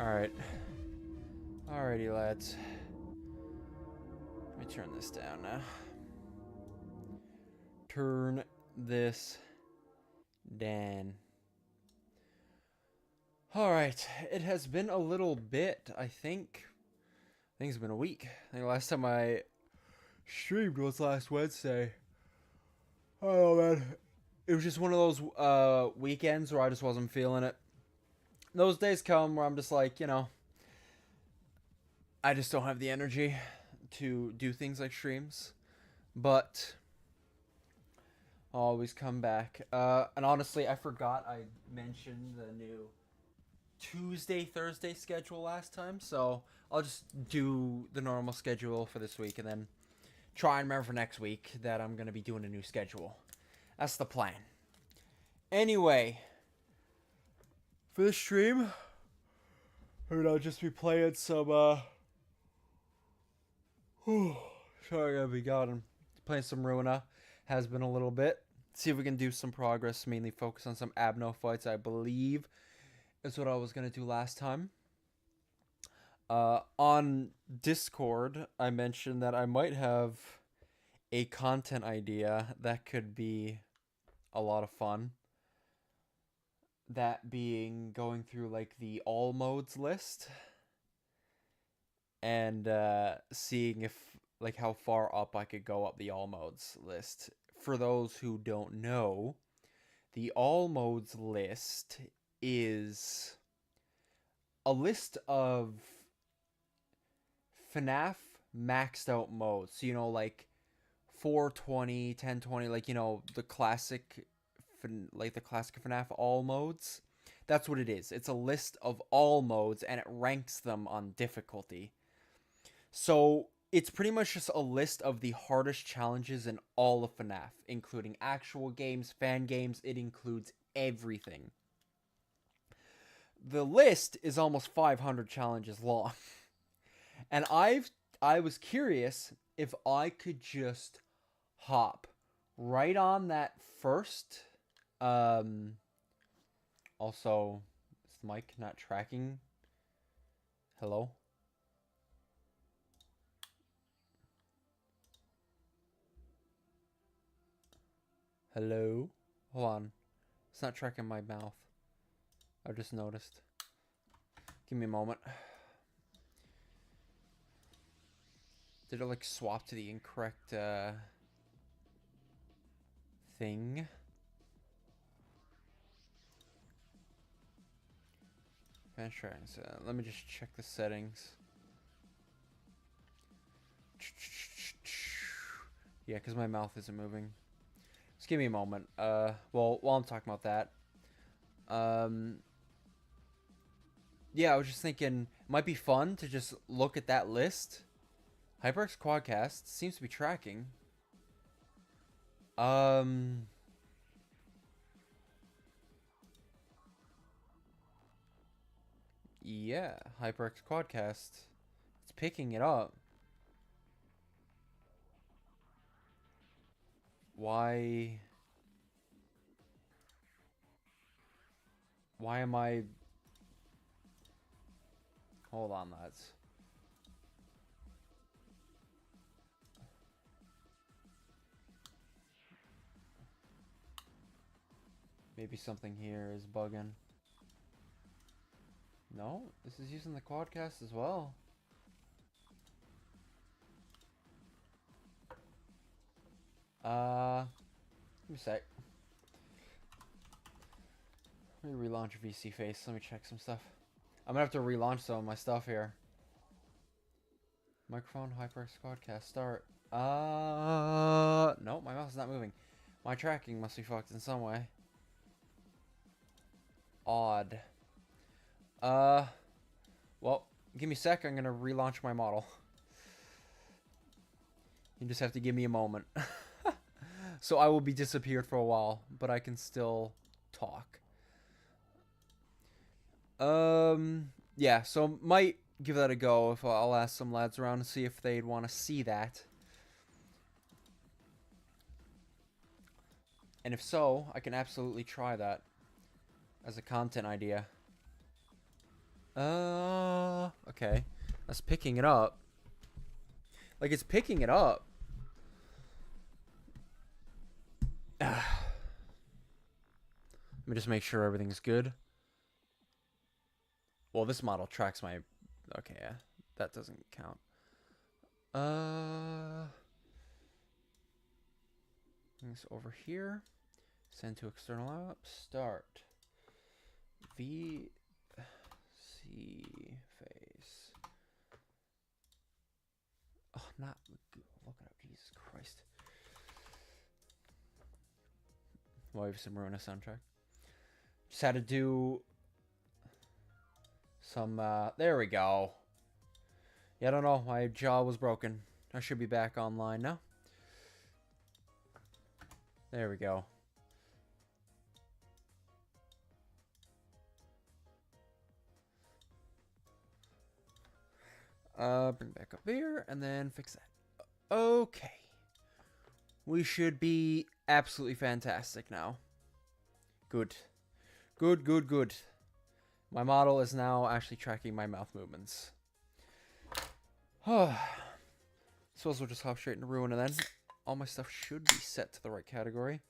Alright. Alrighty, lads. Let me turn this down now. Turn this down. Alright, it has been a little bit, I think. I think it's been a week. I think the last time I streamed was last Wednesday. Oh man. It was just one of those weekends where I just wasn't feeling it. Those days come where I'm just like, you know, I just don't have the energy to do things like streams. But I'll always come back. And honestly, I forgot I mentioned the new Tuesday, Thursday schedule last time. So I'll just do the normal schedule for this week and then try and remember for next week that I'm going to be doing a new schedule. That's the plan. Anyway, for the stream, I'll just be playing some, sorry, I'll be gotten. Playing some Ruina. Has been a little bit. See if we can do some progress, mainly focus on some Abno fights, I believe is what I was going to do last time. On Discord, I mentioned that I might have a content idea that could be a lot of fun. That being going through like the all modes list and seeing if like how far up I could go up the all modes list. For those who don't know, the all modes list is a list of FNAF maxed out modes. So, you know, like 420, 1020, like, you know, the classic, like the classic FNAF all modes. That's what it is. It's a list of all modes and it ranks them on difficulty. So it's pretty much just a list of the hardest challenges in all of FNAF, including actual games, fan games. It includes everything. The list is almost 500 challenges long. And I was curious if I could just hop right on that first. Also, is the mic not tracking? Hello? Hello? Hold on. It's not tracking my mouth. I just noticed. Give me a moment. Did it like swap to the incorrect thing? Let me just check the settings. Yeah, because my mouth isn't moving. Just give me a moment. Well, while I'm talking about that, yeah, I was just thinking it might be fun to just look at that list. HyperX Quadcast seems to be tracking. Yeah, HyperX Quadcast. It's picking it up. Why am I... Hold on, lads. Maybe something here is bugging. No, this is using the Quadcast as well. Give me a sec. Let me relaunch VC Face. Let me check some stuff. I'm gonna have to relaunch some of my stuff here. Microphone, HyperX Quadcast, start. No, my mouse is not moving. My tracking must be fucked in some way. Odd. Well, give me a sec. I'm gonna relaunch my model. You just have to give me a moment. So I will be disappeared for a while, but I can still talk. Yeah, so might give that a go if I'll ask some lads around and see if they'd want to see that. And if so, I can absolutely try that as a content idea. Okay. That's picking it up. Like, it's picking it up. Let me just make sure everything's good. Well, this model tracks my... Okay, yeah. That doesn't count. Things over here. Send to external app. Start. VC face. Oh, not look it up. Jesus Christ. Well, we have some Ruina soundtrack. Just had to do some. There we go. Yeah, I don't know. My jaw was broken. I should be back online now. There we go. Bring back up here and then fix that. Okay. We should be absolutely fantastic now. Good. Good, good, good. My model is now actually tracking my mouth movements. Suppose we'll just hop straight into Ruina then. All my stuff should be set to the right category.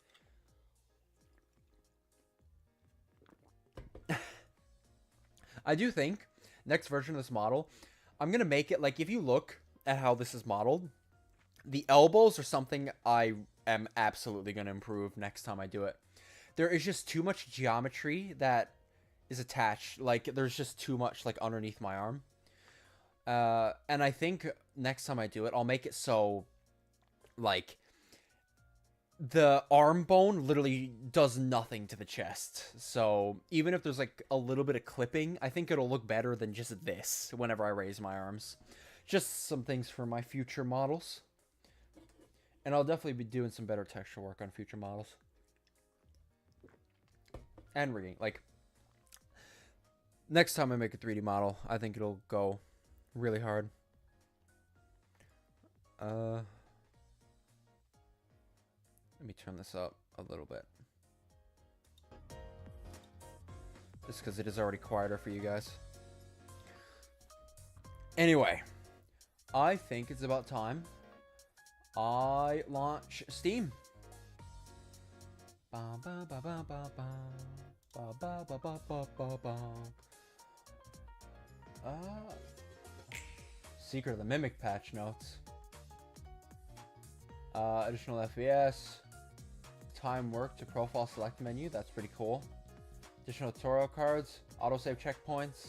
I do think next version of this model, I'm going to make it like if you look at how this is modeled, the elbows are something I am absolutely going to improve next time I do it. There is just too much geometry that is attached. Like, there's just too much, like, underneath my arm. And I think next time I do it, I'll make it so, like, the arm bone literally does nothing to the chest. So even if there's, like, a little bit of clipping, I think it'll look better than just this whenever I raise my arms. Just some things for my future models. And I'll definitely be doing some better texture work on future models. And rigging. Like, next time I make a 3D model, I think it'll go really hard. Let me turn this up a little bit. Just because it is already quieter for you guys. Anyway, I think it's about time I launch Steam. Secret of the Mimic patch notes. Additional FPS. Time work to profile select menu. That's pretty cool. Additional tutorial cards. Autosave checkpoints.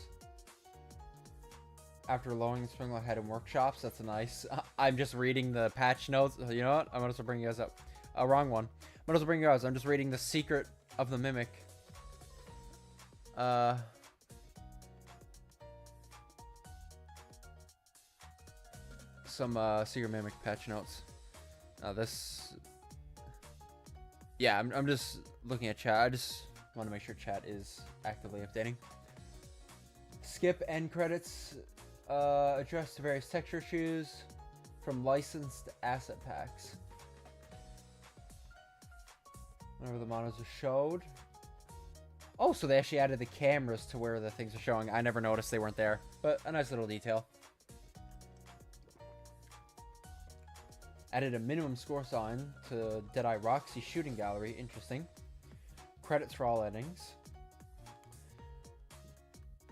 After lowering the springlock head in workshops. That's nice. I'm just reading the patch notes. You know what? I'm going to bring you guys up. Wrong one. I'm going to bring you guys. I'm just reading the Secret of the Mimic. Some Secret Mimic patch notes. This... Yeah, I'm just looking at chat. I just want to make sure chat is actively updating. Skip end credits. Address to various texture issues from licensed asset packs. Whenever the models are showed. Oh, so they actually added the cameras to where the things are showing. I never noticed they weren't there, but a nice little detail. Added a minimum score sign to Deadeye Roxy shooting gallery. Interesting. Credits for all endings.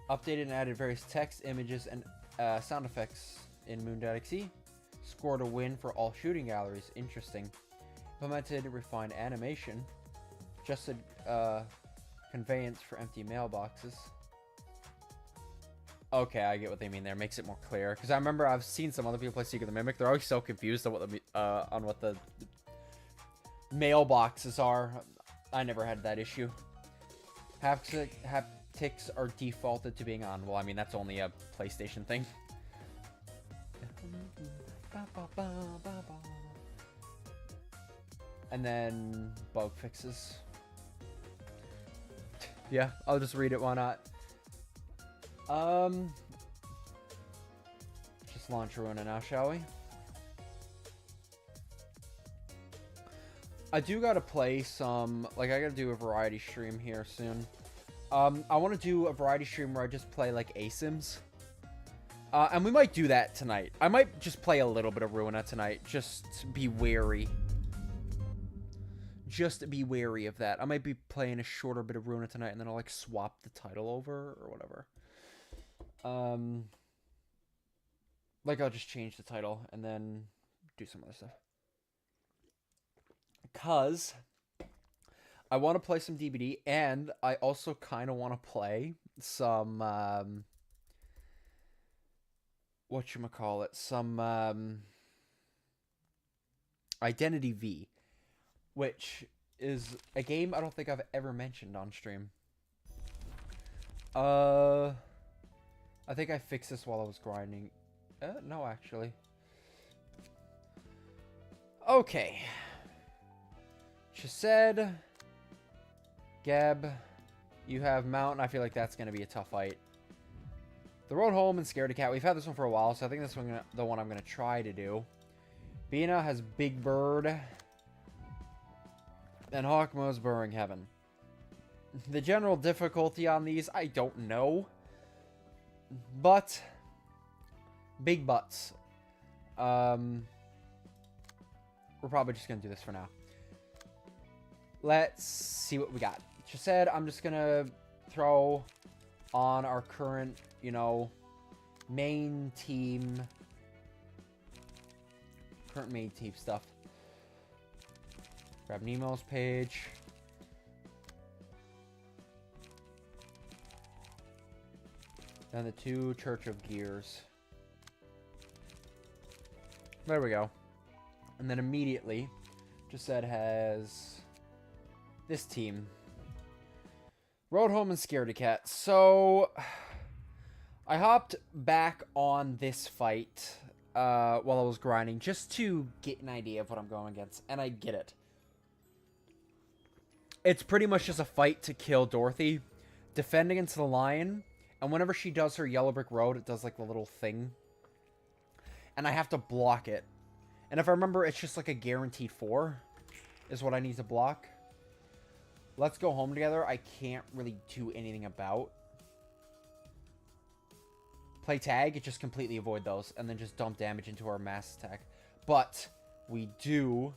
Updated and added various text, images, and sound effects in Moon.exe. Scored a win for all shooting galleries. Interesting. Implemented refined animation. Adjusted conveyance for empty mailboxes. Okay, I get what they mean there. Makes it more clear. Because I remember I've seen some other people play Secret of the Mimic. They're always so confused on what the mailboxes are. I never had that issue. Haptics are defaulted to being on. Well, I mean, that's only a PlayStation thing. And then bug fixes. Yeah, I'll just read it. Why not? Just launch Ruina now, shall we? I do gotta play some, like, I gotta do a variety stream here soon. I want to do a variety stream where I just play, like, Aysyms. And we might do that tonight. I might just play a little bit of Ruina tonight. Just be wary. Just be wary of that. I might be playing a shorter bit of Ruina tonight, and then I'll, like, swap the title over or whatever. Like, I'll just change the title and then do some other stuff. Because I want to play some DBD, and I also kind of want to play some, whatchamacallit, some, IdentityV, which is a game I don't think I've ever mentioned on stream. I think I fixed this while I was grinding. No, actually. Okay. Chesed, Geb, you have Mountain. I feel like that's going to be a tough fight. The Road Home and Scaredy Cat. We've had this one for a while, so I think this one the one I'm going to try to do. Bina has Big Bird. And Hawkmo's Burrowing Heaven. The general difficulty on these, I don't know. But big butts. We're probably just going to do this for now. Let's see what we got. Just said I'm just going to throw on our current, you know, main team. Current main team stuff. Grab Nemo's page. Then the 2 Church of Gears. There we go. And then immediately, just said has this team. Road Home and Scaredy Cat. So, I hopped back on this fight while I was grinding just to get an idea of what I'm going against. And I get it. It's pretty much just a fight to kill Dorothy, defend against the lion, and whenever she does her Yellow Brick Road, it does like the little thing. And I have to block it. And if I remember, it's just like a guaranteed 4 is what I need to block. Let's Go Home Together, I can't really do anything about. Play Tag, just completely avoid those, and then just dump damage into our mass attack. But we do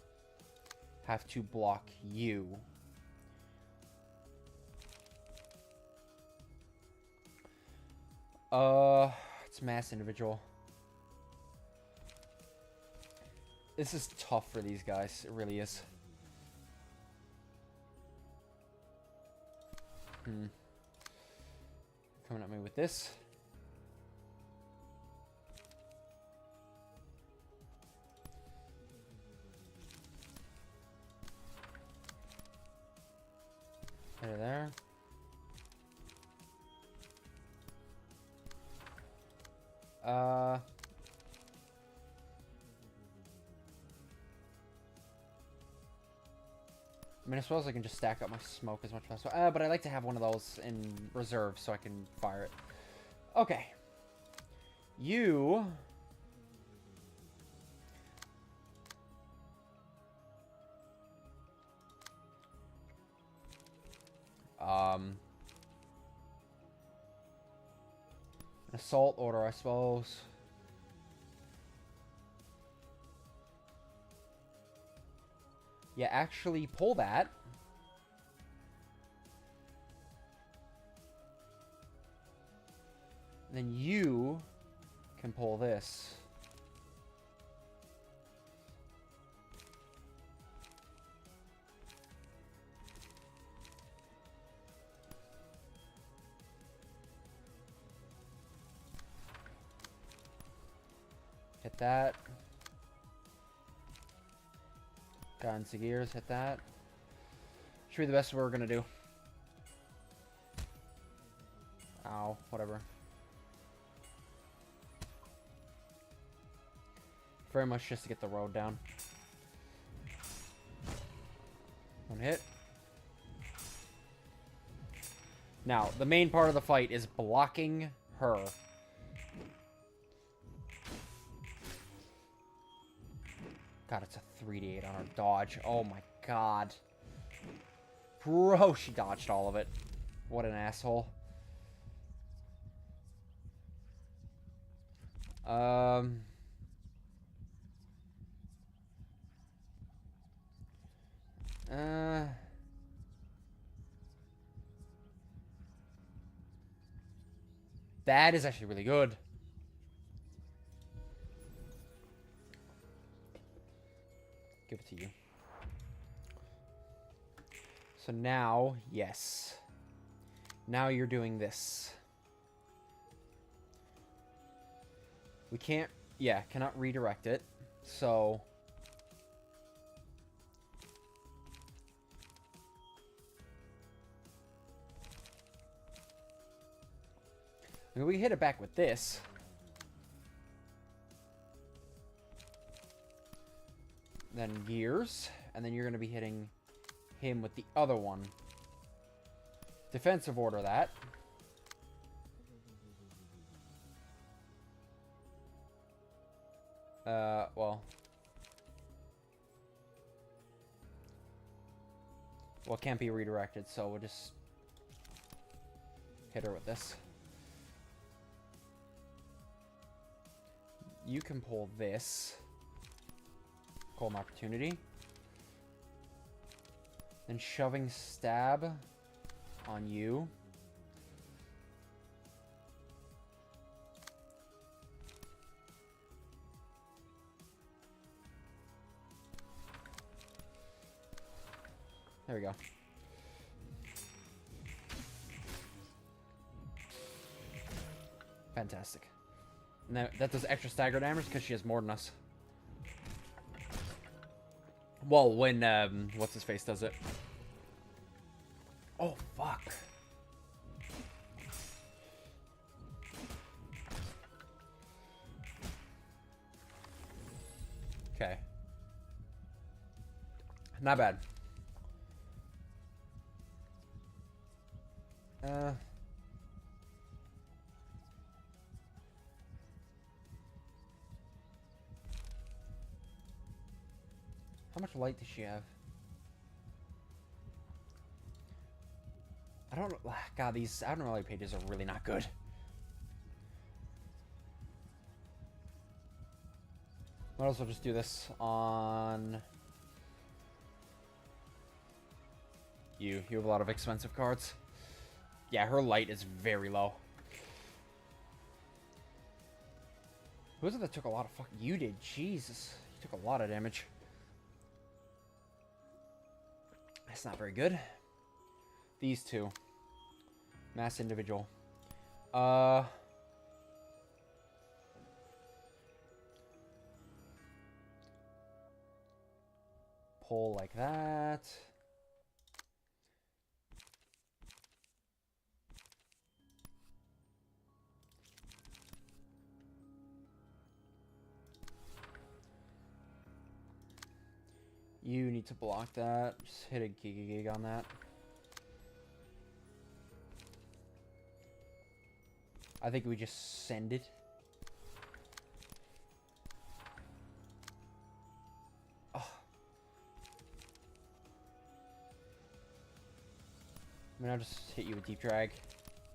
have to block you. It's mass individual. This is tough for these guys. It really is. Coming at me with this. There. I mean, I suppose I can just stack up my smoke as much as possible. But I like to have one of those in reserve so I can fire it. Okay. You... An assault order, I suppose. Yeah, actually pull that. And then you can pull this. Hit that. Guns and Gears, hit that. Should be the best we're gonna do. Ow, whatever. Very much just to get the road down. One hit. Now, the main part of the fight is blocking her. God, it's a 3d8 on her dodge. Oh my god. Bro, she dodged all of it. What an asshole. That is actually really good. Give it to you. So now, yes. Now you're doing this. We can't, yeah, cannot redirect it. So I mean, we can hit it back with this. Then gears, and then you're going to be hitting him with the other one. Defensive order that. Well, it can't be redirected, so we'll just hit her with this. You can pull this. Call an opportunity. Then shoving stab on you. There we go. Fantastic. And that does extra stagger damage because she has more than us. Well, when, what's his face does it. Oh, fuck. Okay. Not bad. How much light does she have? I don't know. God, these abnormality pages are really not good. Might as well just do this on you. You have a lot of expensive cards. Yeah, her light is very low. Who was it that took a lot of fucking... You did. Jesus. You took a lot of damage. That's not very good. These two. Mass individual. Pull like that. You need to block that. Just hit a gig on that. I think we just send it. Oh. I mean, I'll just hit you with deep drag.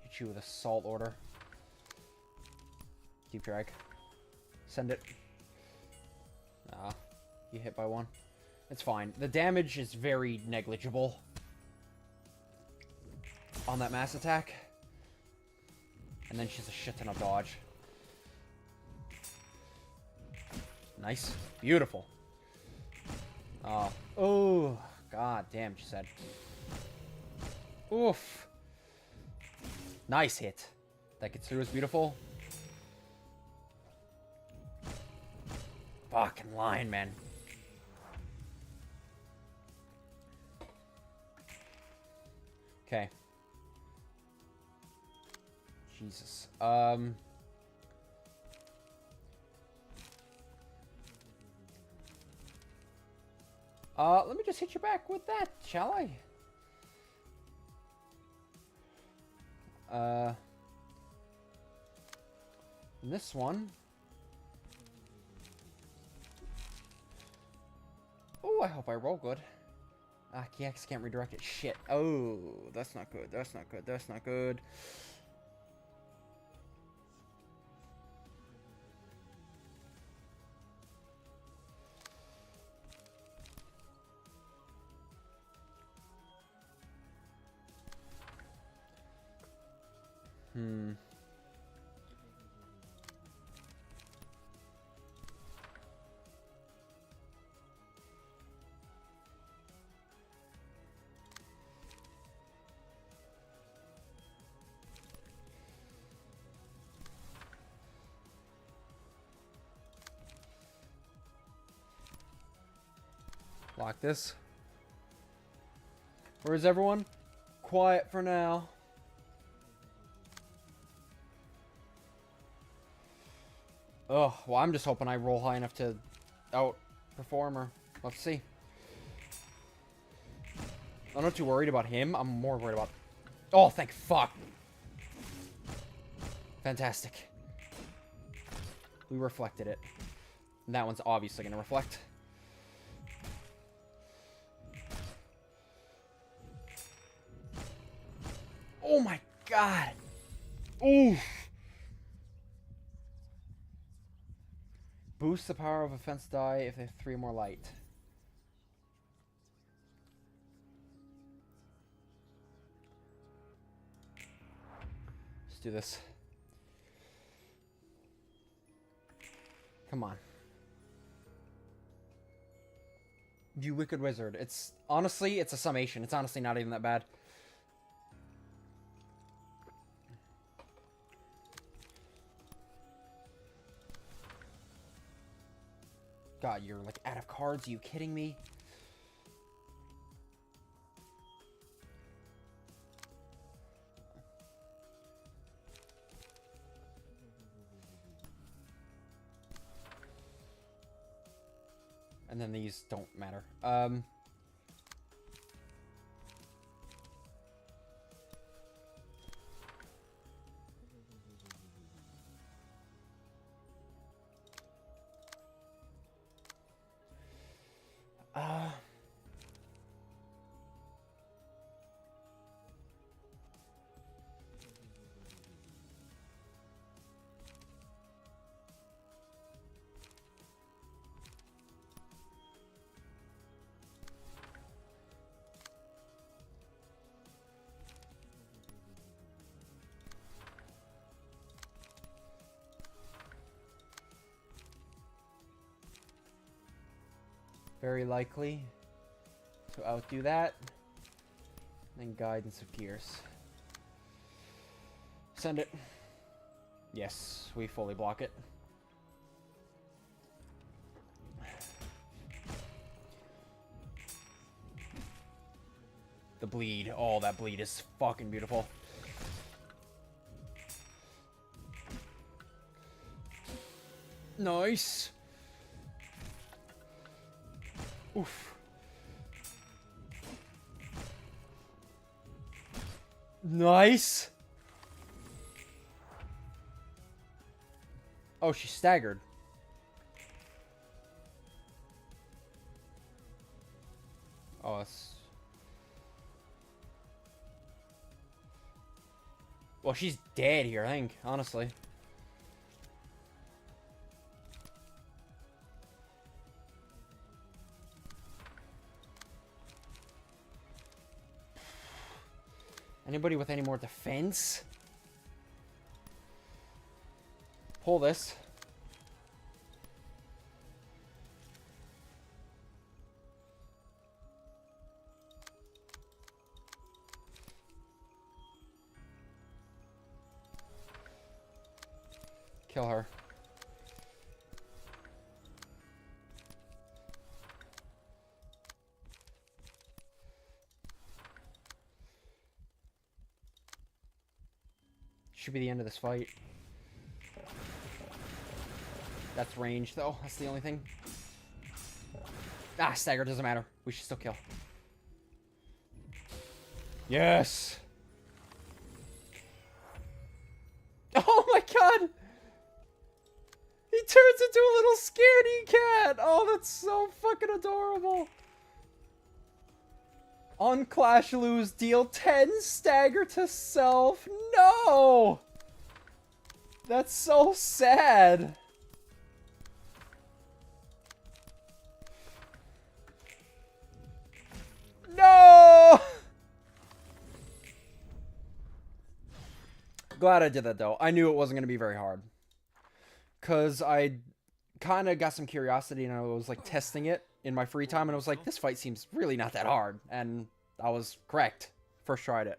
Hit you with assault order. Deep drag. Send it. Ah, you hit by one. It's fine. The damage is very negligible on that mass attack. And then she has a shit ton of dodge. Nice. Beautiful. Oh, god damn, she said. Oof. Nice hit. That gets through is beautiful. Fucking line, man. Okay. Jesus. Let me just hit you back with that, shall I? This one. Oh, I hope I roll good. Ah, KX can't redirect it. Shit. Oh, that's not good. That's not good. That's not good. Lock this. Where's everyone? Quiet for now. Oh, well, I'm just hoping I roll high enough to outperform her. Let's see. I'm not too worried about him. I'm more worried about... Oh, thank fuck. Fantastic. We reflected it. And that one's obviously going to reflect. Oh my god. Oof. Boost the power of offense die if they have 3 more light. Let's do this. Come on. You wicked wizard. It's honestly, it's a summation. It's honestly not even that bad. God, you're like out of cards. Are you kidding me? And then these don't matter. Very likely to outdo that. And guidance of gears. Send it. Yes, we fully block it. The bleed. Oh, that bleed is fucking beautiful. Nice. Oof. Nice. Oh, she staggered. Oh, that's... Well, she's dead here, I think, honestly. Anybody with any more defense? Pull this. Kill her. Should be the end of this fight. That's range, though. That's the only thing. Ah, stagger doesn't matter. We should still kill. Yes! Oh my god! He turns into a little scaredy cat! Oh, that's so fucking adorable! On Clash lose, deal 10 stagger to self. No! That's so sad. No! Glad I did that though. I knew it wasn't going to be very hard. Because I kind of got some curiosity and I was like testing it in my free time and I was like, this fight seems really not that hard. And I was correct. First tried it.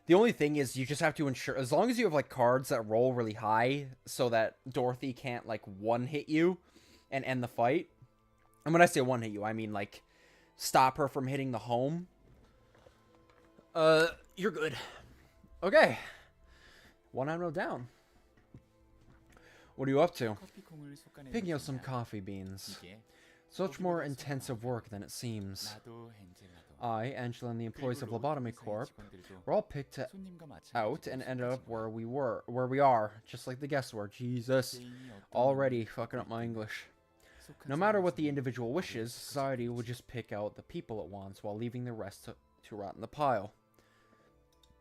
The only thing is you just have to ensure, as long as you have like cards that roll really high so that Dorothy can't like one hit you and end the fight. And when I say one hit you, I mean like stop her from hitting the home. You're good. Okay. 1-0 down. What are you up to? Picking out some coffee beans. So much more intensive work than it seems. I, Angela, and the employees of Lobotomy Corp were all picked out and ended up where we are, just like the guests were. Jesus. Already fucking up my English. No matter what the individual wishes, society would just pick out the people it wants while leaving the rest to rot in the pile.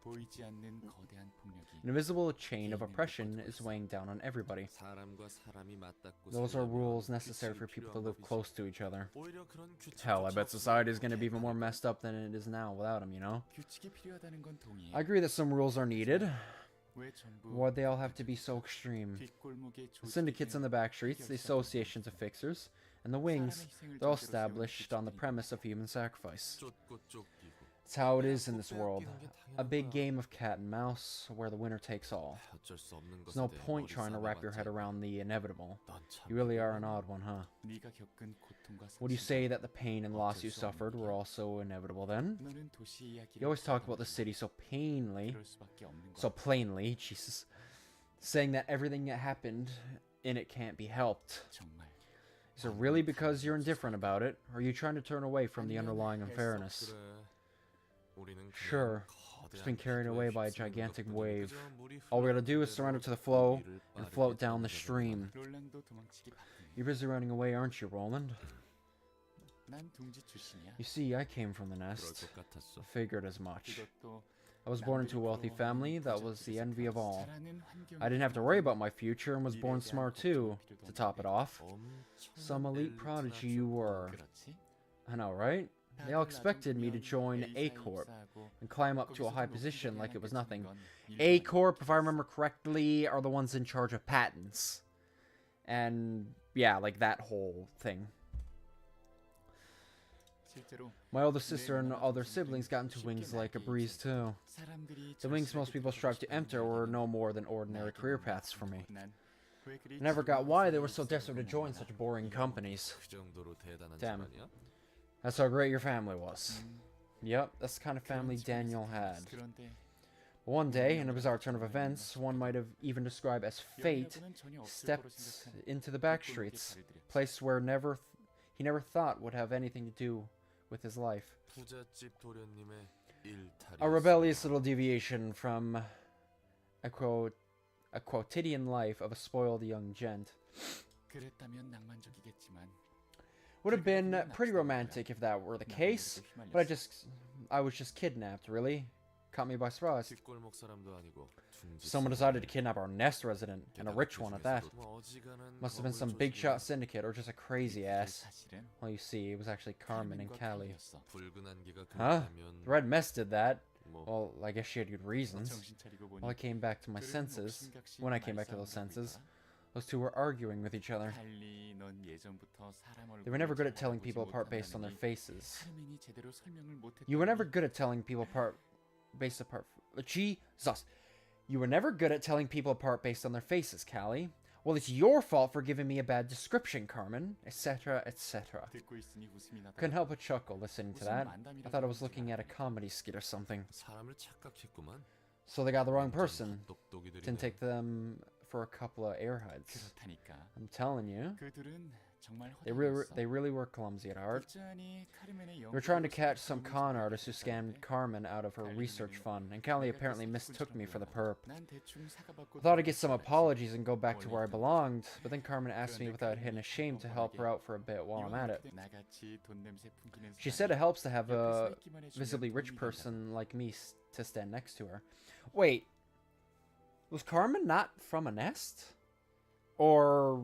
An invisible chain of oppression is weighing down on everybody. Those are rules necessary for people to live close to each other. Hell, I bet society is going to be even more messed up than it is now without them, you know? I agree that some rules are needed. Why'd they all have to be so extreme? The syndicates in the back streets, the associations of fixers, and the wings, they're all established on the premise of human sacrifice. It's how it is in this world. A big game of cat and mouse, where the winner takes all. There's no point trying to wrap your head around the inevitable. You really are an odd one, huh? Would you say that the pain and loss you suffered were also inevitable then? You always talk about the city so plainly, Jesus, saying that everything that happened in it can't be helped. Is it really because you're indifferent about it, or are you trying to turn away from the underlying unfairness? Sure, just been carried away by a gigantic wave. All we gotta do is surrender to the flow and float down the stream. You're busy running away, aren't you, Roland? You see, I came from the nest. I figured as much. I was born into a wealthy family that was the envy of all. I didn't have to worry about my future and was born smart too, to top it off. Some elite prodigy you were. I know, right? They all expected me to join A-Corp and climb up to a high position like it was nothing. A-Corp, if I remember correctly, are the ones in charge of patents. And, yeah, like that whole thing. My older sister and other siblings got into wings like a breeze, too. The wings most people strive to enter were no more than ordinary career paths for me. I never got why they were so desperate to join such boring companies. Damn. That's how great your family was. Yep, that's the kind of family Daniel had. One day, in a bizarre turn of events, one might have even described as fate, stepped into the back streets, a place where he never thought would have anything to do with his life. A rebellious little deviation from a quotidian life of a spoiled young gent. Would have been pretty romantic if that were the case, but I was just kidnapped, really. Caught me by surprise. Someone decided to kidnap our nest resident, and a rich one at that. Must have been some big shot syndicate, or just a crazy ass. Well, you see, it was actually Carmen and Callie. Huh? The Red Mess did that. Well, I guess she had good reasons. When I came back to those senses, those two were arguing with each other. They were never good at telling people apart based on their faces. You were never good at telling people apart Jesus. You were never good at telling people apart based on their faces, Callie. Well, it's your fault for giving me a bad description, Carmen, etc., etc. Couldn't help but chuckle listening to that. I thought I was looking at a comedy skit or something. So they got the wrong person. Didn't take them for a couple of airheads. I'm telling you. They really were clumsy at heart. They were trying to catch some con artist who scammed Carmen out of her research fund, and Callie apparently mistook me for the perp. I thought I'd get some apologies and go back to where I belonged, but then Carmen asked me without hidden shame to help her out for a bit while I'm at it. She said it helps to have a visibly rich person like me to stand next to her. Wait, was Carmen not from a nest? Or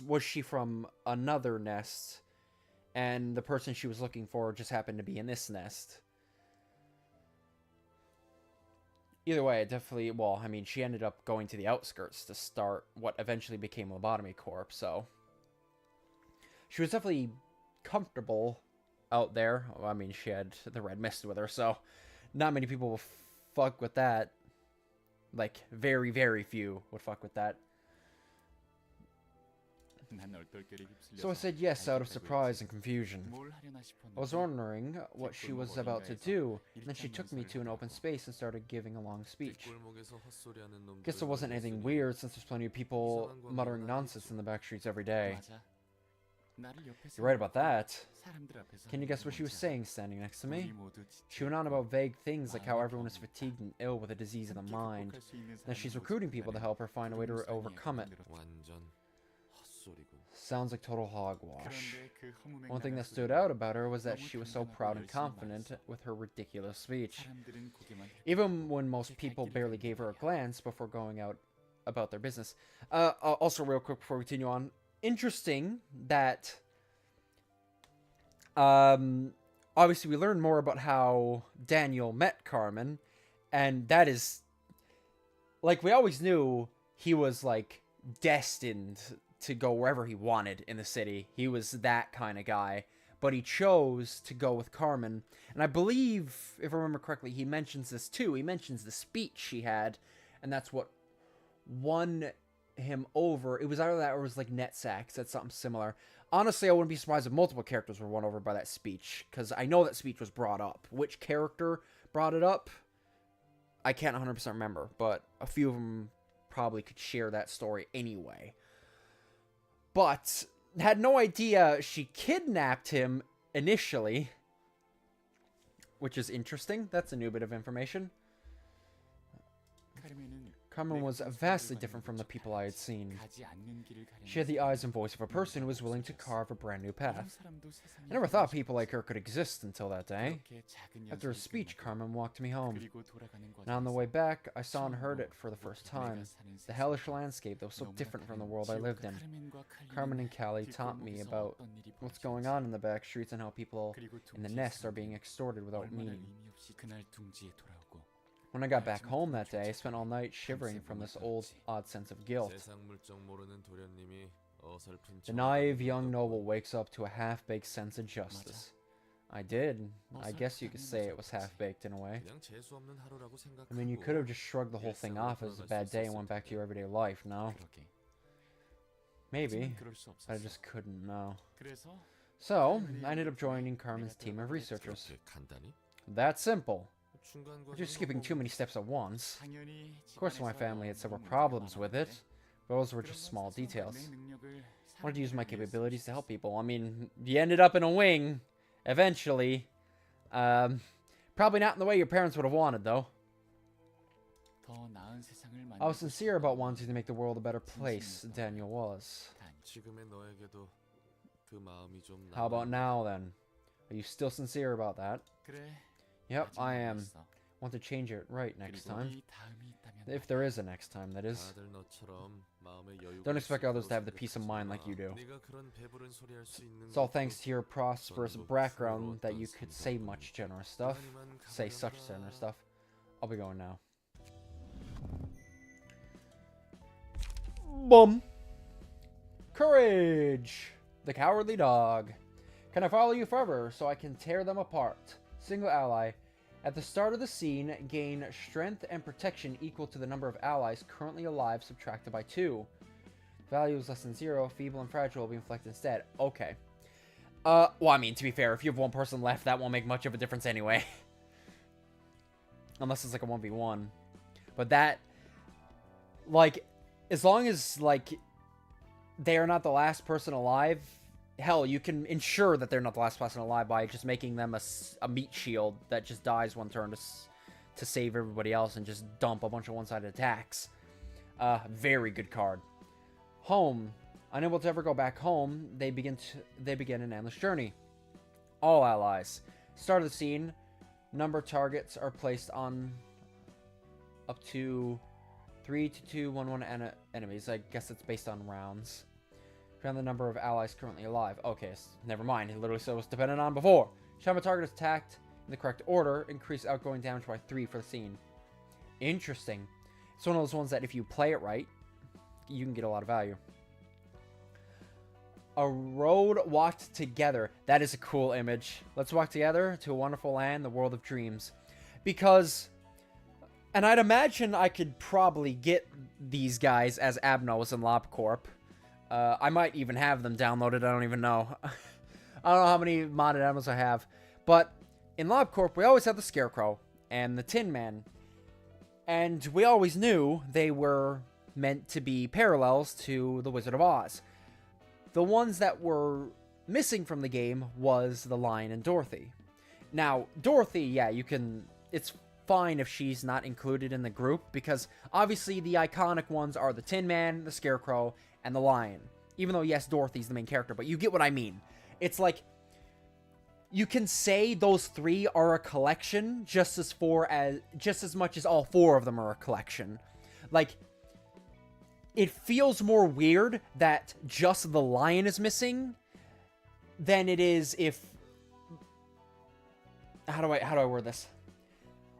was she from another nest and the person she was looking for just happened to be in this nest? Either way, it definitely, well, I mean, she ended up going to the outskirts to start what eventually became Lobotomy Corp, so she was definitely comfortable out there. Well, I mean, she had the red mist with her, so not many people will fuck with that. Like, very, very few would fuck with that. So I said yes out of surprise and confusion. I was wondering what she was about to do, and then she took me to an open space and started giving a long speech. Guess it wasn't anything weird, since there's plenty of people muttering nonsense in the back streets every day. You're right about that. Can you guess what she was saying standing next to me? She went on about vague things like how everyone is fatigued and ill with a disease of the mind, and that she's recruiting people to help her find a way to overcome it. Sounds like total hogwash. One thing that stood out about her was that she was so proud and confident with her ridiculous speech, even when most people barely gave her a glance before going out about their business. Also, real quick before we continue on, interesting that obviously we learned more about how Daniel met Carmen, and that is, like, we always knew he was, like, destined to go wherever he wanted in the city. He was that kind of guy, but he chose to go with Carmen, and I believe, if I remember correctly, he mentions this too. He mentions the speech he had, and that's what won him over. It was either that or it was like Netsack said something similar. Honestly, I wouldn't be surprised if multiple characters were won over by that speech, because I know that speech was brought up. Which character brought it up, I can't 100% remember, but a few of them probably could share that story anyway. But had no idea she kidnapped him initially, which is interesting. That's a new bit of information. Carmen was vastly different from the people I had seen. She had the eyes and voice of a person who was willing to carve a brand new path. I never thought people like her could exist until that day. After her speech, Carmen walked me home. And on the way back, I saw and heard it for the first time. The hellish landscape that was so different from the world I lived in. Carmen and Callie taught me about what's going on in the back streets and how people in the nest are being extorted without meaning. When I got back home that day, I spent all night shivering from this odd sense of guilt. The naive young noble wakes up to a half-baked sense of justice. I did. I guess you could say it was half-baked in a way. I mean, you could have just shrugged the whole thing off as a bad day and went back to your everyday life, no? Maybe. I just couldn't, no. So, I ended up joining Carmen's team of researchers. That simple. We're just skipping too many steps at once. Of course, my family had several problems with it, but those were just small details. I wanted to use my capabilities to help people. I mean, you ended up in a wing, eventually. Probably not in the way your parents would have wanted, though. I was sincere about wanting to make the world a better place, Daniel was. How about now, then? Are you still sincere about that? Yep, I am. Want to change it right next time. If there is a next time, that is. Don't expect others to have the peace of mind like you do. It's all thanks to your prosperous background that you could say much generous stuff. Say such generous stuff. I'll be going now. Boom. Courage! The cowardly dog. Can I follow you forever so I can tear them apart? Single ally. At the start of the scene, gain strength and protection equal to the number of allies currently alive subtracted by 2. Value is less than 0. Feeble and fragile will be inflicted instead. Okay. Well, I mean, to be fair, if you have one person left, that won't make much of a difference anyway. Unless it's like a 1v1. But that, like, as long as, like, they are not the last person alive. Hell, you can ensure that they're not the last person alive by just making them a meat shield that just dies one turn to save everybody else and just dump a bunch of one-sided attacks. Very good card. Home. Unable to ever go back home, they begin an endless journey. All allies. Start of the scene. Number of targets are placed on up to 3 to 2, 1, 1 enemies. I guess it's based on rounds. Found the number of allies currently alive. Okay, never mind. It literally said it was dependent on before. Time a target is attacked in the correct order. Increase outgoing damage by 3 for the scene. Interesting. It's one of those ones that if you play it right, you can get a lot of value. A road walked together. That is a cool image. Let's walk together to a wonderful land, the world of dreams. Because, and I'd imagine I could probably get these guys as Abnos in LobCorp. I might even have them downloaded. I don't even know. I don't know how many modded Abnos I have. But in LobCorp, we always had the Scarecrow and the Tin Man. And we always knew they were meant to be parallels to the Wizard of Oz. The ones that were missing from the game was the Lion and Dorothy. Now, Dorothy, yeah, it's fine if she's not included in the group, because obviously the iconic ones are the Tin Man, the Scarecrow, and the Lion. Even though, yes, Dorothy's the main character, but you get what I mean. It's like, you can say those 3 are a collection just as much as all 4 of them are a collection. Like, it feels more weird that just the Lion is missing than it is if... How do I word this?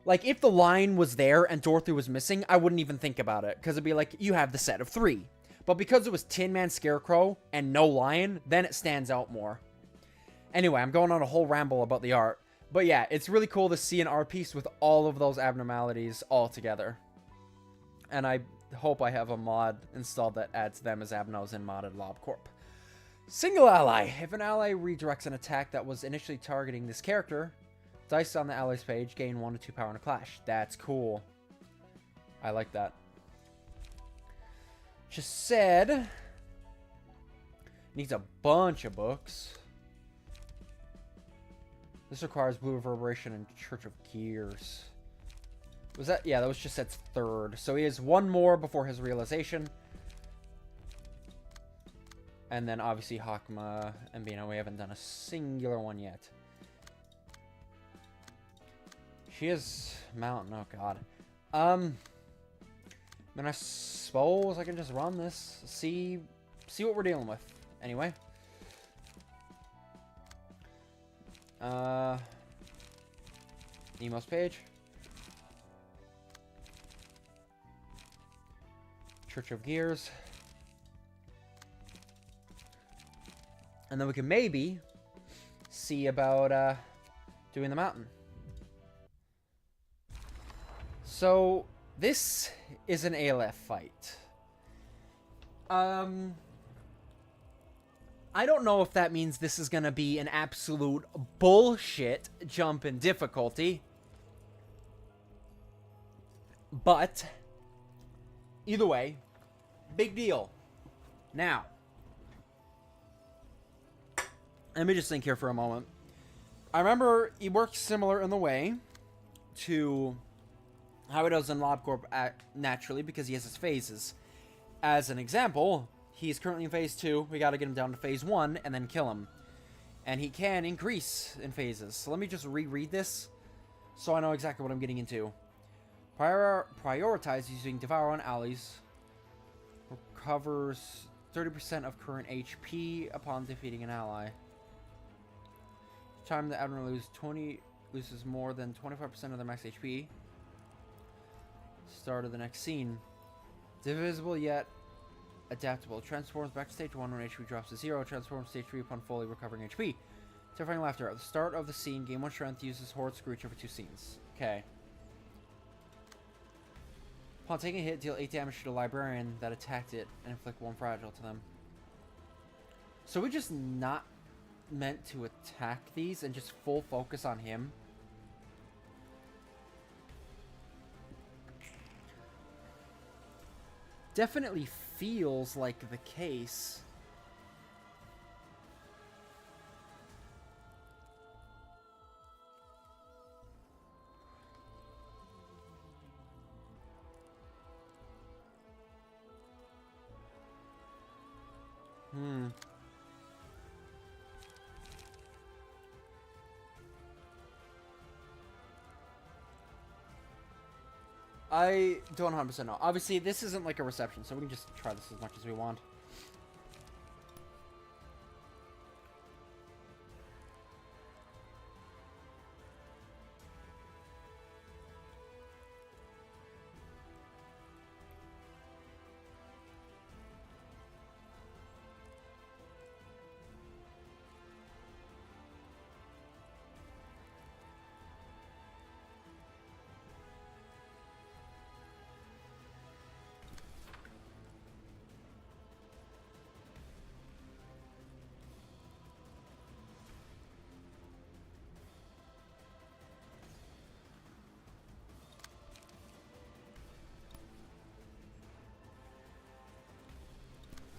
Like, if the Lion was there and Dorothy was missing, I wouldn't even think about it. Because it'd be like, you have the set of 3. But because it was Tin Man, Scarecrow, and no Lion, then it stands out more. Anyway, I'm going on a whole ramble about the art. But yeah, it's really cool to see an art piece with all of those abnormalities all together. And I hope I have a mod installed that adds them as Abnos in modded LobCorp. Single ally. If an ally redirects an attack that was initially targeting this character, dice on the allies page gain 1 to 2 power in a clash. That's cool. I like that. Just said, needs a bunch of books. This requires Blue Reverberation and Church of Gears. Was that? Yeah, that was just its 3rd. So he has 1 more before his realization. And then obviously Hakma and Bina. We haven't done a singular one yet. She is Mountain. Oh, God. Then I suppose I can just run this. See what we're dealing with. Anyway. Nemo's page. Church of Gears. And then we can maybe see about doing the mountain. So this is an ALF fight. I don't know if that means this is gonna be an absolute bullshit jump in difficulty. But either way, big deal. Now, let me just think here for a moment. I remember he works similar in the way to how he does in LobCorp naturally, because he has his phases. As an example, he's currently in phase 2. We gotta get him down to phase 1 and then kill him. And he can increase in phases. So let me just reread this so I know exactly what I'm getting into. Prioritize using Devour on allies. Recovers 30% of current HP upon defeating an ally. Each time the Admiral loses more than 25% of their max HP. Start of the next scene. Divisible yet adaptable. Transforms back to stage 1 when HP drops to 0. Transforms stage 3 upon fully recovering HP. Terrifying laughter. At the start of the scene, gain 1 strength, uses Horde Screech over 2 scenes. Okay. Upon taking a hit, deal 8 damage to the librarian that attacked it and inflict 1 fragile to them. So we're just not meant to attack these and just full focus on him. Definitely feels like the case. I don't 100% know. Obviously, this isn't like a reception, so we can just try this as much as we want.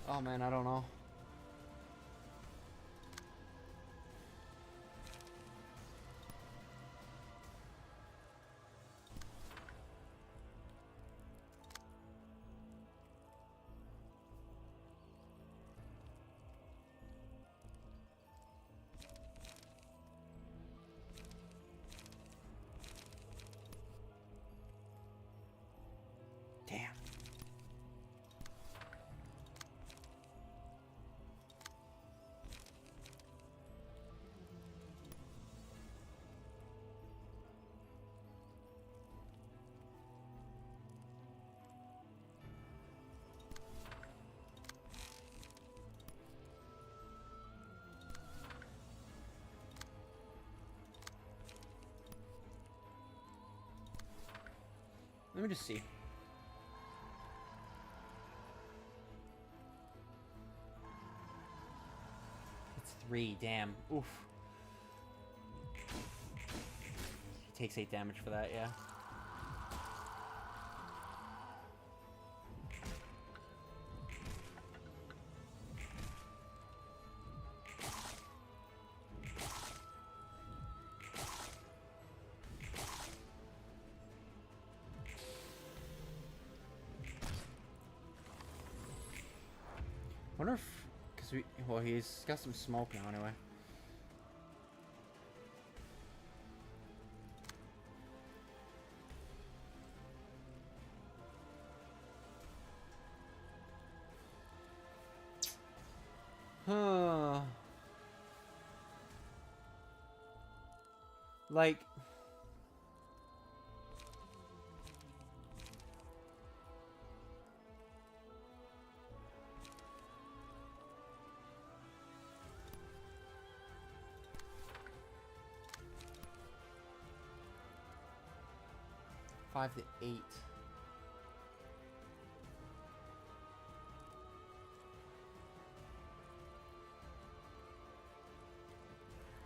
Oh man, I don't know. Damn. Let me just see. It's 3, damn. Oof. He takes 8 damage for that, yeah. Wonder if, well, he's got some smoke now anyway. Huh. Like, five to 8.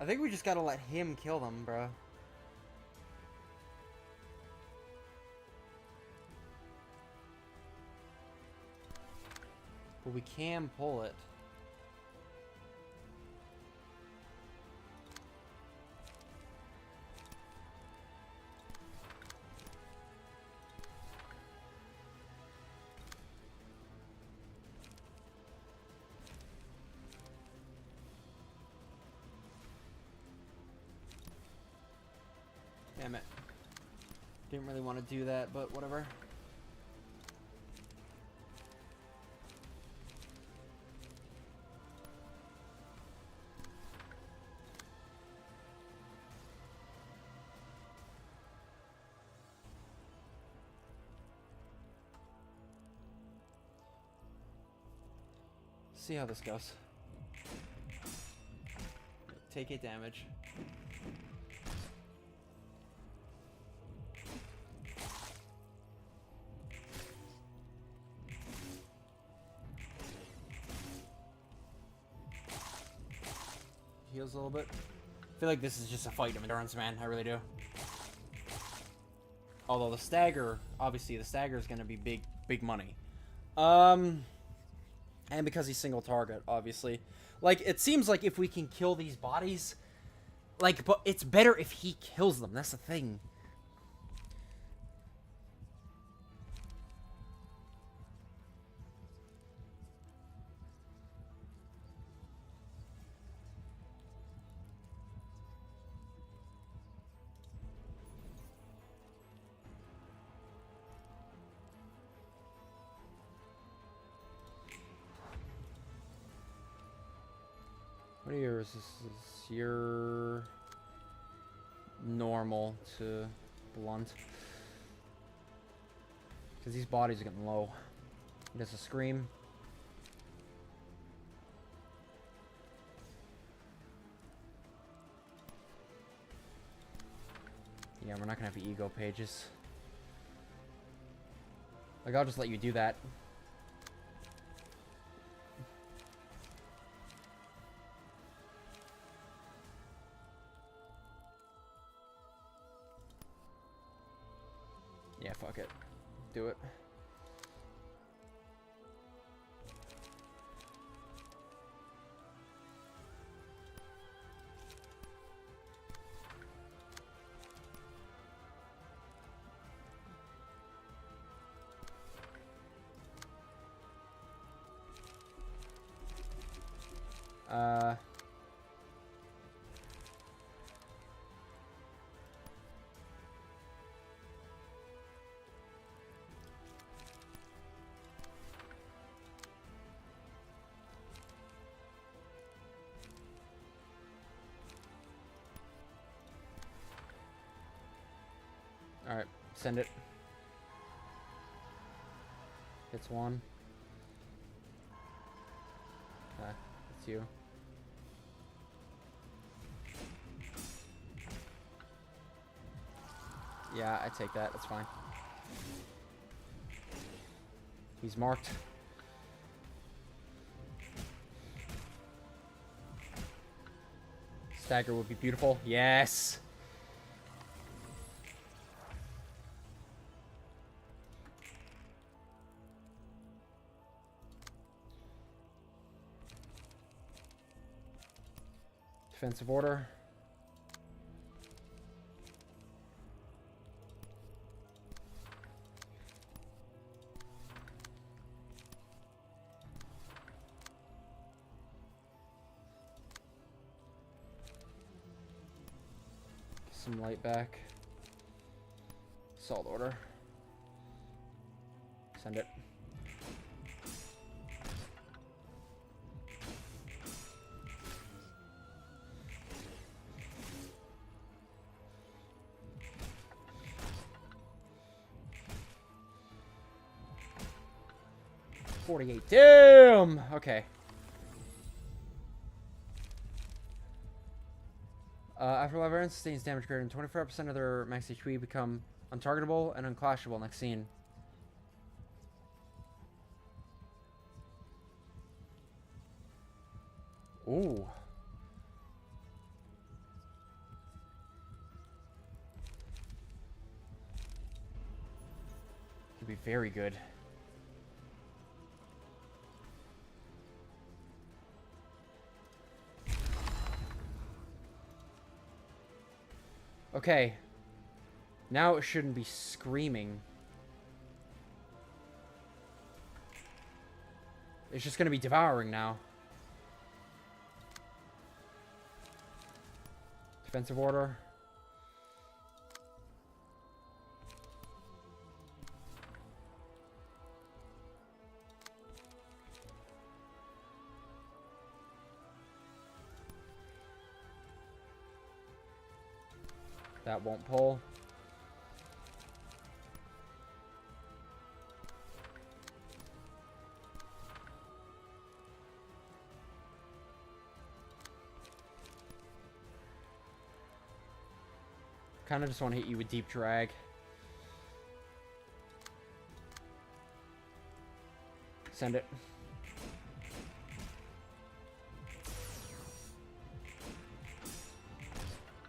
I think we just gotta let him kill them, bro. But we can pull it. Damn it. Didn't really want to do that, but whatever. See how this goes. Take 8 damage. Heals a little bit. I feel like this is just a fight of endurance, man. I really do. Although the stagger, obviously the stagger is going to be big money. And because he's single target, obviously. Like, it seems like if we can kill these bodies, like, but it's better if he kills them. That's the thing. What are yours? This is your normal to blunt. Because these bodies are getting low. He does a scream. Yeah, we're not gonna have ego pages. Like, I'll just let you do that. Yeah, fuck it. Do it. Alright, send it. Hits one. Okay, it's you. Yeah, I take that. That's fine. He's marked. Stagger would be beautiful. Yes! Defensive order. Some light back. Assault order. Send it. $48. Damn! Okay. After Librarian sustains damage greater than 25% of their max HP, become untargetable and unclashable next scene. Ooh. Could be very good. Okay. Now it shouldn't be screaming. It's just gonna be devouring now. Defensive order. That won't pull. Kind of just want to hit you with deep drag. Send it.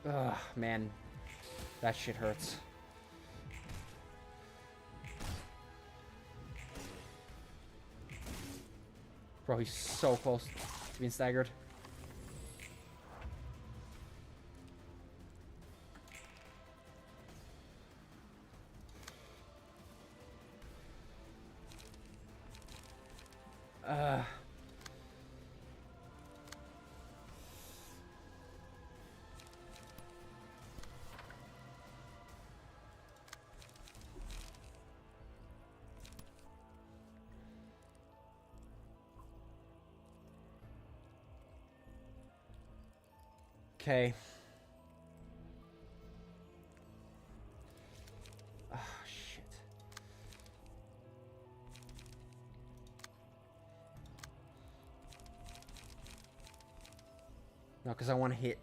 Ugh, man. That shit hurts. Bro, he's so close to being staggered. Okay. Ah, shit. No, because I want to hit.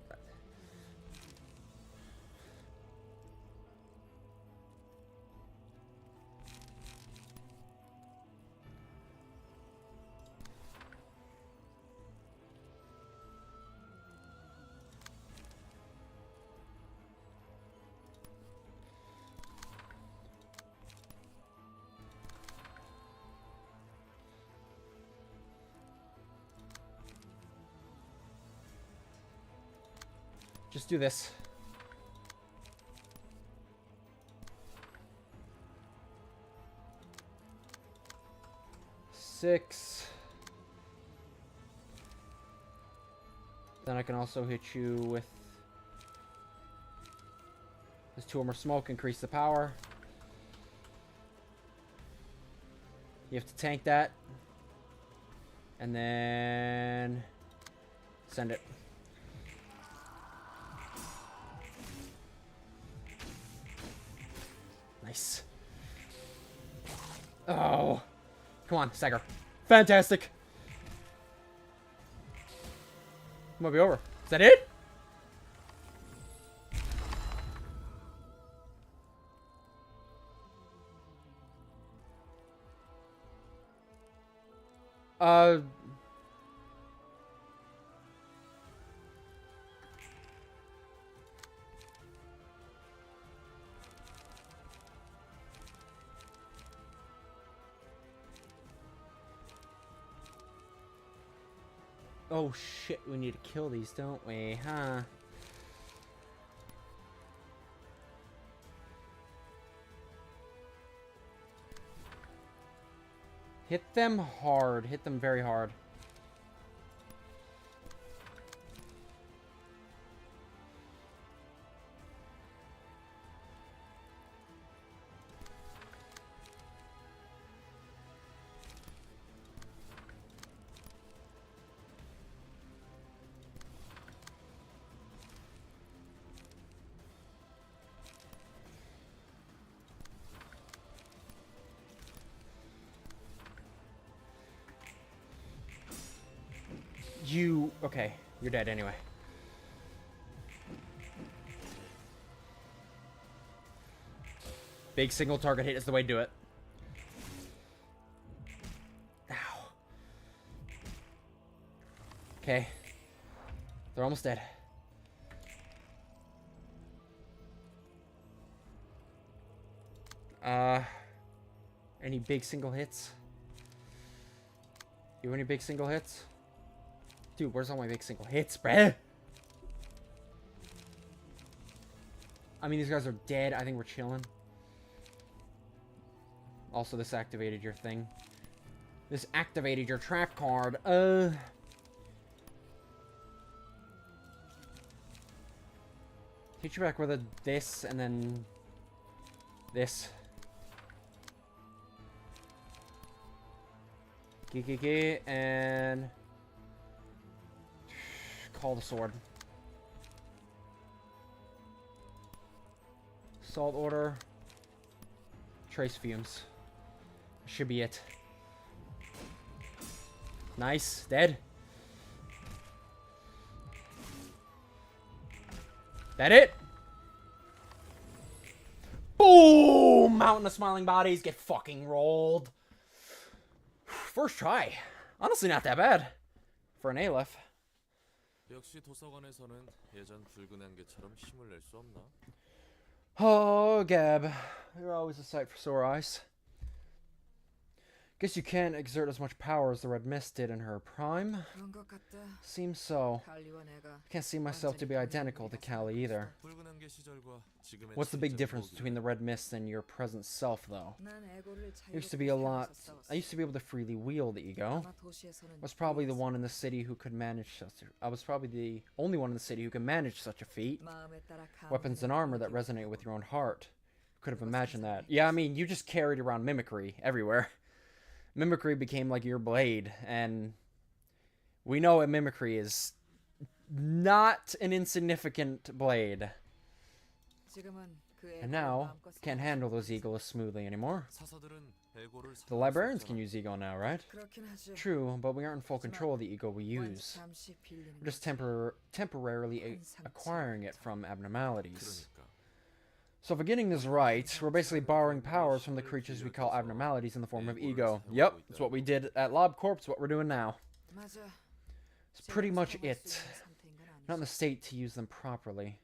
Just do this. Six. Then I can also hit you with this 2 or more smoke, increase the power. You have to tank that. And then send it. Nice. Oh. Come on, stagger. Fantastic. Might be over. Is that it? Oh shit, we need to kill these, don't we? Huh? Hit them hard. Hit them very hard. You... Okay, you're dead anyway. Big single target hit is the way to do it. Ow. Okay. They're almost dead. Any big single hits? You have any big single hits? Dude, where's all my big single hits, bruh? I mean, these guys are dead. I think we're chilling. Also, this activated your thing. This activated your trap card. Hit you back with a this and then this. And call the sword. Salt order. Trace fumes. Should be it. Nice. Dead. That it? Boom! Mountain of smiling bodies get fucking rolled. First try. Honestly, not that bad for an Aleph. 역시 도서관에서는 예전 붉은 안개처럼 힘을 낼 수 없나? Oh, Gab. You're always a sight for sore eyes. Guess you can't exert as much power as the Red Mist did in her prime. 그런 것 같다. Seems so. 칼리와 내가 I can't see myself to be identical to Callie either. 붉은 안개 시절과 지금의 What's the big 지리적 difference 무기를 between the Red Mist and your present self, though? 난 에고를 I used to be a lot. I used to be able to freely wield the ego. I was probably the one in the city who could manage such. I was probably the only one in the city who could manage such a feat. Weapons and armor that resonate with your own heart. Could have imagined that. Yeah, I mean, you just carried around mimicry everywhere. Mimicry became like your blade, and we know that mimicry is not an insignificant blade. And now, can't handle those egos smoothly anymore. The librarians can use ego now, right? True, but we aren't in full control of the ego we use. We're just temporarily acquiring it from abnormalities. So if we're getting this right, we're basically borrowing powers from the creatures we call abnormalities in the form of ego. Yep, it's what we did at LobCorp, it's what we're doing now. It's pretty much it. Not in the state to use them properly.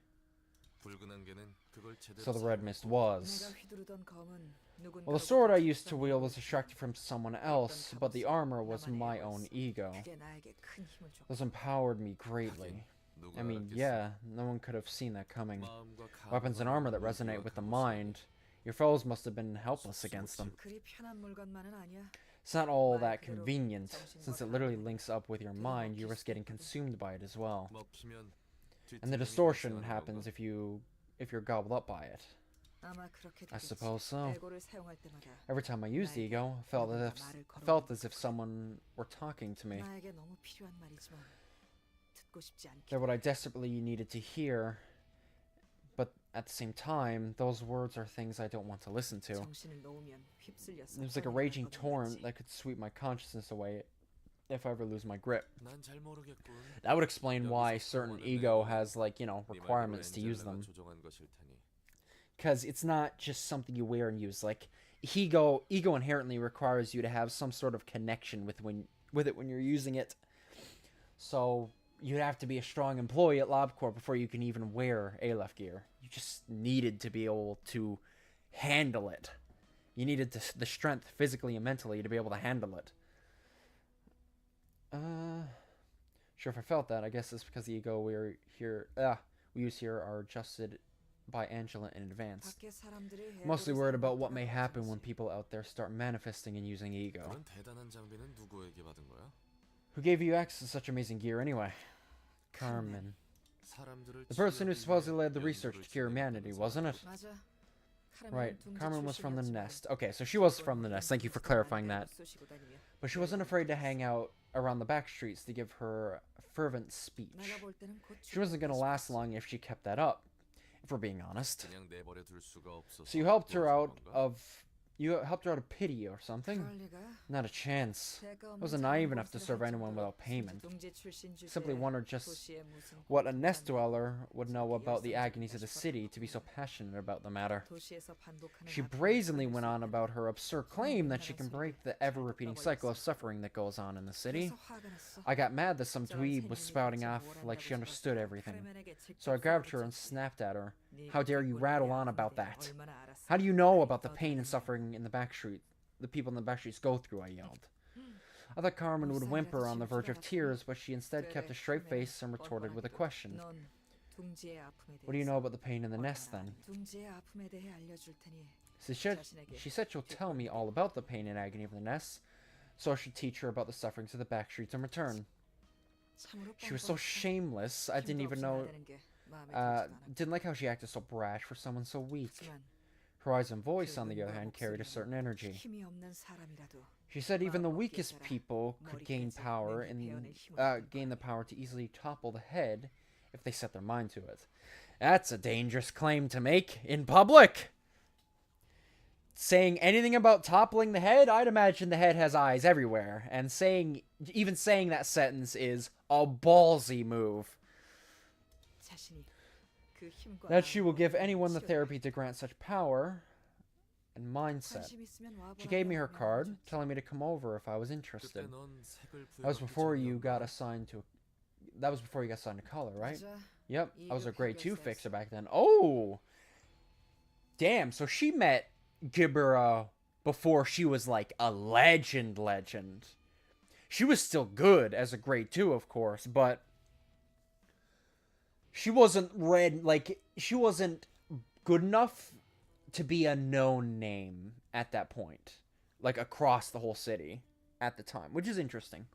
So the Red Mist was. Well, the sword I used to wield was extracted from someone else, but the armor was my own ego. This empowered me greatly. I mean, yeah, no one could have seen that coming. Weapons and armor that resonate with the mind. Your foes must have been helpless against them. It's not all that convenient. Since it literally links up with your mind, you risk getting consumed by it as well. And the distortion happens if you're gobbled up by it. I suppose so. Every time I used the ego, I felt as if someone were talking to me. They're what I desperately needed to hear, but at the same time, those words are things I don't want to listen to. It was like a raging torrent that could sweep my consciousness away if I ever lose my grip. That would explain why certain ego has, like, you know, requirements to use them. Because it's not just something you wear and use. Like, ego inherently requires you to have some sort of connection with it when you're using it. So you'd have to be a strong employee at LobCorp before you can even wear Aleph gear. You just needed to be able to handle it. You needed the strength physically and mentally to be able to handle it. Sure, if I felt that, I guess it's because the ego we use here are adjusted by Angela in advance. Mostly worried about what may happen when people out there start manifesting and using ego. Who gave you access to such amazing gear anyway? Carmen. The person who supposedly led the research to cure humanity, wasn't it? Right, Carmen was from the Nest. Okay, so she was from the Nest, thank you for clarifying that. But she wasn't afraid to hang out around the back streets to give her fervent speech. She wasn't going to last long if she kept that up, if we're being honest. So you helped her out of pity or something? Not a chance. I wasn't naive enough to serve anyone without payment. Simply wondered just what a nest dweller would know about the agonies of the city to be so passionate about the matter. She brazenly went on about her absurd claim that she can break the ever-repeating cycle of suffering that goes on in the city. I got mad that some dweeb was spouting off like she understood everything. So I grabbed her and snapped at her. How dare you rattle on about that? How do you know about the pain and suffering in the back street the people in the back streets go through? I yelled. I thought Carmen would whimper on the verge of tears, but she instead kept a straight face and retorted with a question. What do you know about the pain in the nest, then? She said she'll tell me all about the pain and agony of the nest, so I should teach her about the sufferings of the back streets in return. She was so shameless, I didn't even know... didn't like how she acted so brash for someone so weak. Her eyes and voice, on the other hand, carried a certain energy. She said even the weakest people could gain the power to easily topple the head if they set their mind to it. That's a dangerous claim to make in public. Saying anything about toppling the head, I'd imagine the head has eyes everywhere, and even saying that sentence is a ballsy move. That she will give anyone the therapy to grant such power and mindset. She gave me her card, telling me to come over if I was interested. That was before you got assigned to color, right? Yep, I was a grade 2 fixer back then. Oh! Damn, so she met Gibera before she was like a legend. She was still good as a grade 2, of course, but she wasn't she wasn't good enough to be a known name at that point, like across the whole city at the time, which is interesting.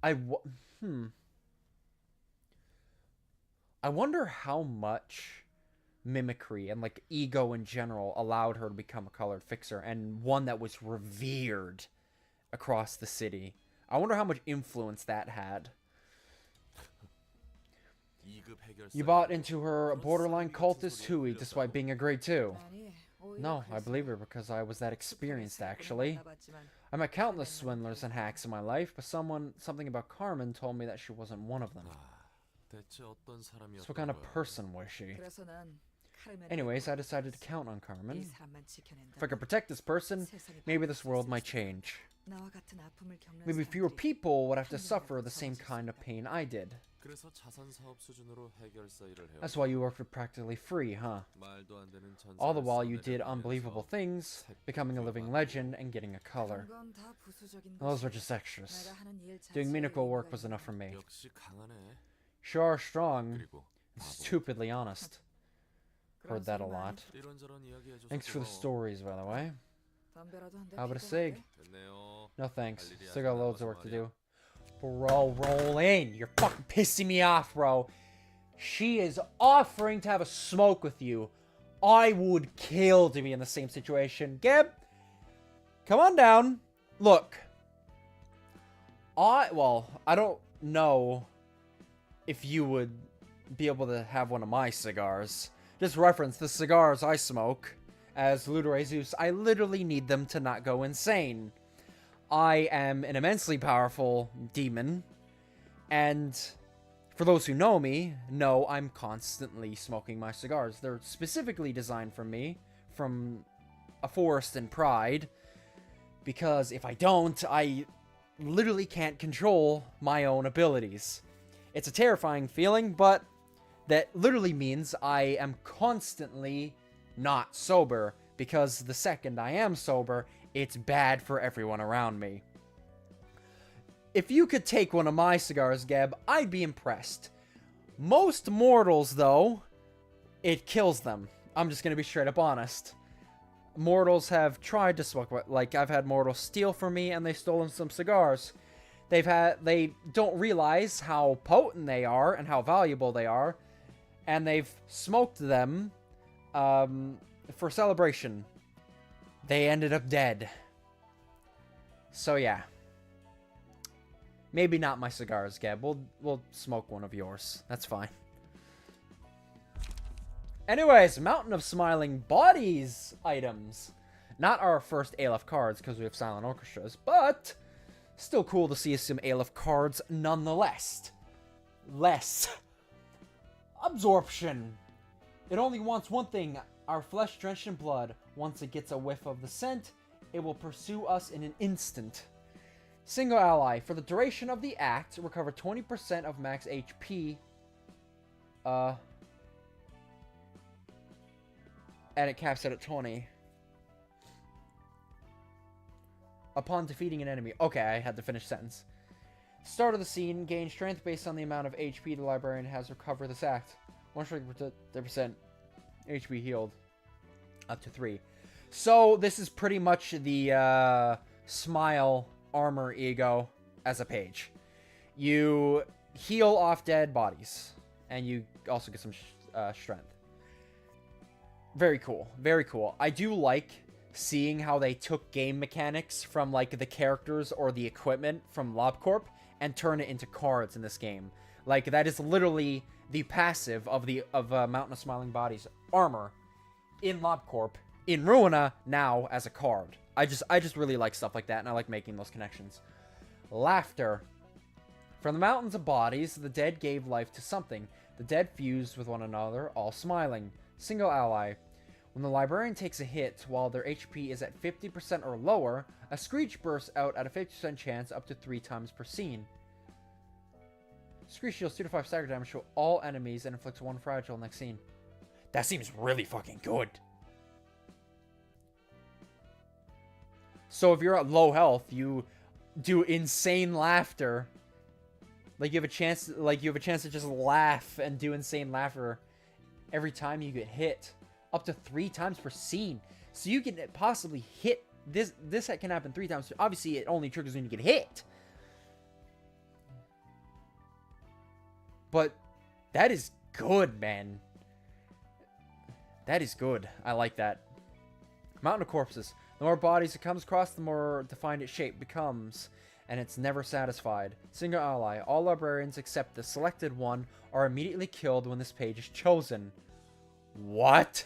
I wonder how much mimicry and like ego in general allowed her to become a colored fixer, and one that was revered across the city. I wonder how much influence that had. You bought into her borderline cultist hooey despite being a grade 2. No, I believe her because I was that experienced, actually. I met countless swindlers and hacks in my life, but something about Carmen told me that she wasn't one of them. So what kind of person was she? Anyways, I decided to count on Carmen. If I could protect this person, maybe this world might change. Maybe fewer people would have to suffer the same kind of pain I did. That's why you worked for practically free, huh? All the while you did unbelievable things, becoming a living legend and getting a color. Those were just extras. Doing meaningful work was enough for me. Sure are strong, and stupidly honest. Heard that a lot. Thanks for the stories, by the way. How about a cig? No thanks. Still got loads of work to do. Bro, roll in. You're fucking pissing me off, bro. She is offering to have a smoke with you. I would kill to be in the same situation. Geb, come on down. Look. I don't know if you would be able to have one of my cigars. Just reference the cigars I smoke. As Ludere Zeus, I literally need them to not go insane. I am an immensely powerful demon, and for those who know me, know I'm constantly smoking my cigars. They're specifically designed for me, from a forest in pride, because if I don't, I literally can't control my own abilities. It's a terrifying feeling, but that literally means I am constantly not sober, because the second I am sober, it's bad for everyone around me. If you could take one of my cigars, Geb, I'd be impressed. Most mortals, though, it kills them. I'm just gonna be straight up honest. Mortals have tried to smoke, like, I've had mortals steal from me, and they've stolen some cigars. They don't realize how potent they are, and how valuable they are, and they've smoked them, for celebration. They ended up dead. So yeah. Maybe not my cigars, Gab. We'll smoke one of yours. That's fine. Anyways, Mountain of Smiling Bodies items. Not our first Aleph cards, because we have silent orchestras, but still cool to see some Aleph cards nonetheless. Absorption. It only wants one thing. Our flesh drenched in blood. Once it gets a whiff of the scent, it will pursue us in an instant. Single ally. For the duration of the act, recover 20% of max HP. And it caps it at 20. Upon defeating an enemy. Okay, I had to finish sentence. Start of the scene. Gain strength based on the amount of HP the librarian has recovered this act. 1% HP healed. Up to 3. So, this is pretty much the Smile Armor Ego as a page. You heal off dead bodies. And you also get some strength. Very cool. Very cool. I do like seeing how they took game mechanics from, like, the characters or the equipment from LobCorp and turn it into cards in this game. Like, that is literally the passive of Mountain of Smiling Bodies armor in LobCorp, in Ruina, now as a card. I just really like stuff like that, and I like making those connections. Laughter. From the mountains of bodies, the dead gave life to something. The dead fused with one another, all smiling. Single ally. When the librarian takes a hit while their HP is at 50% or lower, a screech bursts out at a 50% chance up to 3 times per scene. Screech deals 2 to 5 stagger damage to all enemies and inflicts 1 fragile next scene. That seems really fucking good. So if you're at low health, you do insane laughter. Like you have a chance to just laugh and do insane laughter every time you get hit, up to 3 times per scene. So you can possibly hit this. This can happen 3 times. Obviously, it only triggers when you get hit. But that is good, man. That is good. I like that. Mountain of Corpses. The more bodies it comes across, the more defined its shape becomes, and it's never satisfied. Single ally. All librarians except the selected one are immediately killed when this page is chosen. What?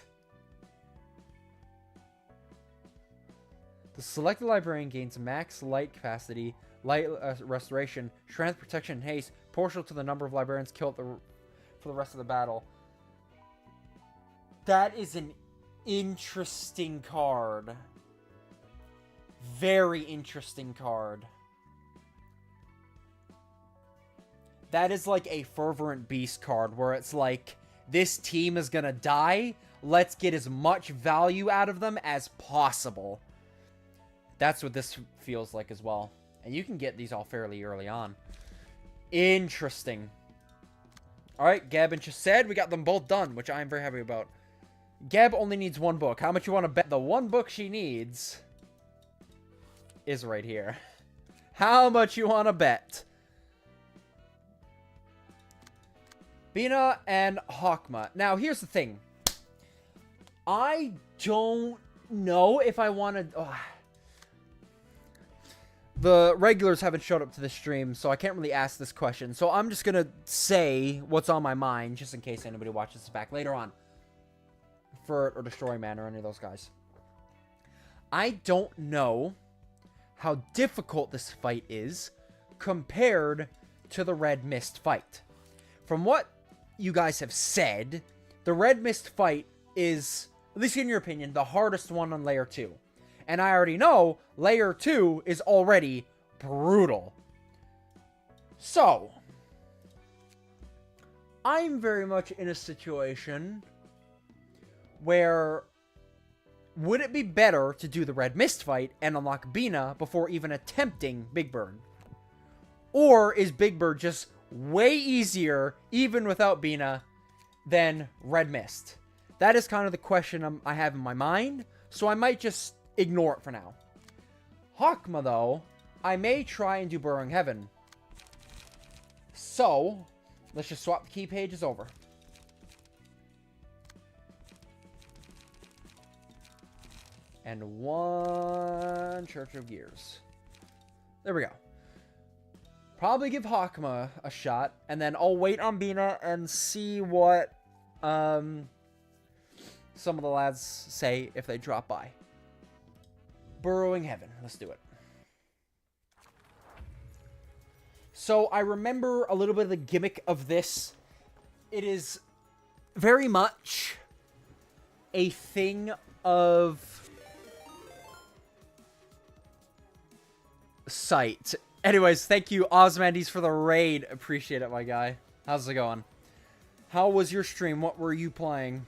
The selected librarian gains max light capacity, light restoration, strength, protection, and haste, proportional to the number of librarians killed for the rest of the battle. That is an interesting card. Very interesting card. That is like a Fervent Beast card where it's like, this team is gonna die. Let's get as much value out of them as possible. That's what this feels like as well. And you can get these all fairly early on. Interesting. Alright, Gab and Chesed, we got them both done, which I am very happy about. Gab only needs 1 book. How much you want to bet? The 1 book she needs is right here. How much you want to bet? Bina and Hakma. Now, here's the thing. I don't know if I want to... Oh. The regulars haven't showed up to the stream, so I can't really ask this question. So I'm just going to say what's on my mind, just in case anybody watches this back later on. Furt or Destroy Man or any of those guys. I don't know how difficult this fight is compared to the Red Mist fight. From what you guys have said, the Red Mist fight is, at least in your opinion, the hardest one on Layer 2. And I already know Layer 2 is already brutal. So, I'm very much in a situation where, would it be better to do the Red Mist fight and unlock Bina before even attempting Big Bird? Or is Big Bird just way easier, even without Bina, than Red Mist? That is kind of the question I have in my mind, so I might just ignore it for now. Hakma, though, I may try and do Burrowing Heaven. So, let's just swap the key pages over. And 1 Church of Gears. There we go. Probably give Hakma a shot, and then I'll wait on Bina and see what some of the lads say if they drop by. Burrowing Heaven. Let's do it. So I remember a little bit of the gimmick of this. It is very much a thing of sight. Anyways, thank you, Osmandies, for the raid. Appreciate it, my guy. How's it going? How was your stream? What were you playing?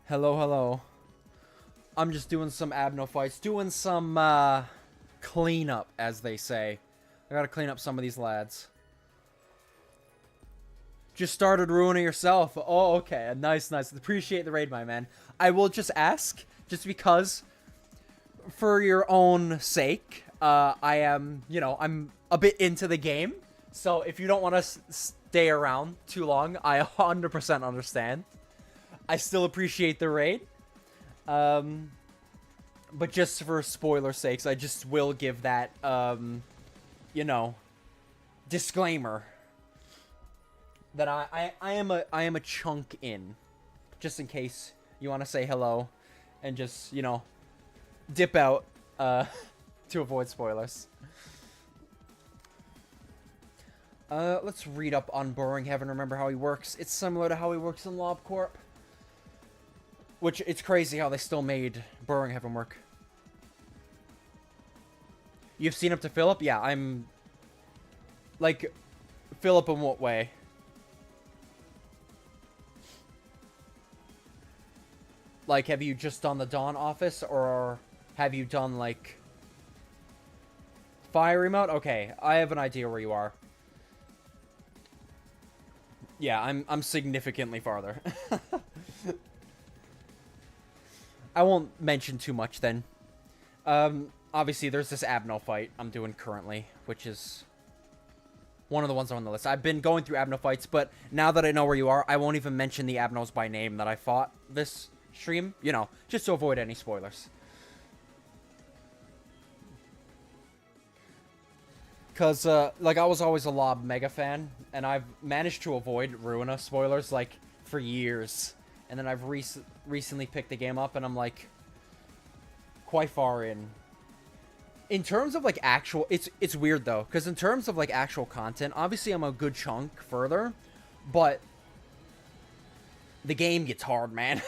Hello, hello. I'm just doing some Abno fights. Doing some, cleanup, as they say. I gotta clean up some of these lads. Just started Ruina yourself. Oh, okay. Nice, nice. Appreciate the raid, my man. I will just ask, just because, for your own sake, I am, you know, I'm a bit into the game. So if you don't want to stay around too long, I 100% understand. I still appreciate the raid. But just for spoiler sakes, I just will give that, you know, disclaimer. That I am a chunk in. Just in case you want to say hello. And just, you know, dip out, to avoid spoilers. Let's read up on Burrowing Heaven, remember how he works. It's similar to how he works in LobCorp. Which, it's crazy how they still made Burrowing Heaven work. You've seen up to Philip? Yeah, I'm... Like, Philip in what way? Like, have you just done the Dawn office, or have you done, like, Fiery mode? Okay, I have an idea where you are. Yeah, I'm significantly farther. I won't mention too much then. Obviously, there's this Abno fight I'm doing currently, which is one of the ones on the list. I've been going through Abno fights, but now that I know where you are, I won't even mention the Abnos by name that I fought this stream. You know, just to avoid any spoilers. Because, like, I was always a Lob mega fan, and I've managed to avoid Ruina spoilers, like, for years. And then I've recently picked the game up, and I'm, like, quite far in. In terms of, like, actual... It's weird, though, because in terms of, like, actual content, obviously I'm a good chunk further, but the game gets hard, man.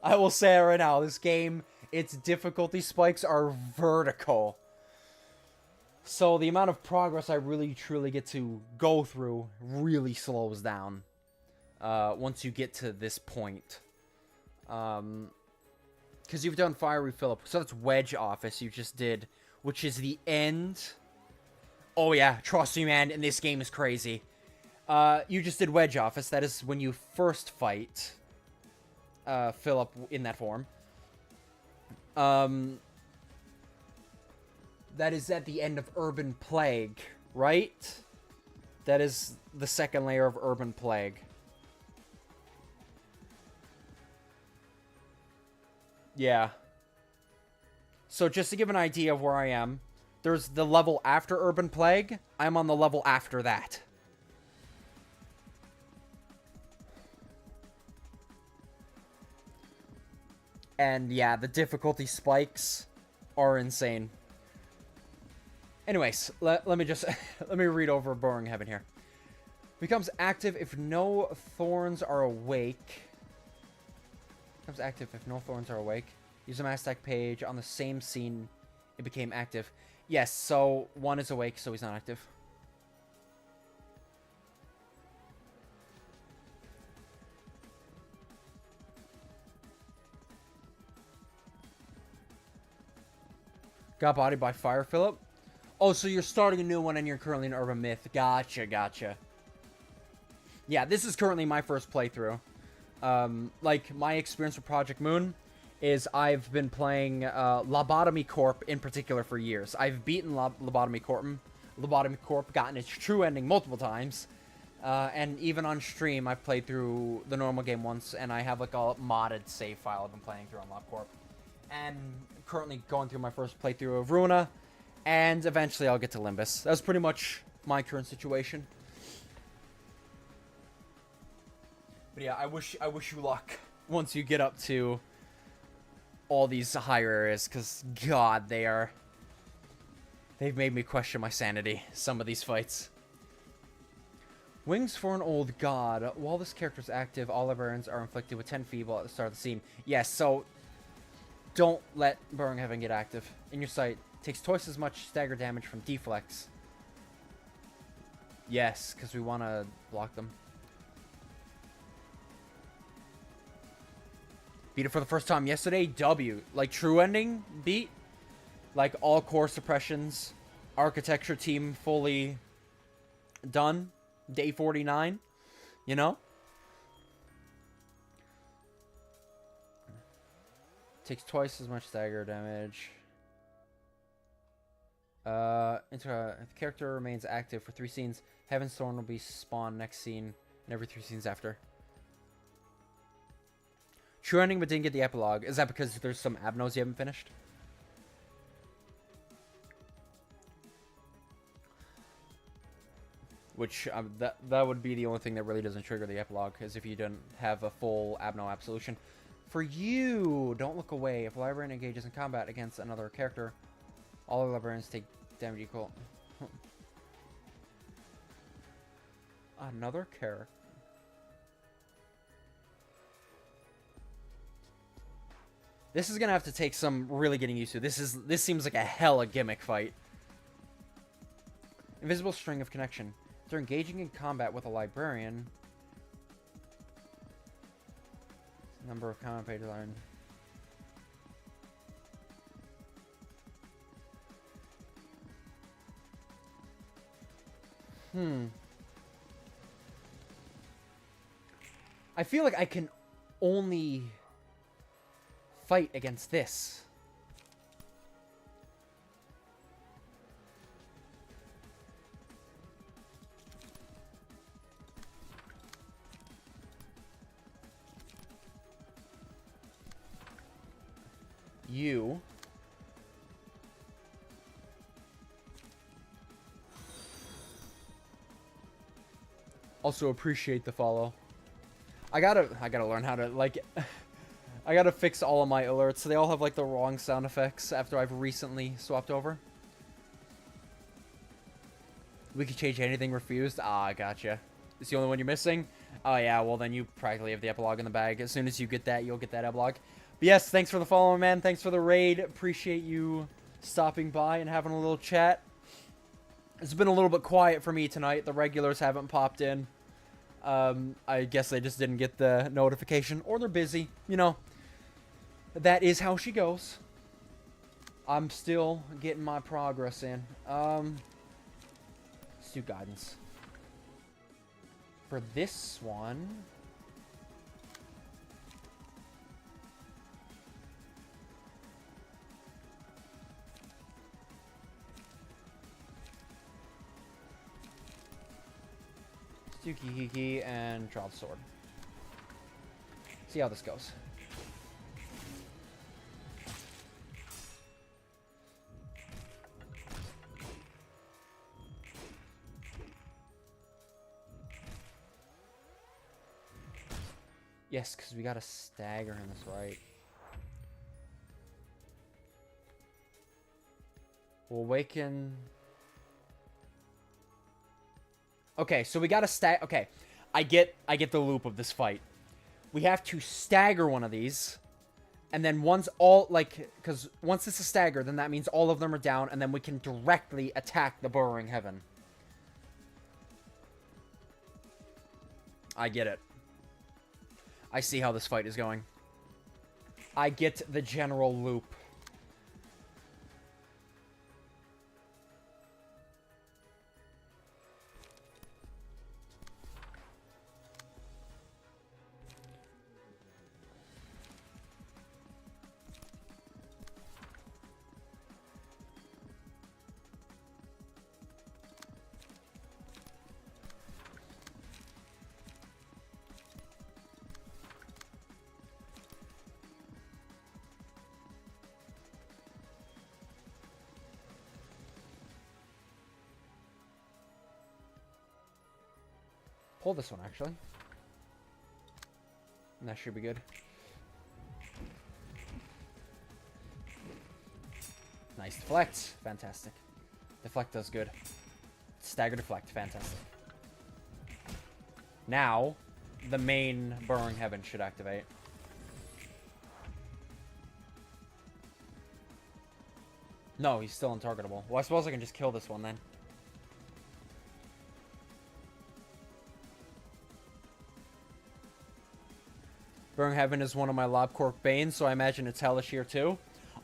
I will say it right now, this game, its difficulty spikes are vertical. So the amount of progress I really, truly get to go through really slows down once you get to this point. Because you've done Fiery Phillip. So that's Wedge Office you just did, which is the end. Oh yeah, trust me, man, and this game is crazy. You just did Wedge Office. That is when you first fight Phillip in that form. That is at the end of Urban Plague, right? That is the second layer of Urban Plague. Yeah. So just to give an idea of where I am, there's the level after Urban Plague. I'm on the level after that. And yeah, the difficulty spikes are insane. Anyways, let me just let me read over Boring Heaven here. Becomes active if no thorns are awake. Becomes active if no thorns are awake. Use a mass attack page on the same scene. It became active. Yes, so one is awake, so he's not active. Got bodied by Fire Phillip. Oh, so you're starting a new one and you're currently in Urban Myth. Gotcha, gotcha. Yeah, this is currently my first playthrough. Like, my experience with Project Moon is I've been playing Lobotomy Corp in particular for years. I've beaten Lobotomy Corp, gotten its true ending multiple times. And even on stream, I've played through the normal game once, and I have like a modded save file I've been playing through on LobCorp. And currently going through my first playthrough of Ruina. And eventually I'll get to Limbus. That's pretty much my current situation. But yeah, I wish you luck once you get up to all these higher areas, because God, they've made me question my sanity, some of these fights. Wings for an Old God. While this character is active, all librarians are inflicted with 10 feeble at the start of the scene. Yes, so don't let Burning Heaven get active. In your sight, takes twice as much stagger damage from deflects. Yes, because we want to block them. Beat it for the first time yesterday. W. Like, true ending beat. Like, all core suppressions. Architecture team fully done. Day 49. You know? Takes twice as much stagger damage. The character remains active for 3 scenes. Heaven's Thorn will be spawned next scene and every 3 scenes after. True ending, but didn't get the epilogue. Is that because there's some Abnos you haven't finished? Which, that would be the only thing that really doesn't trigger the epilogue, is if you don't have a full Abno absolution. For you, don't look away. If a librarian engages in combat against another character, all the librarians take damage equal. Another character. This is gonna have to take some really getting used to. This seems like a hella gimmick fight. Invisible string of connection. If they're engaging in combat with a librarian, Number of comment pages learned. I feel like I can only fight against this. You. Also appreciate the follow. I gotta learn how to, like, I gotta fix all of my alerts. They all have, like, the wrong sound effects after I've recently swapped over. We can change anything refused. Ah, gotcha. It's the only one you're missing? Oh, yeah, well, then you practically have the epilogue in the bag. As soon as you get that, you'll get that epilogue. But yes, thanks for the follow, man. Thanks for the raid. Appreciate you stopping by and having a little chat. It's been a little bit quiet for me tonight. The regulars haven't popped in. I guess they just didn't get the notification, or they're busy. You know, that is how she goes. I'm still getting my progress in. Let's do guidance. For this one... let's do Kiki and draw the sword. See how this goes. Yes, because we got to stagger in this, right? We'll awaken... Okay, so we got to okay, I get the loop of this fight. We have to stagger one of these, and then once all, like, because once it's a stagger, then that means all of them are down, and then we can directly attack the Burrowing Heaven. I get it. I see how this fight is going. I get the general loop. Pull this one, actually. And that should be good. Nice deflect. Fantastic. Deflect does good. Stagger deflect. Fantastic. Now, the main Burrowing Heaven should activate. No, he's still untargetable. Well, I suppose I can just kill this one then. Burrowing Heaven is one of my Lobcork Banes, so I imagine it's hellish here too.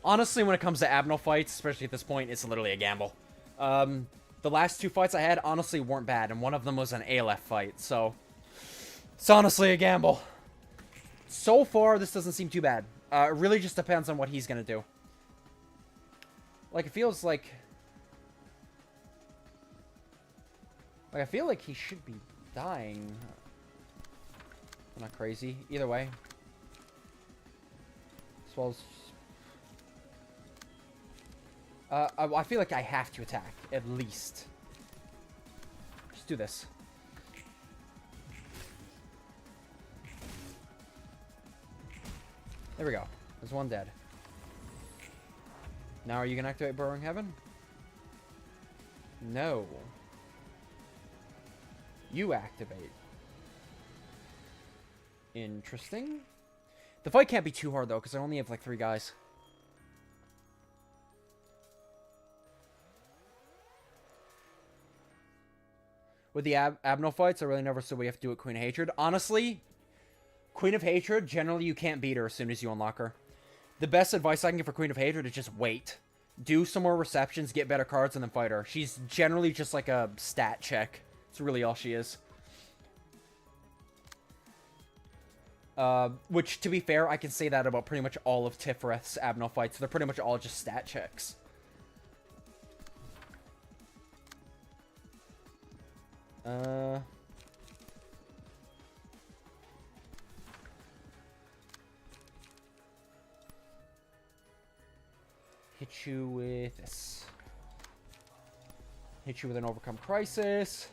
Honestly, when it comes to Abno fights, especially at this point, it's literally a gamble. The last two fights I had honestly weren't bad, and one of them was an ALF fight, so it's honestly a gamble. So far, this doesn't seem too bad. It really just depends on what he's gonna do. Like, it feels like... I feel like he should be dying. I'm not crazy. Either way. Swells. I feel like I have to attack, at least. Just do this. There we go. There's one dead. Now are you gonna activate Burrowing Heaven? No. You activate. Interesting. The fight can't be too hard, though, because I only have, like, 3 guys. With the Abno fights, I really never said we have to do it Queen of Hatred. Honestly, Queen of Hatred, generally you can't beat her as soon as you unlock her. The best advice I can give for Queen of Hatred is just wait. Do some more receptions, get better cards, and then fight her. She's generally just like a stat check. It's really all she is. Which, to be fair, I can say that about pretty much all of Tifreth's Abno fights. They're pretty much all just stat checks. Hit you with this. Hit you with an Overcome Crisis.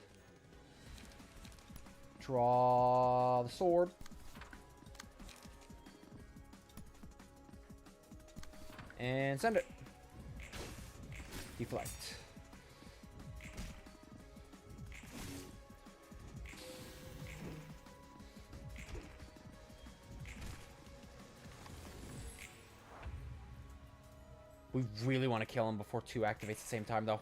Draw the sword. And send it. Deflect. We really want to kill him before 2 activates at the same time, though.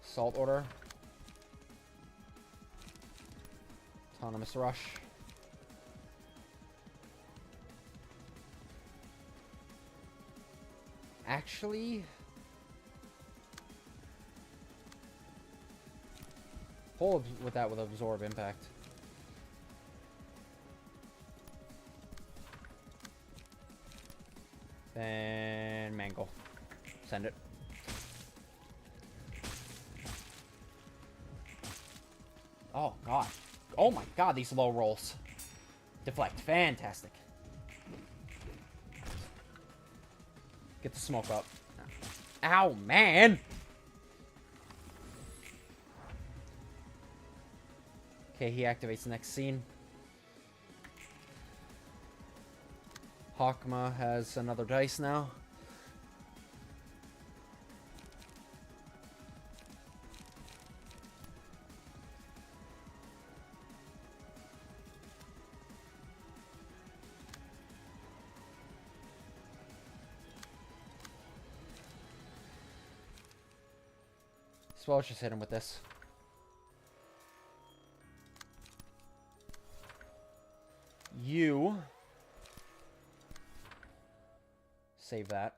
Salt Order. Autonomous Rush. Actually, hold with that with Absorb Impact. Then Mangle. Send it. Oh god. Oh my god, these low rolls. Deflect. Fantastic. Get the smoke up. Ow, man! Okay, he activates the next scene. Hawkma has another dice now. So I'll just hit him with this. You save that.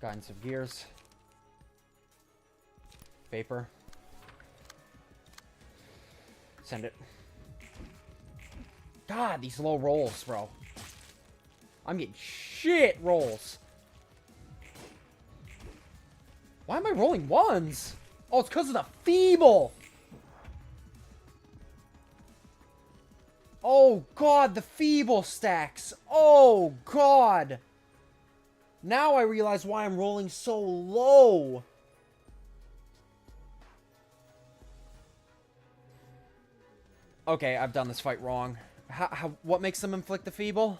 Guidance of Gears. Vapor. Send it. God, these low rolls, bro. I'm getting shit rolls. Why am I rolling ones? Oh, it's because of the feeble. Oh, God, the feeble stacks. Oh, God. Now I realize why I'm rolling so low. Okay, I've done this fight wrong. What makes them inflict the feeble?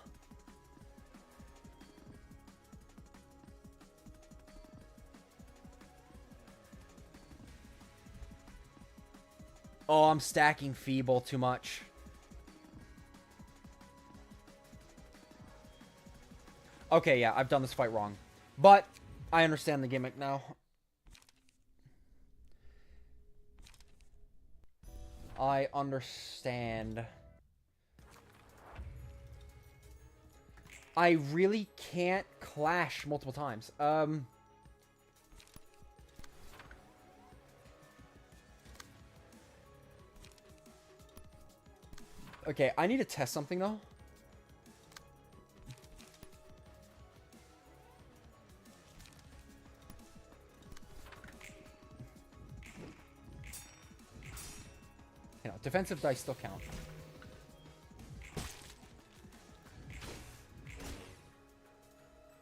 Oh, I'm stacking feeble too much. Okay, yeah, I've done this fight wrong. But I understand the gimmick now. I understand. I really can't clash multiple times. Okay, I need to test something, though. You know, defensive dice still count.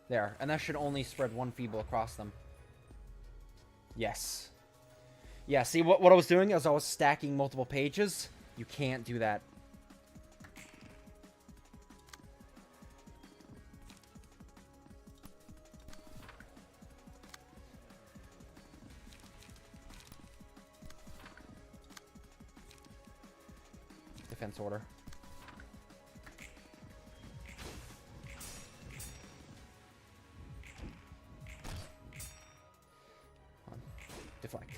There, and that should only spread one feeble across them. Yes. Yeah, see, what I was doing is I was stacking multiple pages. You can't do that. defense order. Deflect.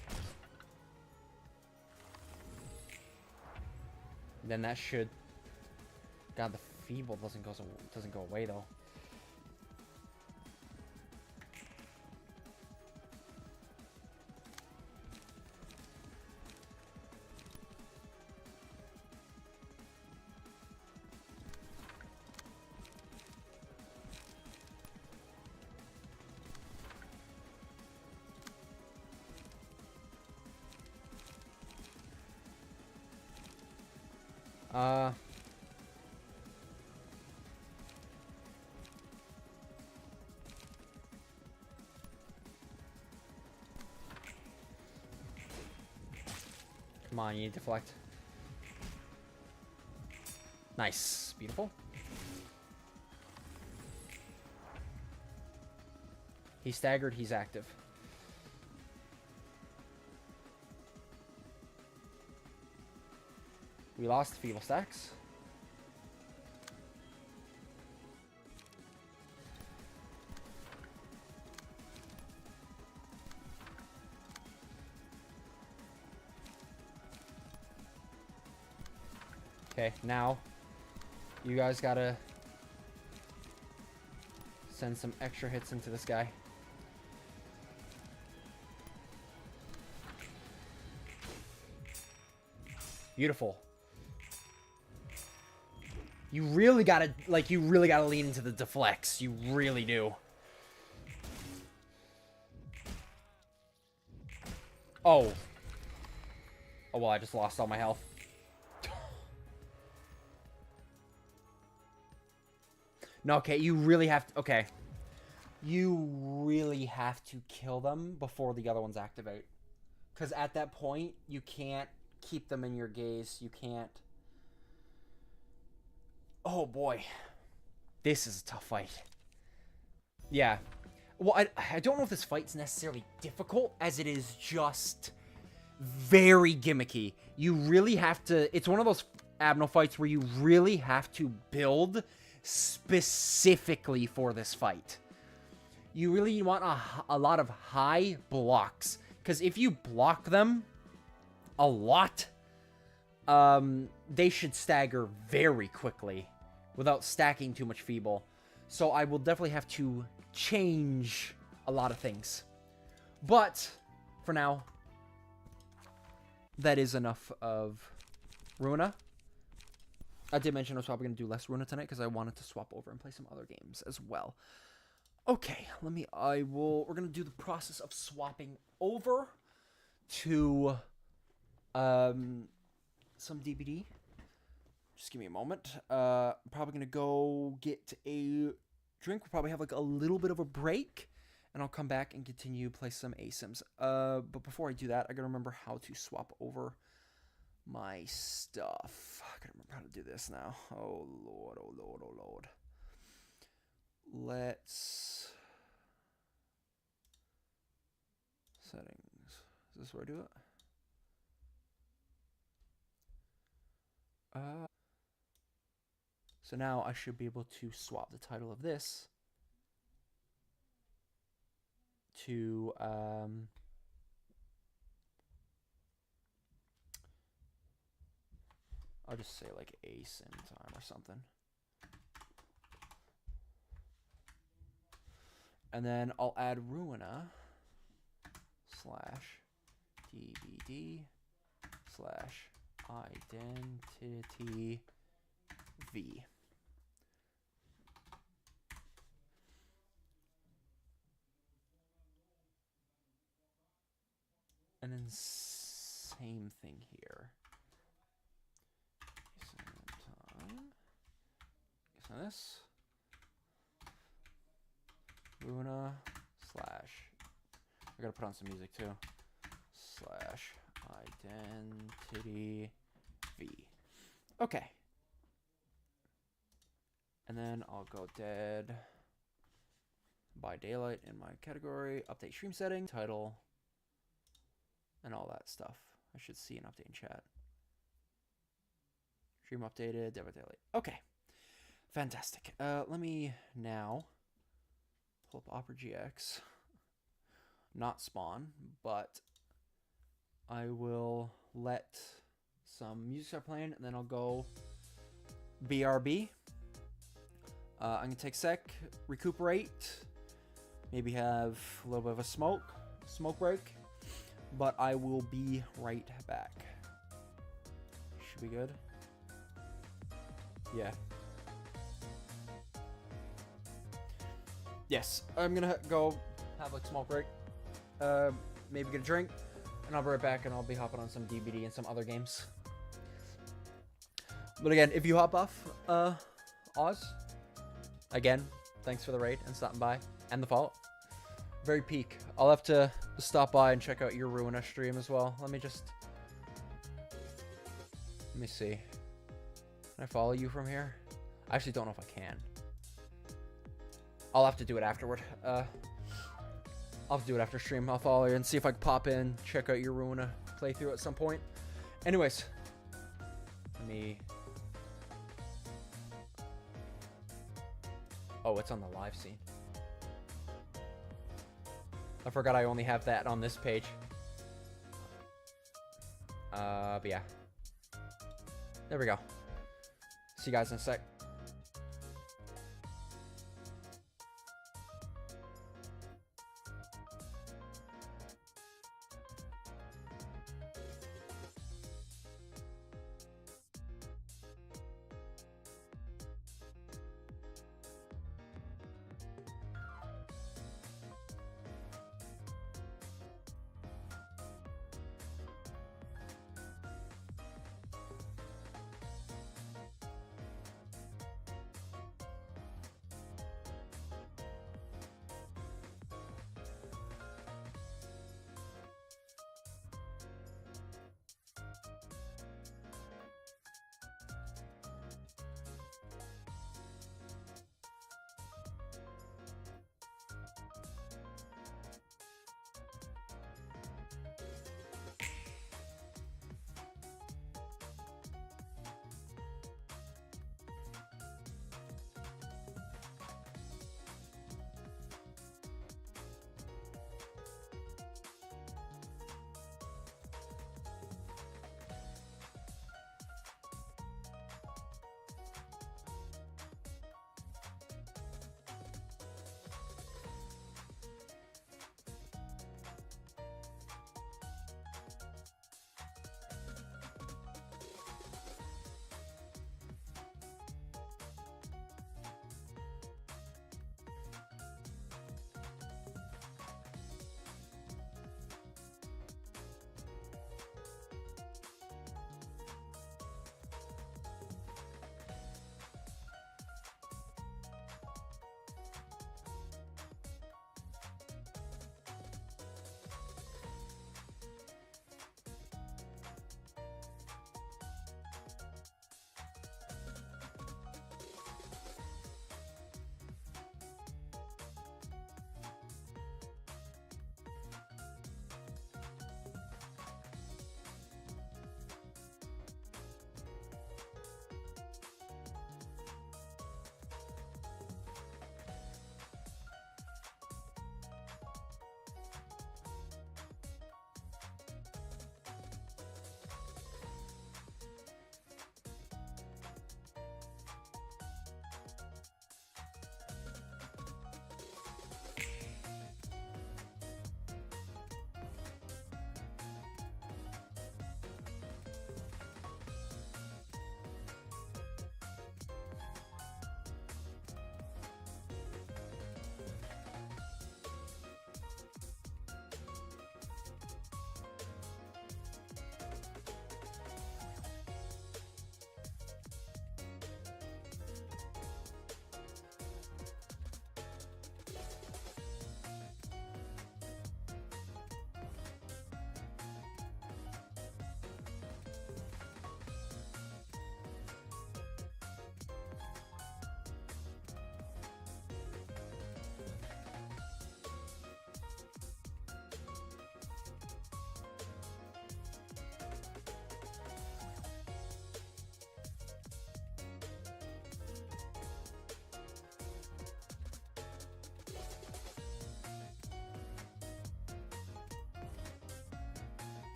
Then that should. God, the feeble doesn't go away though. Come on, you need to deflect. Nice. Beautiful. He's staggered, he's active. We lost feeble stacks. Okay, now you guys gotta send some extra hits into this guy. Beautiful. You really gotta lean into the deflects. You really do. Oh. Oh, well, I just lost all my health. No, okay, you really have to... Okay. You really have to kill them before the other ones activate. Because at that point, you can't keep them in your gaze. You can't... Oh, boy. This is a tough fight. Yeah. Well, I don't know if this fight's necessarily difficult, as it is just very gimmicky. You really have to... It's one of those Abno fights where you really have to build specifically for this fight. You really want a lot of high blocks, because if you block them a lot, they should stagger very quickly without stacking too much feeble. So I will definitely have to change a lot of things. But for now, that is enough of Ruina. I did mention I was probably going to do less Ruina tonight because I wanted to swap over and play some other games as well. Okay, we're going to do the process of swapping over to some DBD. Just give me a moment. I'm probably going to go get a drink. We'll probably have like a little bit of a break, and I'll come back and continue play some Aysyms. But before I do that, I got to remember how to swap over my stuff. I gotta remember how to do this now. Oh lord, oh lord, oh lord. Let's... Settings. Is this where I do it? So now I should be able to swap the title of this to I'll just say like Aysm time or something. And then I'll add Ruina / DBD / IdentityV. And then same thing here. This Ruina / I gotta put on some music too / IdentityV. Okay, and then I'll go dead by daylight in my category, update stream setting, title, and all that stuff. I should see an update in chat. Stream updated. Okay. Fantastic. Let me now pull up Opera GX. Not spawn, but I will let some music start playing, and then I'll go BRB. I'm gonna take a sec, recuperate, maybe have a little bit of a smoke break, but I will be right back. Should be good. Yeah. Yes, I'm gonna go have a smoke break, maybe get a drink, and I'll be right back, and I'll be hopping on some DBD and some other games. But again, if you hop off, Oz, again, thanks for the raid and stopping by, and the follow. Very peak. I'll have to stop by and check out your Ruina stream as well. Let me see. Can I follow you from here? I actually don't know if I can. I'll have to do it afterward. I'll have to do it after stream. I'll follow you and see if I can pop in, check out your Ruina playthrough at some point. Anyways, let me... Oh, it's on the live scene. I forgot I only have that on this page. But yeah. There we go. See you guys in a sec.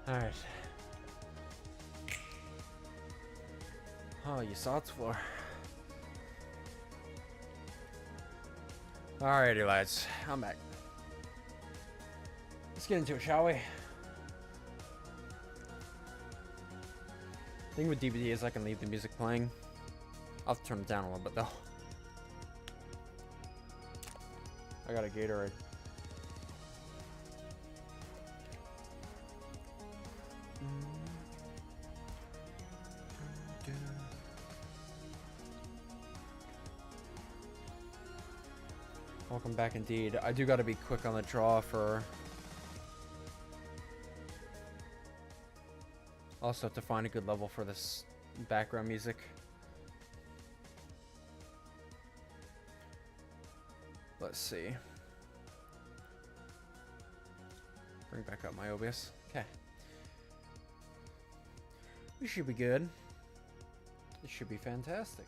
Alright. Oh, you saw its floor. Alrighty, lads. I'm back. Let's get into it, shall we? The thing with DBD is I can leave the music playing. I'll have to turn it down a little bit, though. I got a Gatorade. Welcome back indeed. I do gotta be quick on the draw for... Also have to find a good level for this background music. Let's see. Bring back up my OBS. Okay. We should be good. This should be fantastic.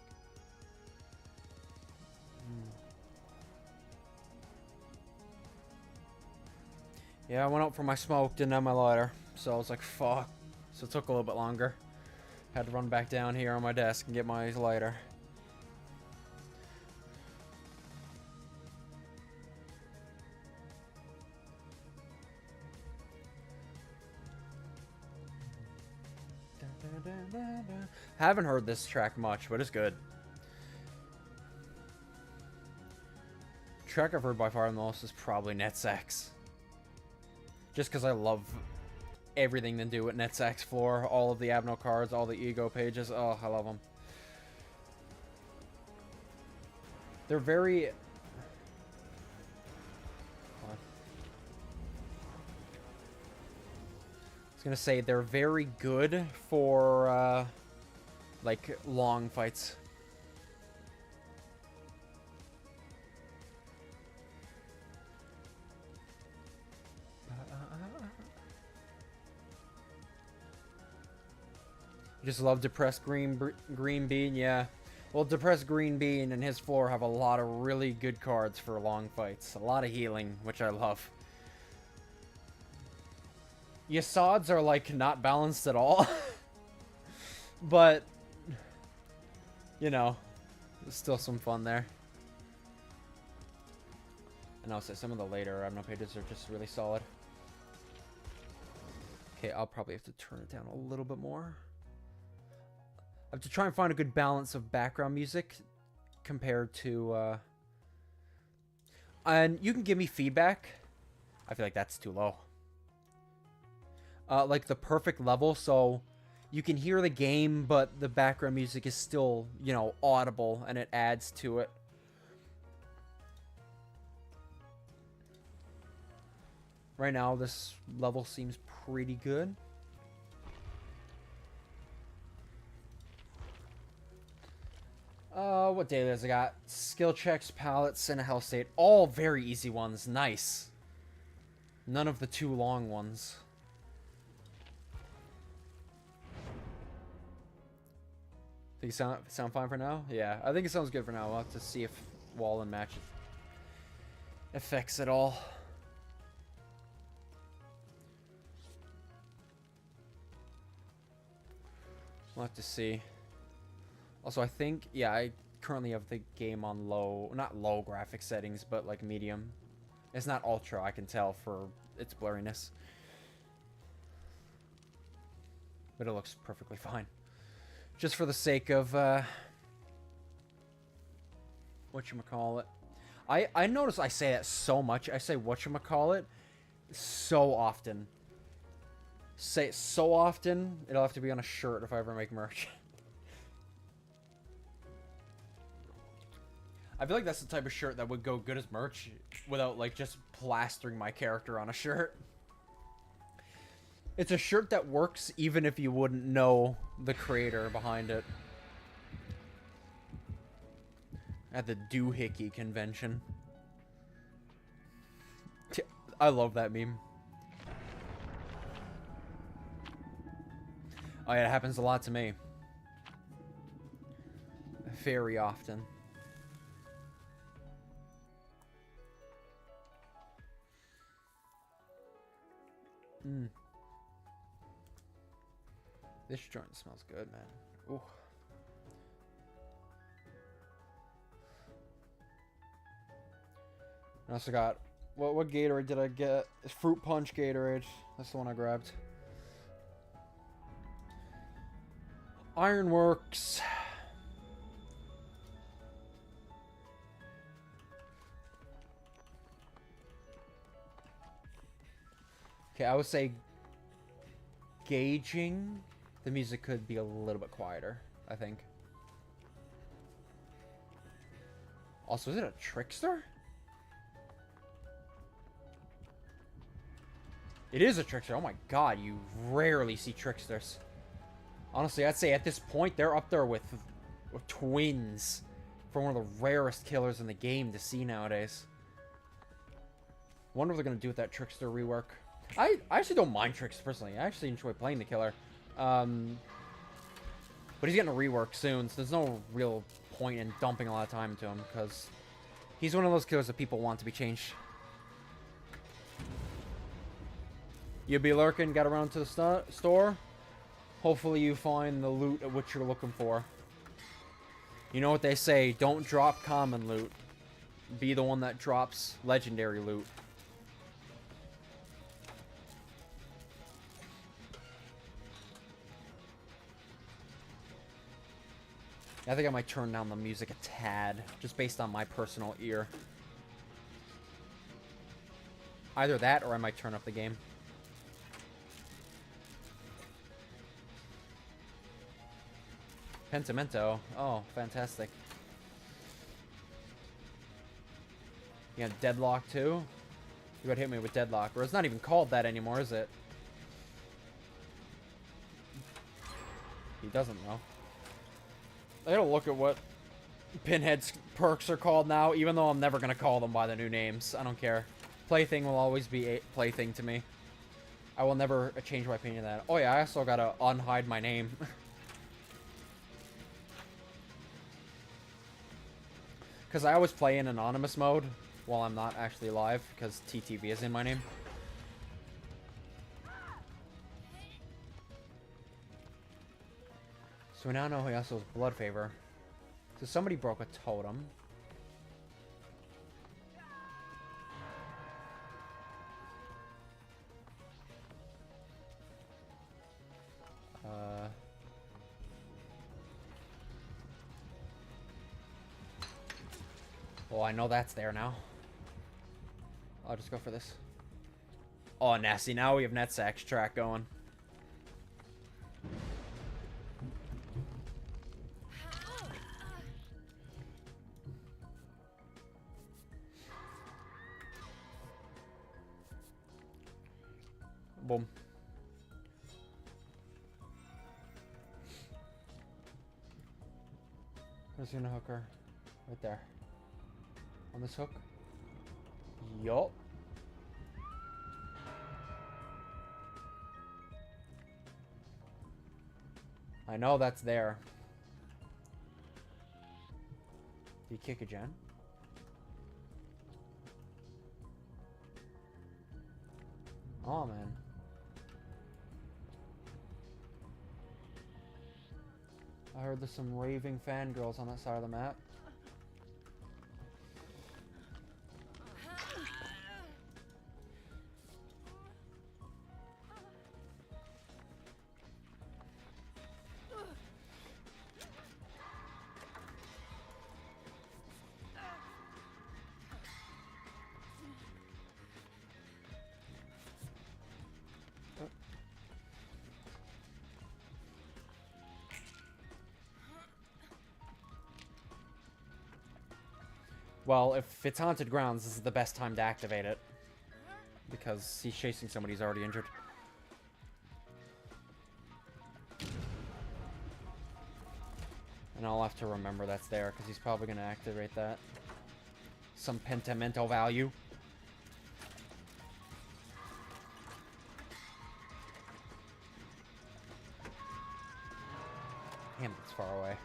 Yeah, I went out for my smoke, didn't have my lighter. So I was like, fuck. So it took a little bit longer. Had to run back down here on my desk and get my lighter. Haven't heard this track much, but it's good. Track I've heard by far the most is probably NetSax. Just because I love everything to do with NetSax floor, all of the Abno cards, all the ego pages. Oh, I love them. They're very... I was gonna say, they're very good for, like, long fights. You just love Depressed Green Bean, yeah. Well, Depressed Green Bean and his floor have a lot of really good cards for long fights. A lot of healing, which I love. Yasad's are, like, not balanced at all. But, you know, there's still some fun there. And I'll say some of the later Abno pages are just really solid. Okay, I'll probably have to turn it down a little bit more. I have to try and find a good balance of background music compared to, and you can give me feedback. I feel like that's too low. Like the perfect level, so you can hear the game, but the background music is still, you know, audible, and it adds to it. Right now, this level seems pretty good. What dailies I got? Skill checks, palettes, and a health state. All very easy ones. Nice. None of the too long ones. Think it sound fine for now? Yeah, I think it sounds good for now. We'll have to see if wall and match affects it all. We'll have to see. Also, I think, yeah, I currently have the game on low, not low graphic settings, but like medium. It's not ultra, I can tell for its blurriness. But it looks perfectly fine. Just for the sake of, whatchamacallit. I notice I say that so much. I say whatchamacallit so often. Say it so often, it'll have to be on a shirt if I ever make merch. I feel like that's the type of shirt that would go good as merch without, like, just plastering my character on a shirt. It's a shirt that works even if you wouldn't know the creator behind it. At the Doohickey convention. I love that meme. Oh yeah, it happens a lot to me. Very often. This joint smells good, man. Ooh. I also got... What Gatorade did I get? It's Fruit Punch Gatorade. That's the one I grabbed. Ironworks. Okay, I would say gauging the music could be a little bit quieter, I think. Also, is it a trickster? It is a trickster. Oh my god, you rarely see tricksters. Honestly, I'd say at this point, they're up there with twins for one of the rarest killers in the game to see nowadays. Wonder what they're going to do with that trickster rework. I actually don't mind Trickster personally. I actually enjoy playing the killer. But he's getting a rework soon, so there's no real point in dumping a lot of time into him, because he's one of those killers that people want to be changed. You be lurking, got around to the store. Hopefully you find the loot at which you're looking for. You know what they say, don't drop common loot. Be the one that drops legendary loot. I think I might turn down the music a tad, just based on my personal ear. Either that, or I might turn up the game. Pentimento. Oh, fantastic. You got Deadlock too? You would hit me with Deadlock. Or it's not even called that anymore, is it? He doesn't know. I gotta look at what Pinhead's perks are called now, even though I'm never gonna call them by the new names. I don't care. Plaything will always be a Plaything to me. I will never change my opinion of that. Oh yeah, I also gotta unhide my name. Because I always play in anonymous mode while I'm not actually live, because TTV is in my name. So we now know he also has blood favor. So somebody broke a totem. Well, I know that's there now. I'll just go for this. Oh, nasty. Now we have Netsac's track going. Boom. Where's he gonna hook her? Right there. On this hook? Yup. I know that's there. Do you kick a gen? Oh, man. I heard there's some raving fangirls on that side of the map. Well, if it's haunted grounds, this is the best time to activate it. Because he's chasing somebody who's already injured. And I'll have to remember that's there, because he's probably going to activate that. Some pentimento value. Damn, it's far away.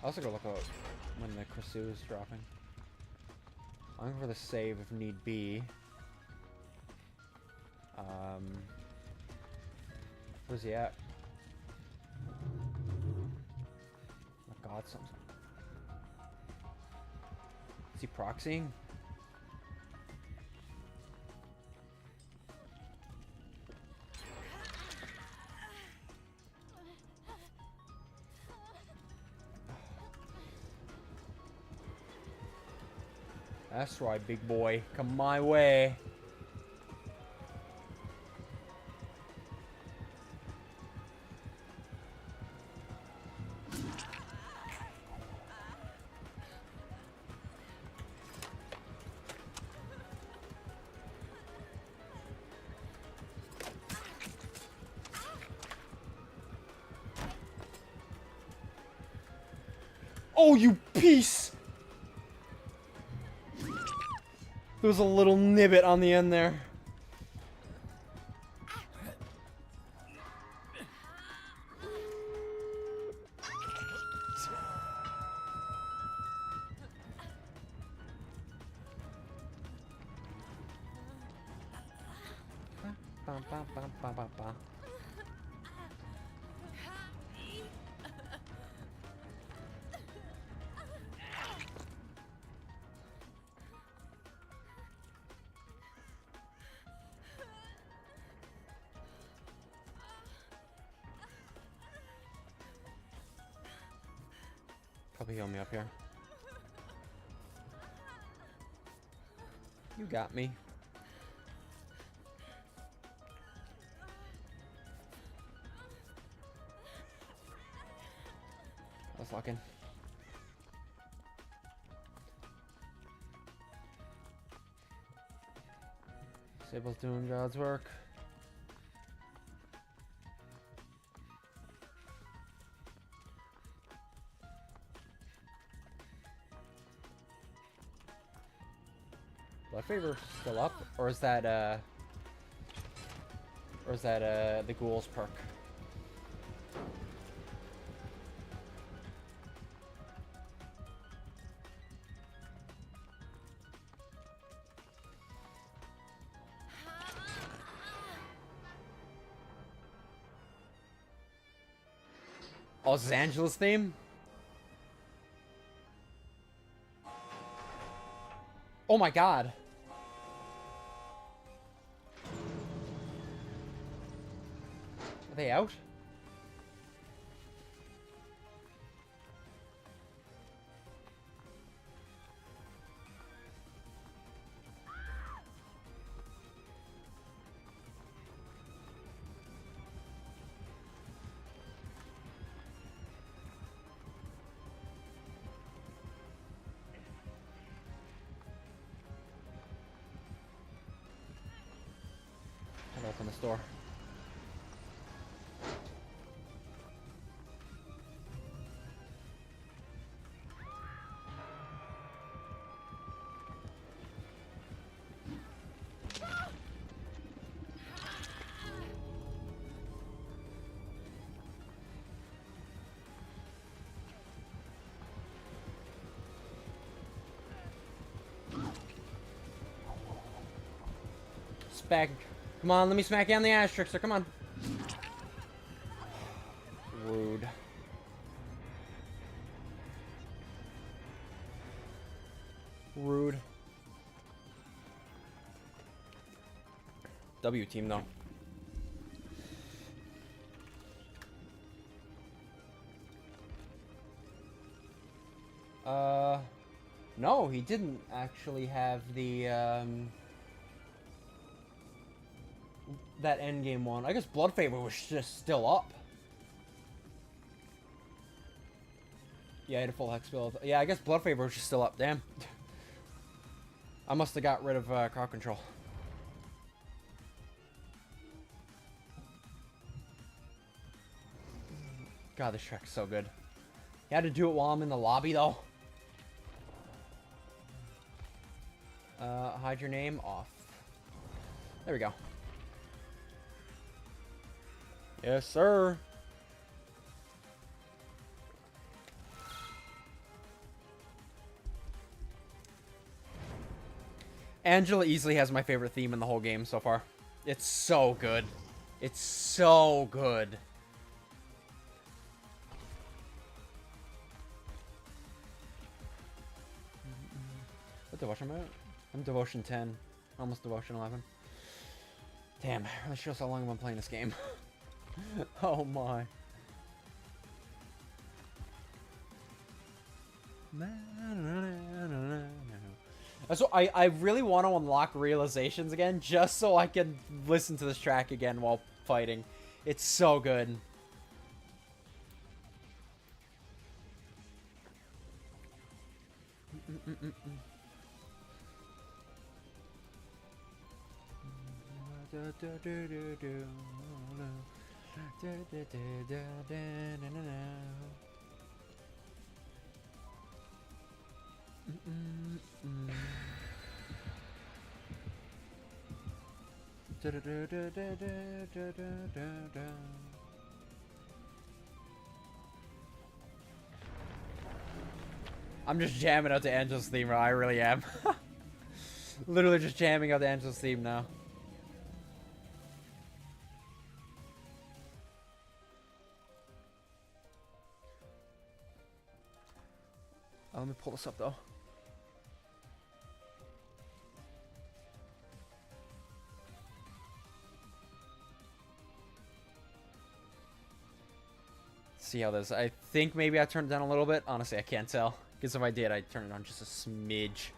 I'll also go look up when the Krasu is dropping. I'm looking for the save if need be. Where's he at? Oh god, something. Is he proxying? That's right, big boy. Come my way. Oh, you piece! There was a little nibbit on the end there. Probably heal me up here. You got me. I was locking. Sable's doing God's work. Blood Favor still up? Or is that the Ghoul's perk? Oh, this is Angela's theme? Oh my god. Are they out? I'll open this door. Spag. Come on, let me smack you on the ass, Trickster. Come on. Rude. Rude. W team, though. No, he didn't actually have the, that endgame one. I guess Blood Favor was just still up. Yeah, I had a full hex build. Yeah, I guess Blood Favor was just still up. Damn. I must have got rid of crowd control. God, this track's so good. You had to do it while I'm in the lobby, though. Hide your name off. There we go. Yes, sir. Angela easily has my favorite theme in the whole game so far. It's so good. It's so good. What devotion am I at? I'm devotion 10. Almost devotion 11. Damn, really shows how long I've been playing this game. Oh my. So I really want to unlock Realizations again, just so I can listen to this track again while fighting. It's so good. I'm just jamming out to Angela's theme, I really am. Literally just jamming out to Angela's theme now. Oh, let me pull this up though. See how this. I think maybe I turned it down a little bit. Honestly, I can't tell. Because if I did, I'd turn it on just a smidge.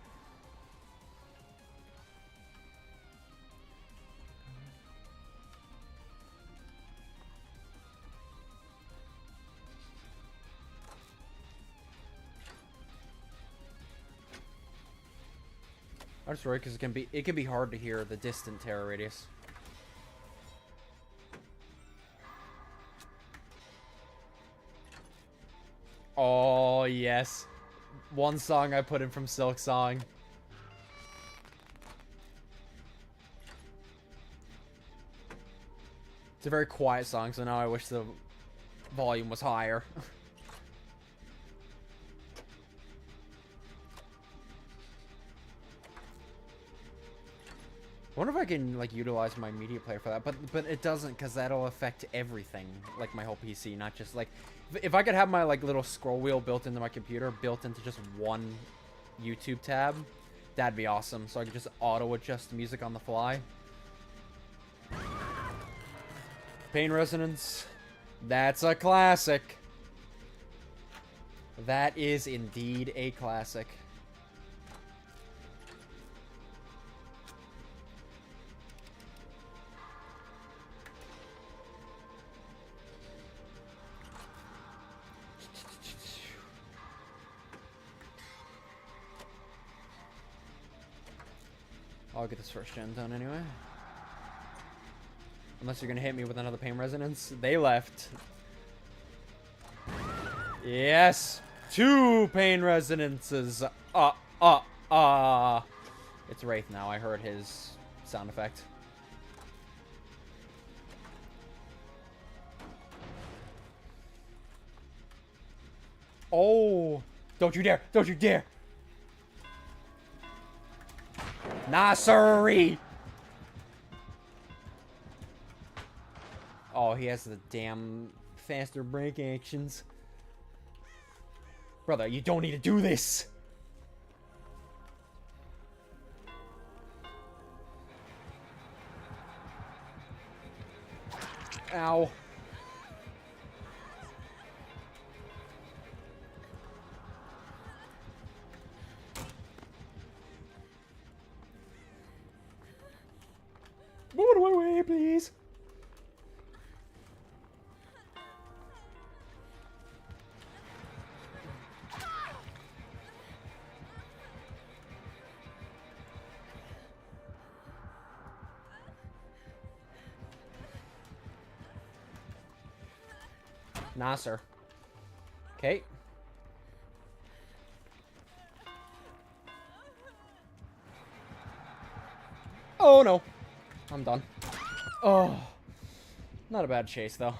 I'm sorry, because it can be hard to hear the distant terror radius. Oh yes, one song I put in from Silk Song. It's a very quiet song, so now I wish the volume was higher. I wonder if I can like utilize my media player for that, but it doesn't, because that'll affect everything, like my whole PC, not just like if I could have my like little scroll wheel built into my computer, built into just one YouTube tab, that'd be awesome. So I could just auto adjust music on the fly. Pain Resonance, that's a classic. That is indeed a classic. I'll get this first gen done anyway. Unless you're gonna hit me with another Pain Resonance. They left. Yes! 2 Pain Resonances! It's Wraith now. I heard his sound effect. Oh! Don't you dare! Don't you dare! Nah, sorry. Oh, he has the damn faster break actions. Brother, you don't need to do this. Ow. Move out of my way, please. Nah, sir. Okay. Oh, no. I'm done. Oh. Not a bad chase, though.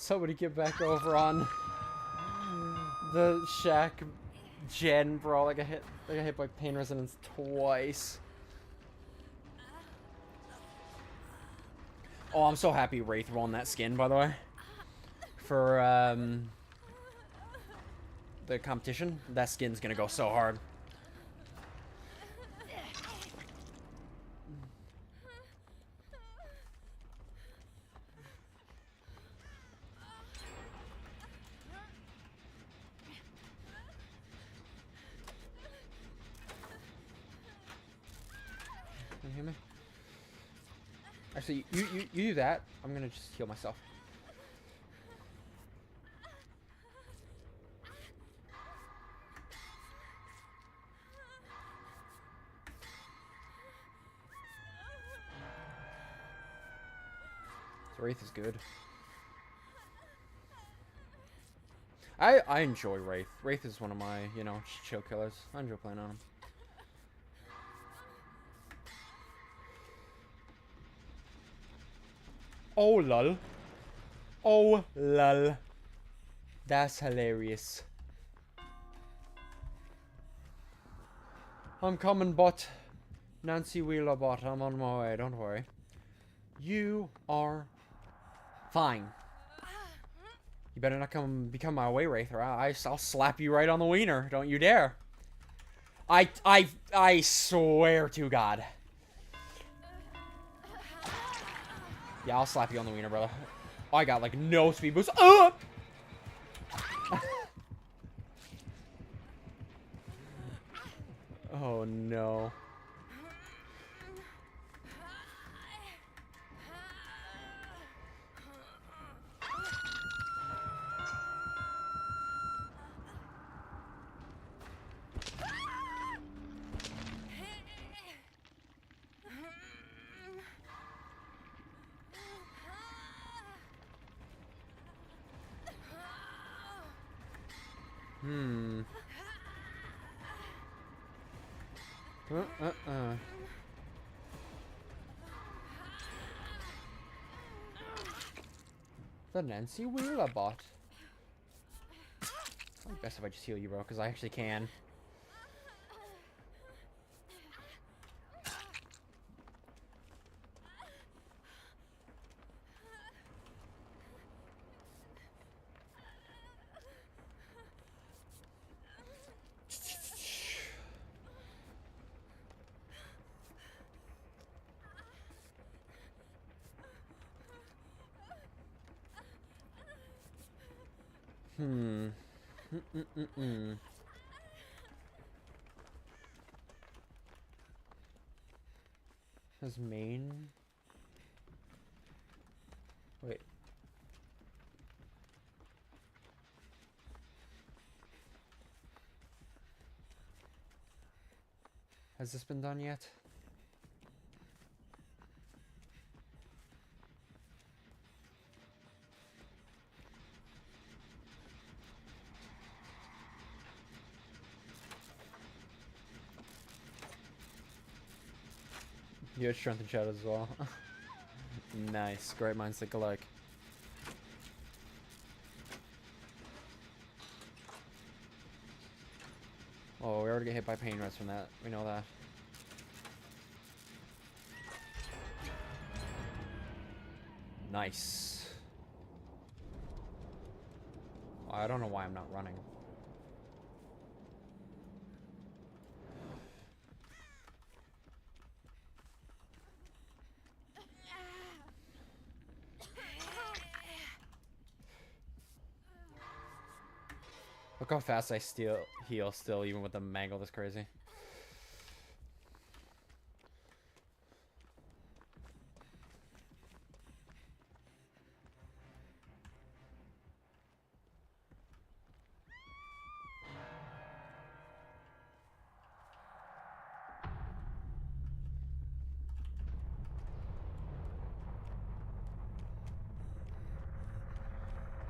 somebody get back over on the Shack gen, bro. Like I got hit by pain resonance twice. Oh, I'm so happy Wraith won that skin, by the way. For the competition. That skin's gonna go so hard. Can you hear me? Actually, you do that. I'm gonna just heal myself. So Wraith is good. I enjoy Wraith. Wraith is one of my, you know, chill killers. I enjoy playing on him. Oh lol. Oh lol. That's hilarious. I'm coming, bot. Nancy Wheeler bot. I'm on my way. Don't worry. You are fine. You better not become my way Wraith, or I'll slap you right on the wiener. Don't you dare. I swear to God. Yeah, I'll slap you on the wiener, brother. Oh, I got like no speed boost. Oh no. The Nancy Wheeler bot. It's probably best if I just heal you, bro, because I actually can. His main... Wait. Has this been done yet? You had strength and shadows as well. Nice. Great minds think alike. Oh, we already get hit by pain res from that. We know that. Nice. I don't know why I'm not running. Look how fast I heal still, even with the mangle this crazy.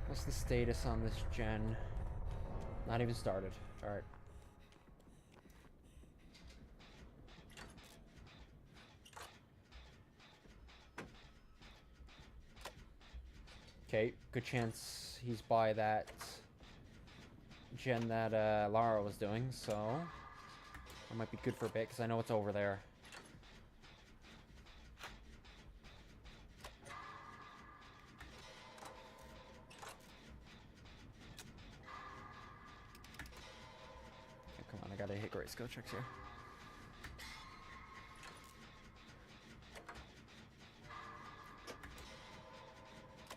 What's the status on this gen? Not even started. Alright. Okay, good chance he's by that gen that Lara was doing, so that might be good for a bit, because I know it's over there. Okay, come on, I gotta hit great skill checks here.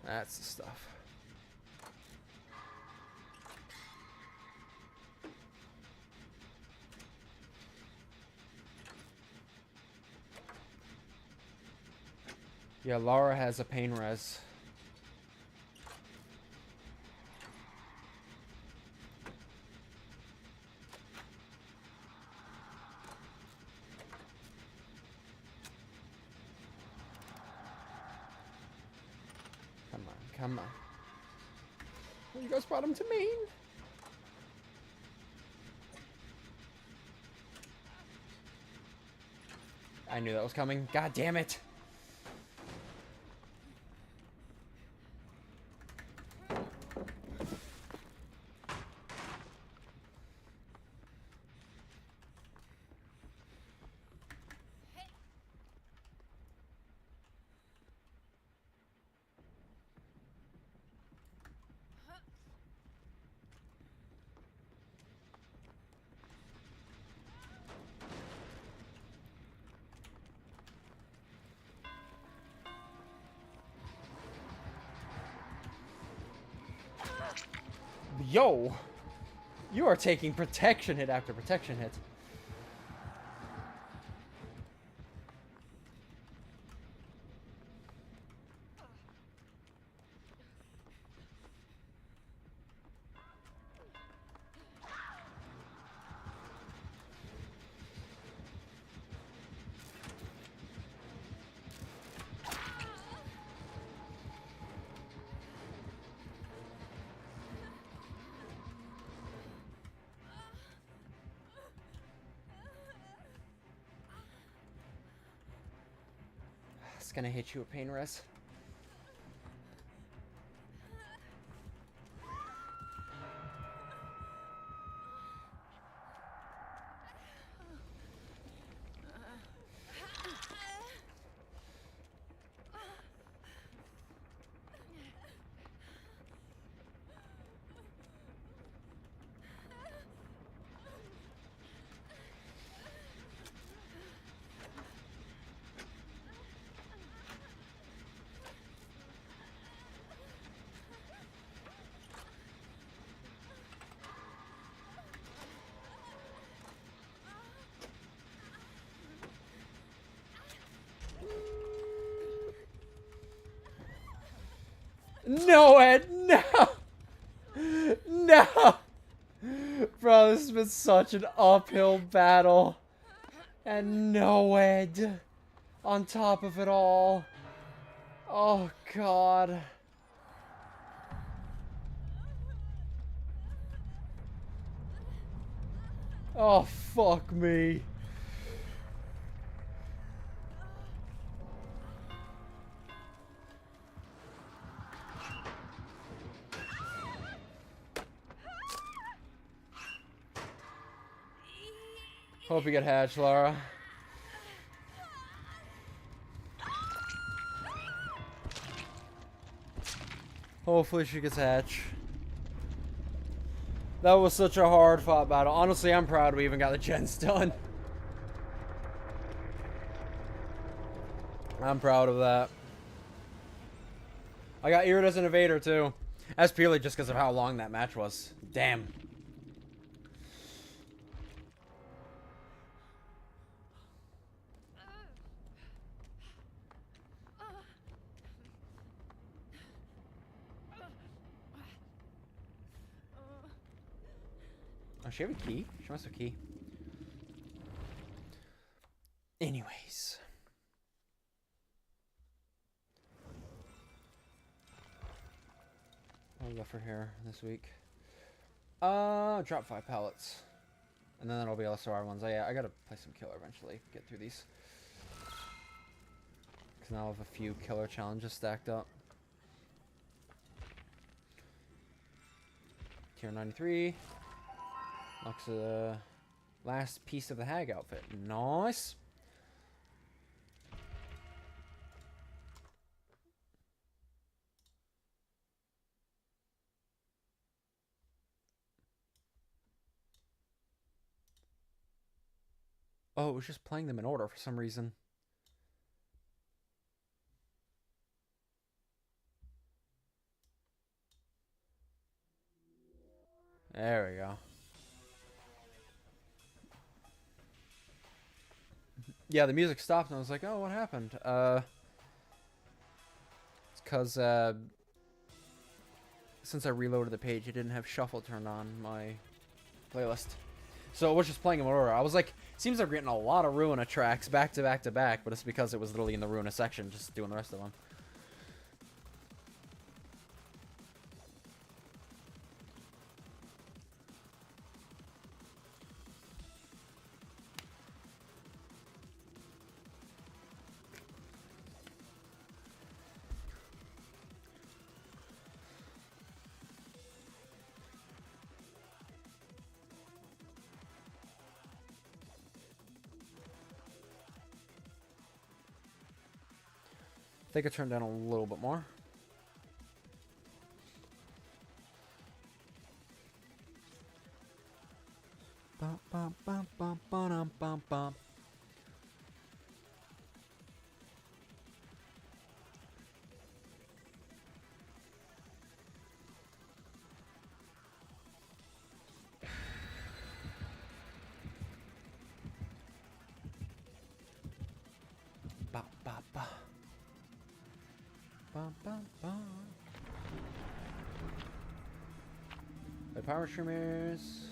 That's the stuff. Yeah, Lara has a pain res. Come on, come on. You guys brought him to Maine. I knew that was coming. God damn it. Yo! You are taking protection hit after protection hit. It's gonna hit you with pain res. No, Ed, no! No! Bro, this has been such an uphill battle. And no, Ed. On top of it all. Oh, God. Oh, fuck me. Hope you get hatched, Lara. Hopefully she gets hatched. That was such a hard fought battle. Honestly, I'm proud we even got the gens done. I'm proud of that. I got Irid as an evader too. That's purely just because of how long that match was. Damn. Oh, she have a key? She must have a key. Anyways. What do we got for here this week? Drop 5 pallets. And then that'll be all the SOR ones. Yeah, I gotta play some killer eventually. Get through these. Because now I have a few killer challenges stacked up. Tier 93. Looks last piece of the hag outfit. Nice. Oh, it was just playing them in order for some reason. There we go. Yeah, the music stopped and I was like, oh, what happened? It's because since I reloaded the page, it didn't have shuffle turned on my playlist. So it was just playing in order. I was like, seems like we're getting a lot of Ruina tracks back to back to back, but it's because it was literally in the Ruina section, just doing the rest of them. I think I turned down a little bit more. Bum, bum, bum, bum, bum, bum, bum. Ba, ba, ba. Bum, bum, bum. My power streamers.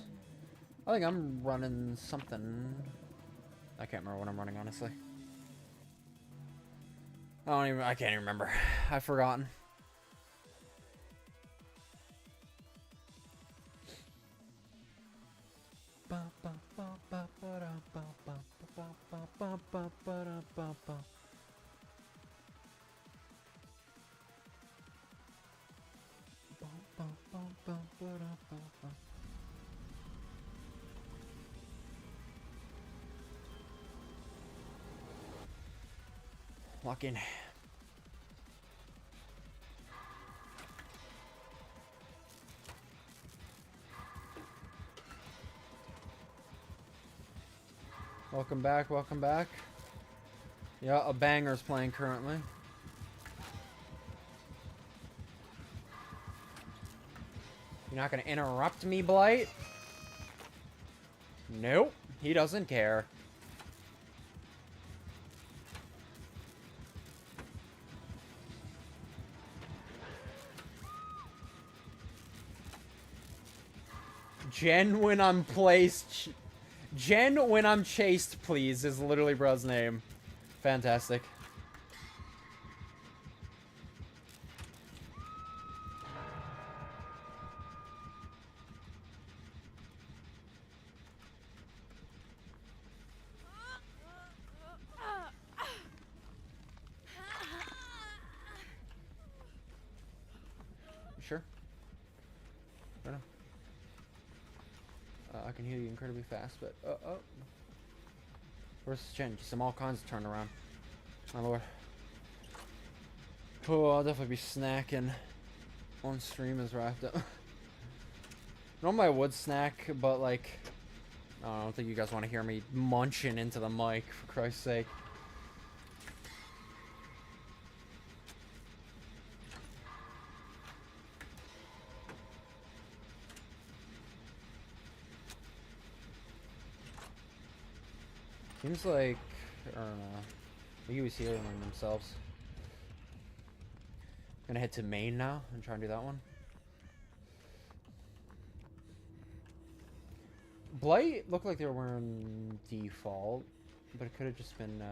I think I'm running something. I can't remember what I'm running, honestly. I can't even remember. I've forgotten. Lock in. Welcome back, welcome back. Yeah, a banger's playing currently. You're not gonna interrupt me, Blight? Nope, he doesn't care. Jen when I'm placed... Jen when I'm chased, please, is literally bro's name. Fantastic. Sure. I know. I can hear you incredibly fast, but oh. Where's Jen? Some all kinds of turnaround. My lord. Oh, I'll definitely be snacking on stream as wrapped up. Normally I would snack, but like, I don't think you guys want to hear me munching into the mic, for Christ's sake. Seems like, I don't know, maybe was healing themselves. Gonna head to main now and try and do that one. Blight looked like they were wearing default, but it could have just been,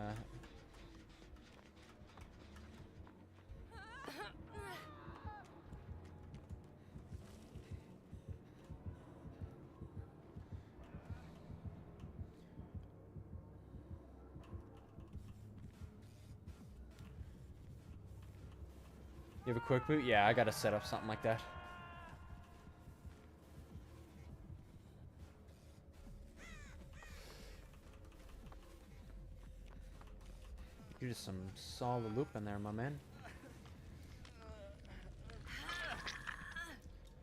You have a quick boot? Yeah, I gotta set up something like that. You did some solid looping there, my man.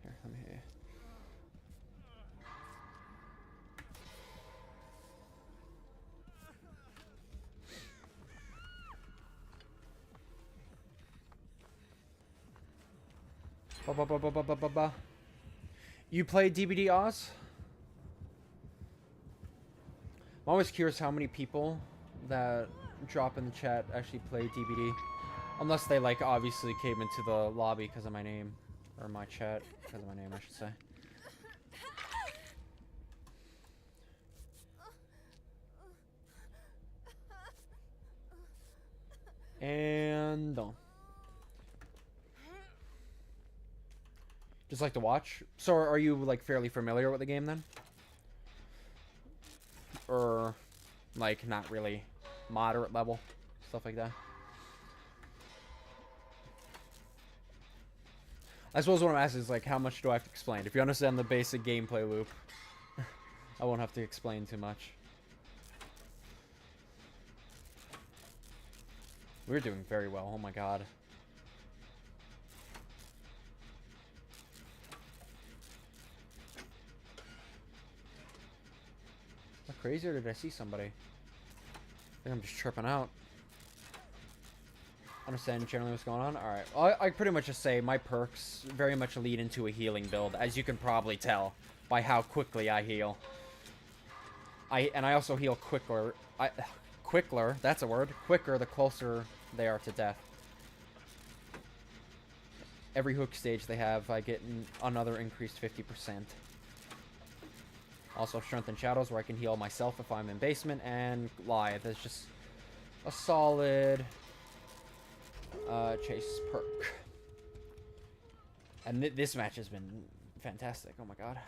Here, let me hear you. Ba. You play DBD Oz? I'm always curious how many people that drop in the chat actually play DBD. Unless they, like, obviously came into the lobby because of my name. Or my chat because of my name, I should say. And done. Just like to watch. So are you, like, fairly familiar with the game then? Or, like, not really moderate level? Stuff like that. I suppose what I'm asking is, like, how much do I have to explain? If you understand the basic gameplay loop, I won't have to explain too much. We're doing very well. Oh my god. How crazy, or did I see somebody? I think I'm just tripping out. Understand generally what's going on? Alright. Well, I pretty much just say my perks very much lead into a healing build, as you can probably tell by how quickly I heal. And I also heal quicker. Quickler, that's a word. Quicker the closer they are to death. Every hook stage they have, I get another increased 50%. Also Strength and Shadows, where I can heal myself if I'm in basement, and Lithe is just a solid chase perk. And this match has been fantastic. Oh my god.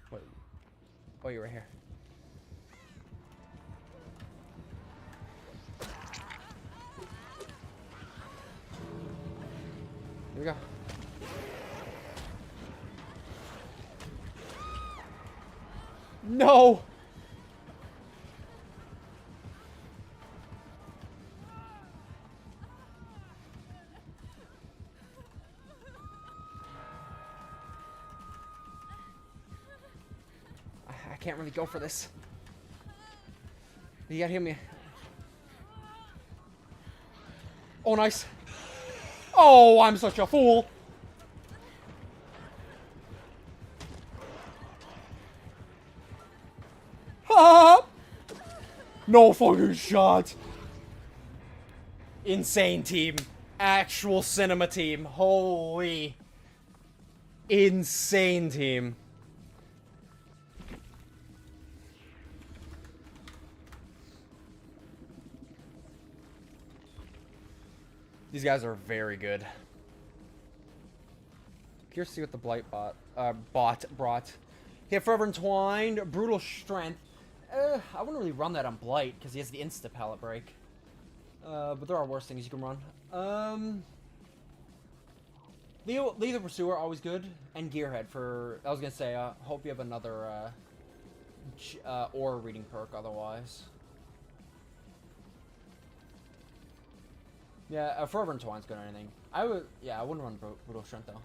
What? Oh, you're right here. Here we go. No! I can't really go for this. You gotta hit me. Oh, nice. Oh, I'm such a fool. Ha! No fucking shot. Insane team. Actual cinema team. Holy. Insane team. These guys are very good. Curious to see what the Blight bot brought. Okay, Forever Entwined, Brutal Strength. I wouldn't really run that on Blight because he has the insta pallet break. But there are worse things you can run. Leo the Pursuer, always good, and Gearhead for. I was gonna say, hope you have another ore reading perk otherwise. Yeah, Forever Entwine's good or anything. I wouldn't run Brutal Strength though.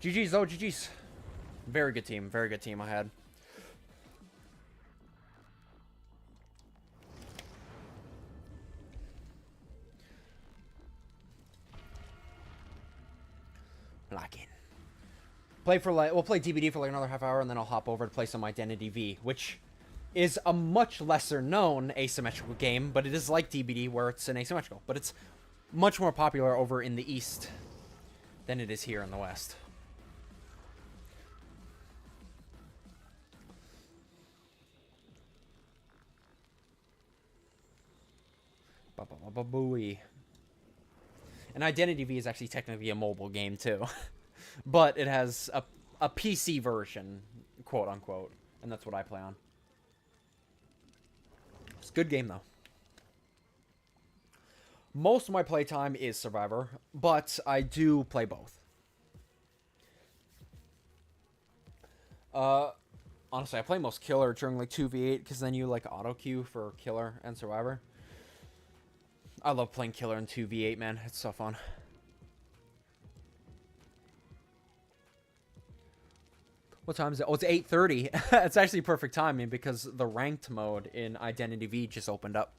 GG's though, GG's. Very good team I had. Lock in. We'll play DBD for like another half hour, and then I'll hop over to play some IdentityV, which is a much lesser known asymmetrical game, but it is like DBD where it's an asymmetrical, but it's much more popular over in the East than it is here in the West. Ba-ba-ba-ba-booey. And IdentityV is actually technically a mobile game too, but it has a PC version, quote unquote, and that's what I play on. It's a good game though. Most of my playtime is Survivor, but I do play both. Uh, honestly, I play most killer during like 2v8 because then you like auto queue for killer and survivor. I love playing killer in 2v8, man. It's so fun. What time is it? Oh, it's 8:30. It's actually perfect timing because the ranked mode in IdentityV just opened up.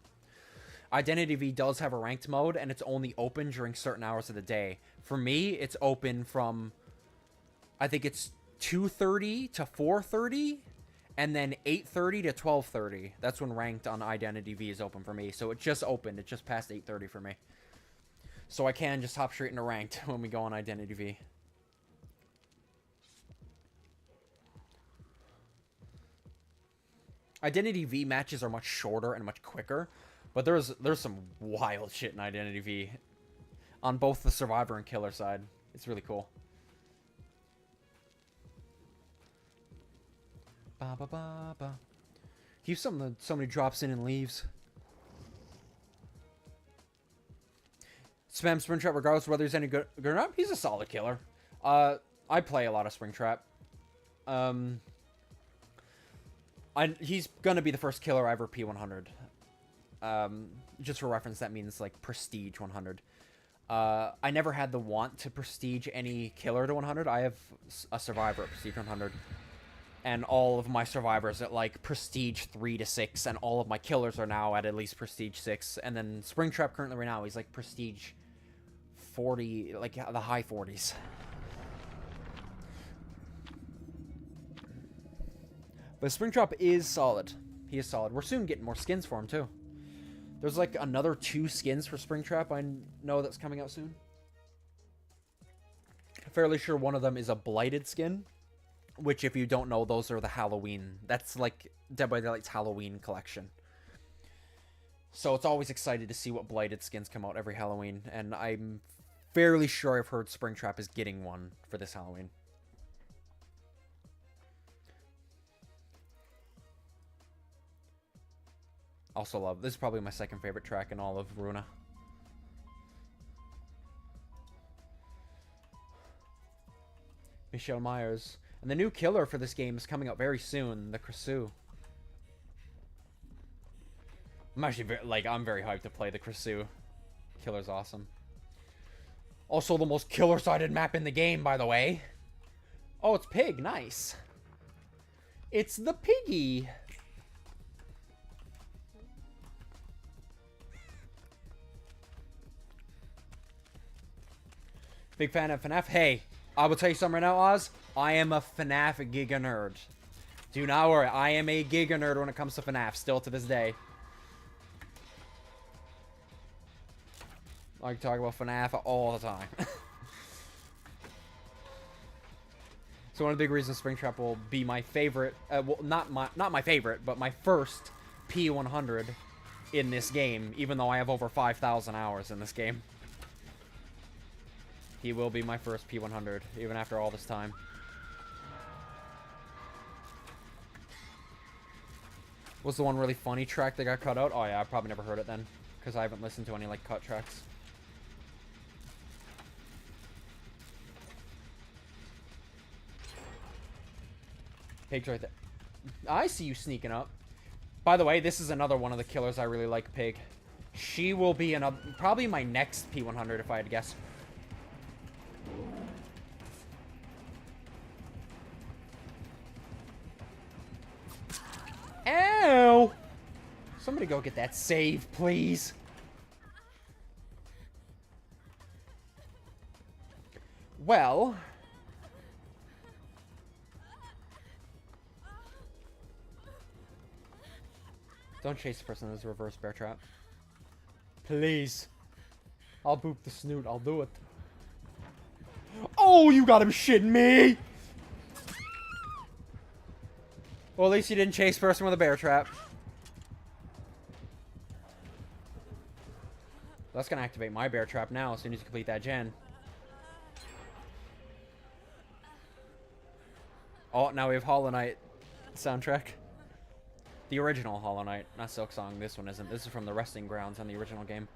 IdentityV does have a ranked mode, and it's only open during certain hours of the day. For me, it's open from, I think it's 2:30 to 4:30, and then 8:30 to 12:30. That's when ranked on IdentityV is open for me. So it just opened. It just passed 8:30 for me. So I can just hop straight into ranked when we go on IdentityV. IdentityV matches are much shorter and much quicker, but there's some wild shit in IdentityV on both the survivor and killer side. It's really cool. Ba ba ba ba. Keep somebody drops in and leaves. Spam Springtrap regardless of whether he's any good or not. He's a solid killer. I play a lot of Springtrap. He's gonna be the first killer I ever P100. Just for reference, that means like prestige 100. I never had the want to prestige any killer to 100. I have a survivor at prestige 100, and all of my survivors at like prestige 3 to 6, and all of my killers are now at least prestige 6. And then Springtrap currently right now he's like prestige 40, like the high 40s. But Springtrap is solid. He is solid. We're soon getting more skins for him, too. There's like another 2 skins for Springtrap I know that's coming out soon. I'm fairly sure one of them is a Blighted skin. Which, if you don't know, those are the Halloween. That's like Dead by Daylight's Halloween collection. So it's always excited to see what Blighted skins come out every Halloween. And I'm fairly sure I've heard Springtrap is getting one for this Halloween. Also love, this is probably my second favorite track in all of Ruina. Michelle Myers. And the new killer for this game is coming out very soon, the Kresu. I'm actually I'm very hyped to play the Kresu. Killer's awesome. Also the most killer-sided map in the game, by the way. Oh, it's Pig, nice. It's the Piggy. Big fan of FNAF. Hey, I will tell you something right now, Oz. I am a FNAF giga nerd. Do not worry. I am a giga nerd when it comes to FNAF, still to this day. I can talk about FNAF all the time. So one of the big reasons Springtrap will be my favorite, well, not my favorite, but my first P100 in this game, even though I have over 5,000 hours in this game. He will be my first P100, even after all this time. Was the one really funny track that got cut out? Oh yeah, I probably never heard it then, because I haven't listened to any like cut tracks. Pig's right there. I see you sneaking up. By the way, this is another one of the killers I really like, Pig. She will be another, probably my next P100 if I had to guess. Ow! Somebody go get that save, please. Well. Don't chase the person as a reverse bear trap. Please. I'll boop the snoot. I'll do it. Oh, you gotta be shitting me! Well, at least you didn't chase person with a bear trap. That's gonna activate my bear trap now as soon as you complete that gen. Oh, now we have Hollow Knight soundtrack. The original Hollow Knight, not Silk Song. This one isn't. This is from the Resting Grounds on the original game.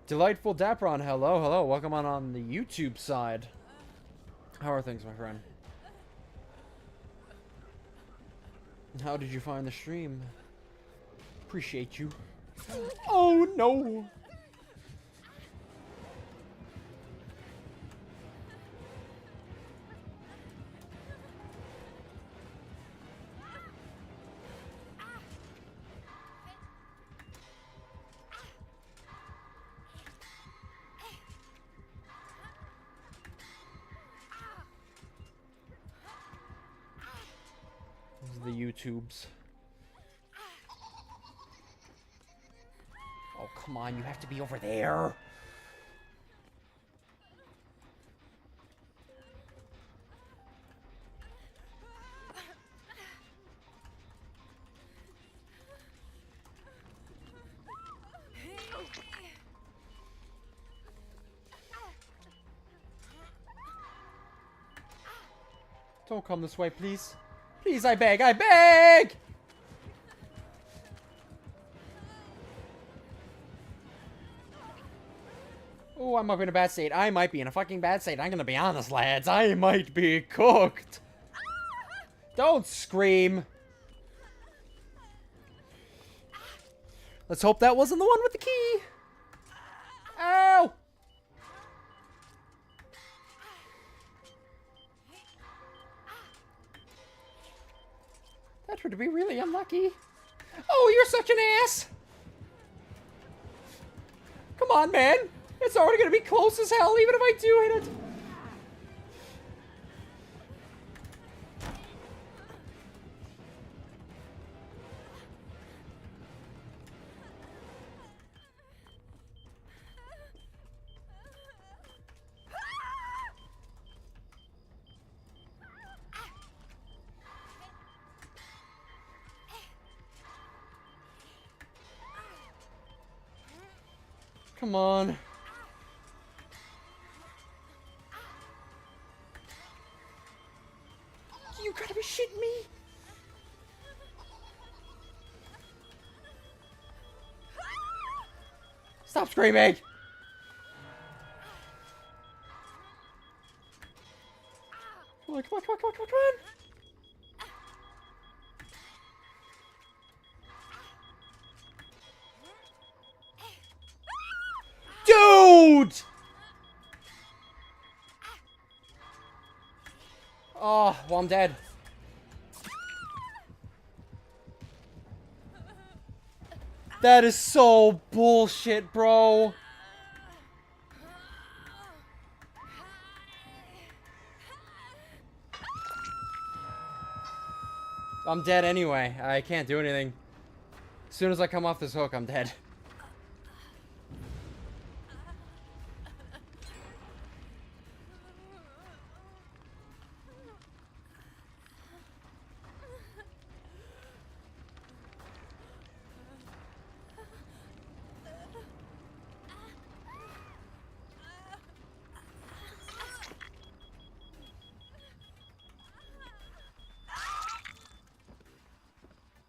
Delightful Dapron, hello, hello. Welcome on the YouTube side. How are things, my friend? How did you find the stream? Appreciate you. Oh, no. The YouTubes. Oh, come on, you have to be over there. Don't come this way, please. Please, I beg, I beg! Oh, I'm up in a bad state. I might be in a fucking bad state. I'm gonna be honest, lads. I might be cooked. Don't scream. Let's hope that wasn't the one with the key. Ow! That would be really unlucky. Oh, you're such an ass! Come on, man! It's already gonna be close as hell, even if I do hit it! Come on. You gotta be shitting me! Stop screaming! Come on, come on, come on, come on, come on, come on! Dude! Oh, well, I'm dead. That is so bullshit, bro. I'm dead anyway. I can't do anything. As soon as I come off this hook, I'm dead.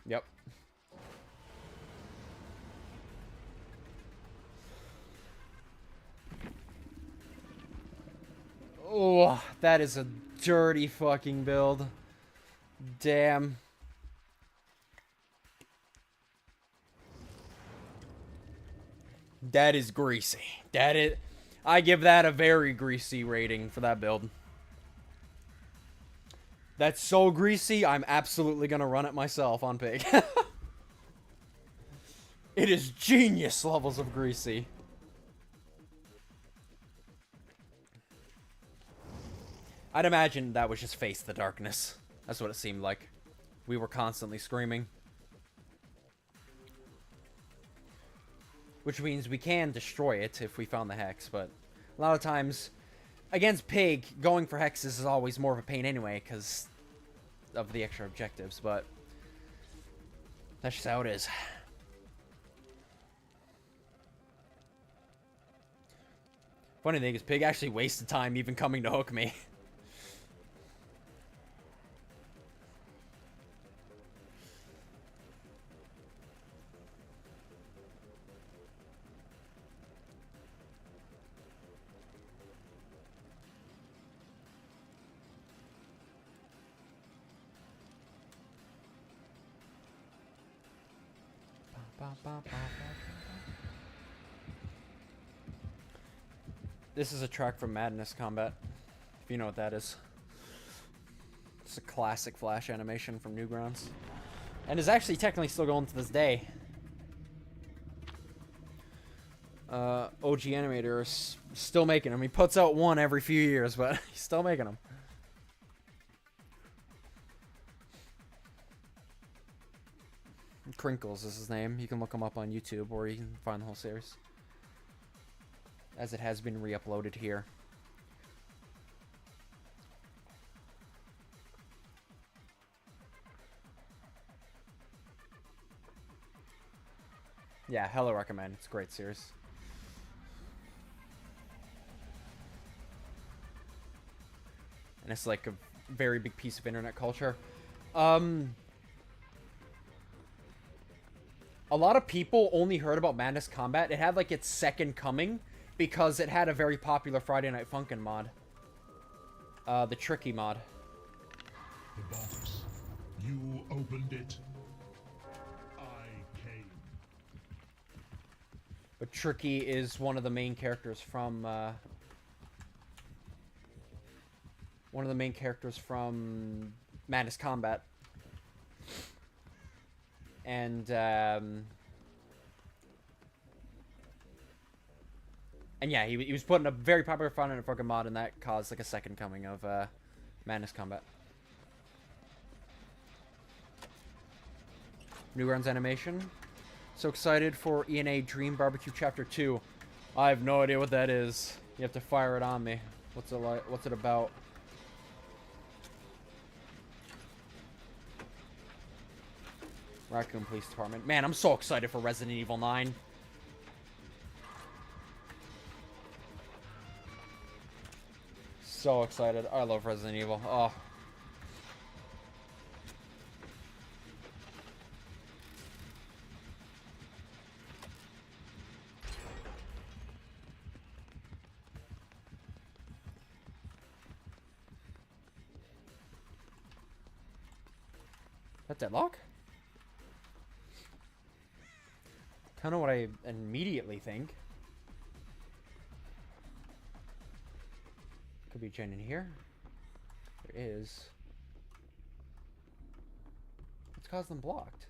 Yep. Oh, that is a dirty fucking build. Damn. That is greasy. That is... I give that a very greasy rating for that build. That's so greasy, I'm absolutely gonna run it myself on Pig. It is genius levels of greasy. I'd imagine that was just Face the Darkness. That's what it seemed like. We were constantly screaming. Which means we can destroy it if we found the hex, but a lot of times, against Pig, going for hexes is always more of a pain anyway, because of the extra objectives, but that's just how it is. Funny thing is, Pig actually wasted time even coming to hook me. This is a track from Madness Combat, if you know what that is. It's a classic Flash animation from Newgrounds, and is actually technically still going to this day. OG animator is still making them. He puts out one every few years, but he's still making them. Crinkles is his name. You can look him up on YouTube, or you can find the whole series, as it has been re-uploaded here. Yeah, hella recommend. It's a great series. And it's like a very big piece of internet culture. A lot of people only heard about Madness Combat. It had like its second coming because it had a very popular Friday Night Funkin' mod. The Tricky mod. The box. You opened it. I came. But Tricky is one of the main characters from Madness Combat. And yeah, he was put in a very popular Friday Night Funkin' mod, and that caused like a second coming of Madness Combat. Newgrounds animation. So excited for ENA Dream Barbecue Chapter 2. I have no idea what that is. You have to fire it on me. What's it like? What's it about? Raccoon Police Department. Man, I'm so excited for Resident Evil 9. So excited. I love Resident Evil. Oh. That deadlock? Kind of what I immediately think. Could be a gen in here. There is. What's caused them blocked?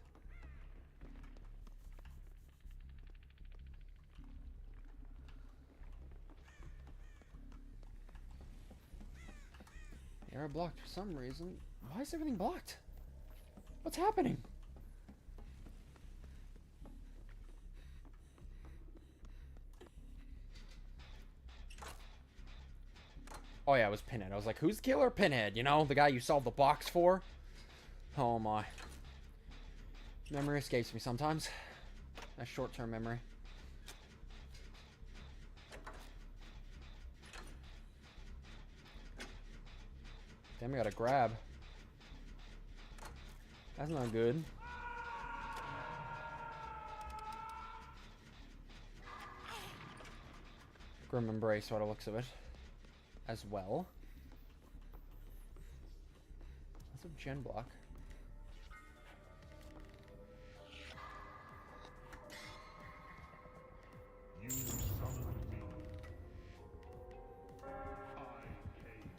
They are blocked for some reason. Why is everything blocked? What's happening? Oh yeah, it was Pinhead. I was like, who's Killer Pinhead? You know, the guy you solved the box for? Oh my. Memory escapes me sometimes. A short-term memory. Damn, I got a grab. That's not good. Grim Embrace, by the looks of it. As well. That's a gen block. You summoned me. I came.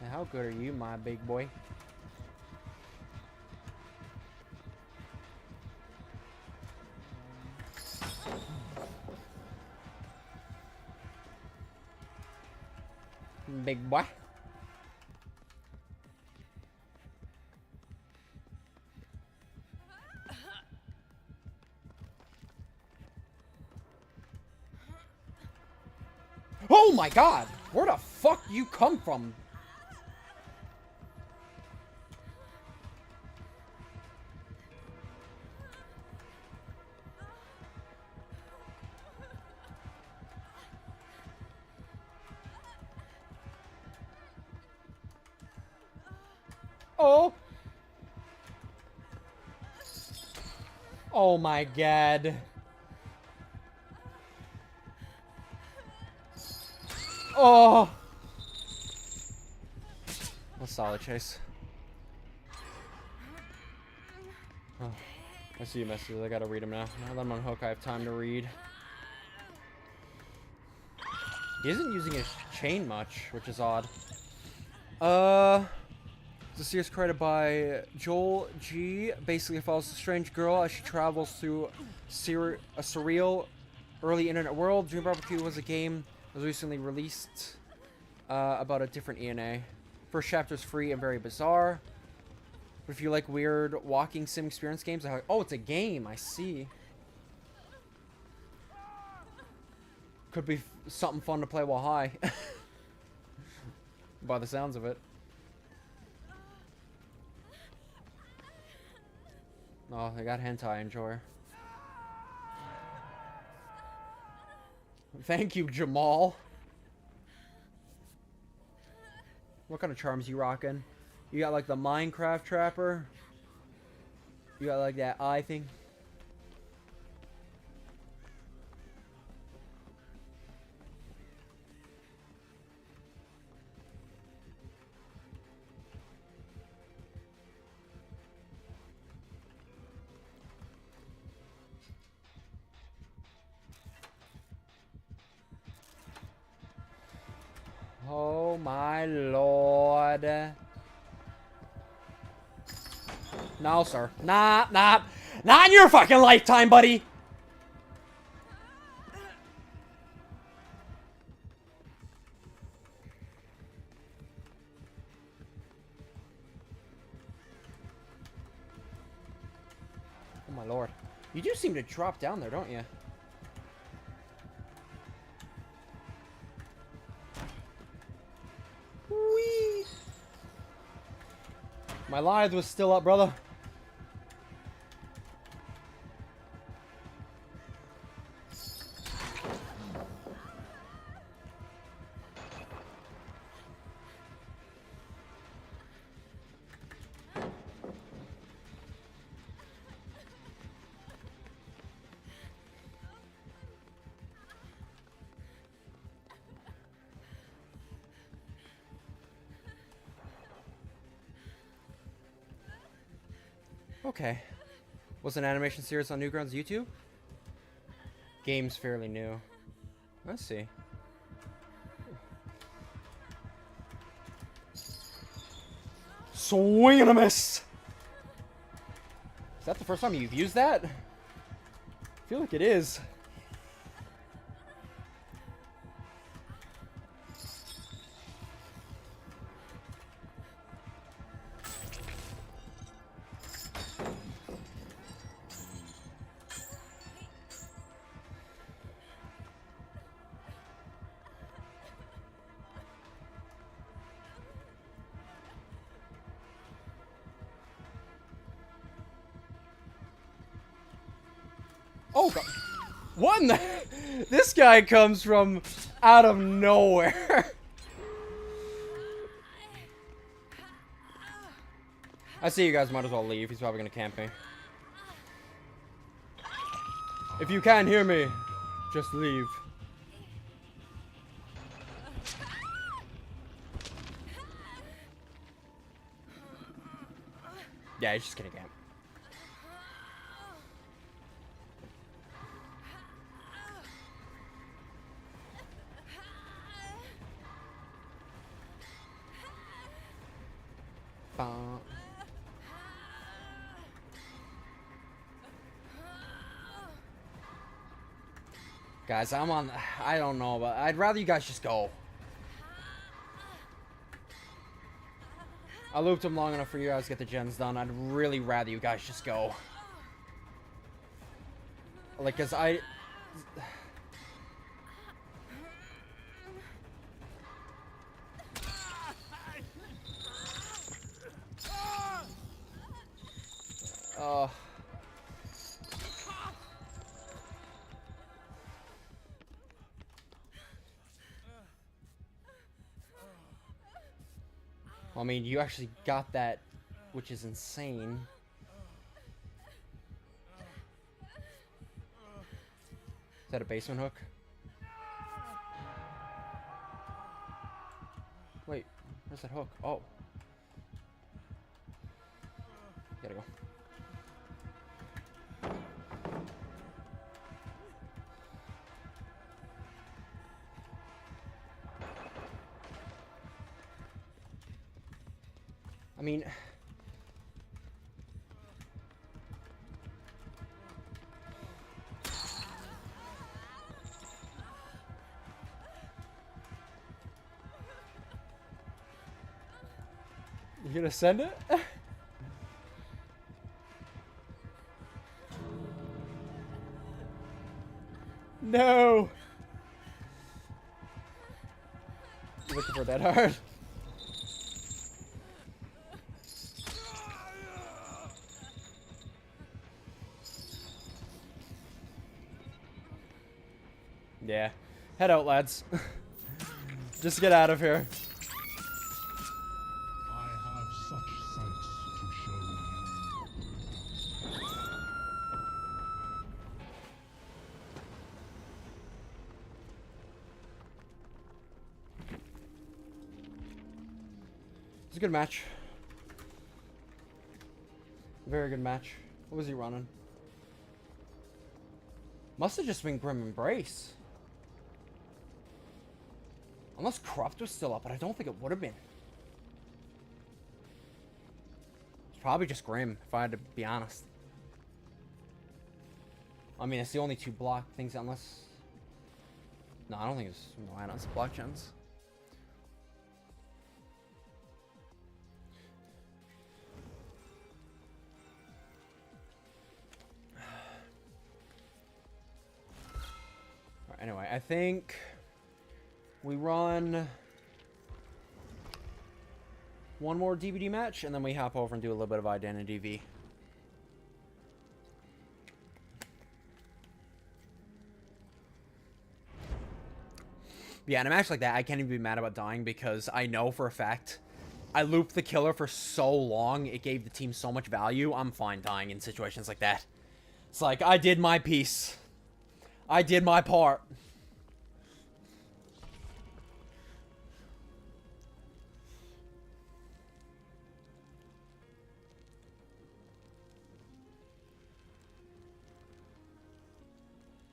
Now, how good are you, my big boy? Big boy. Oh my god! Where the fuck you come from? Oh! Oh my god. Oh! solid, Chase. Oh, I see your messages. I gotta read them now. Now that I'm on hook, I have time to read. He isn't using his chain much, which is odd. The series created by Joel G. Basically follows a strange girl as she travels through a surreal early internet world. Dream Barbecue was a game that was recently released about a different ENA. First chapter is free and very bizarre. But if you like weird walking sim experience games, oh, it's a game. I see. Could be something fun to play while high. By the sounds of it. Oh, they got hentai, enjoy. Thank you, Jamal. What kind of charms you rocking? You got like the Minecraft trapper? You got like that eye thing? Oh my lord. No, sir. Not in your fucking lifetime, buddy. Oh my lord. You do seem to drop down there, don't you? Whee! My lithe was still up, brother. Okay. Was an animation series on Newgrounds YouTube? Game's fairly new. Let's see. Swing and a miss! Is that the first time you've used that? I feel like it is. Oh god. What in the this guy comes from out of nowhere. I see you guys might as well leave. He's probably gonna camp me. If you can't hear me, just leave. Yeah, he's just gonna camp. Guys, I'm on. I don't know, but I'd rather you guys just go. I looped him long enough for you guys to get the gens done. I'd really rather you guys just go. Like, cause I. I mean, you actually got that, which is insane. Is that a basement hook? Wait, where's that hook? Oh. Gotta go. I mean... You gonna send it? No! You looking for that hard? Yeah. Head out, lads. Just get out of here. I have such sights to show you. It's a good match. Very good match. What was he running? Must have just been Grim Embrace. Unless Corrupt was still up, but I don't think it would have been. It's probably just Grim, if I had to be honest. I mean, it's the only two block things, unless... No, I don't think it's Ruina's block gens. Alright, anyway, I think... We run one more DBD match, and then we hop over and do a little bit of IdentityV. Yeah, in a match like that, I can't even be mad about dying because I know for a fact I looped the killer for so long, it gave the team so much value, I'm fine dying in situations like that. It's like, I did my piece. I did my part.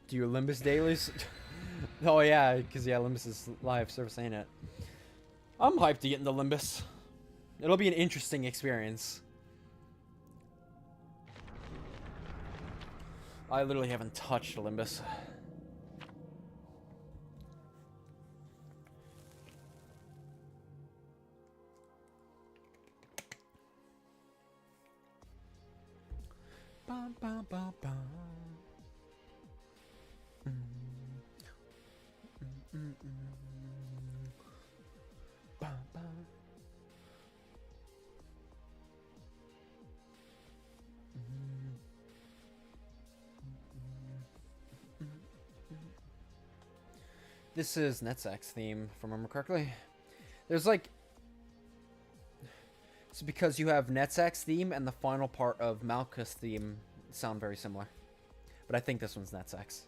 Do your Limbus dailies? Oh yeah, because yeah, Limbus is live service, ain't it? I'm hyped to get into Limbus. It'll be an interesting experience. I literally haven't touched Limbus. Bum, bum, bum, bum. This is Netsack's theme, if I remember correctly. There's like... It's because you have Netsack's theme and the final part of Malkuth's theme sound very similar. But I think this one's Netsack's.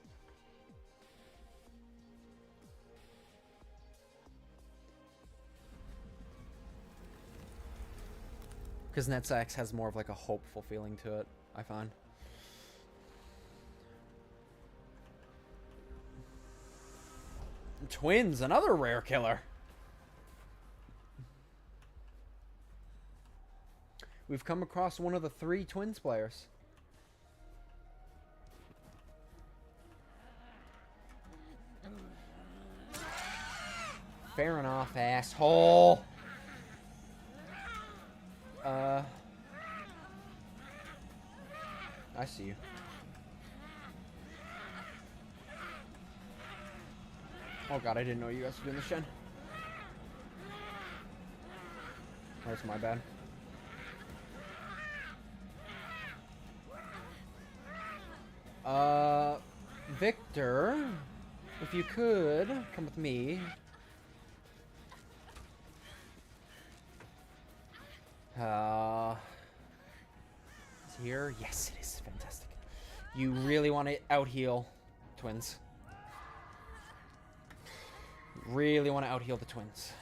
Because Netsack's has more of like a hopeful feeling to it, I find. Twins, another rare killer. We've come across one of the 3 Twins players. Fair enough, asshole. I see you. Oh god, I didn't know you guys were doing this, Jen. That's my bad. Victor, if you could, come with me. Is it here? Yes, it is. Fantastic. You really want to out-heal Twins. Really want to out-heal the Twins.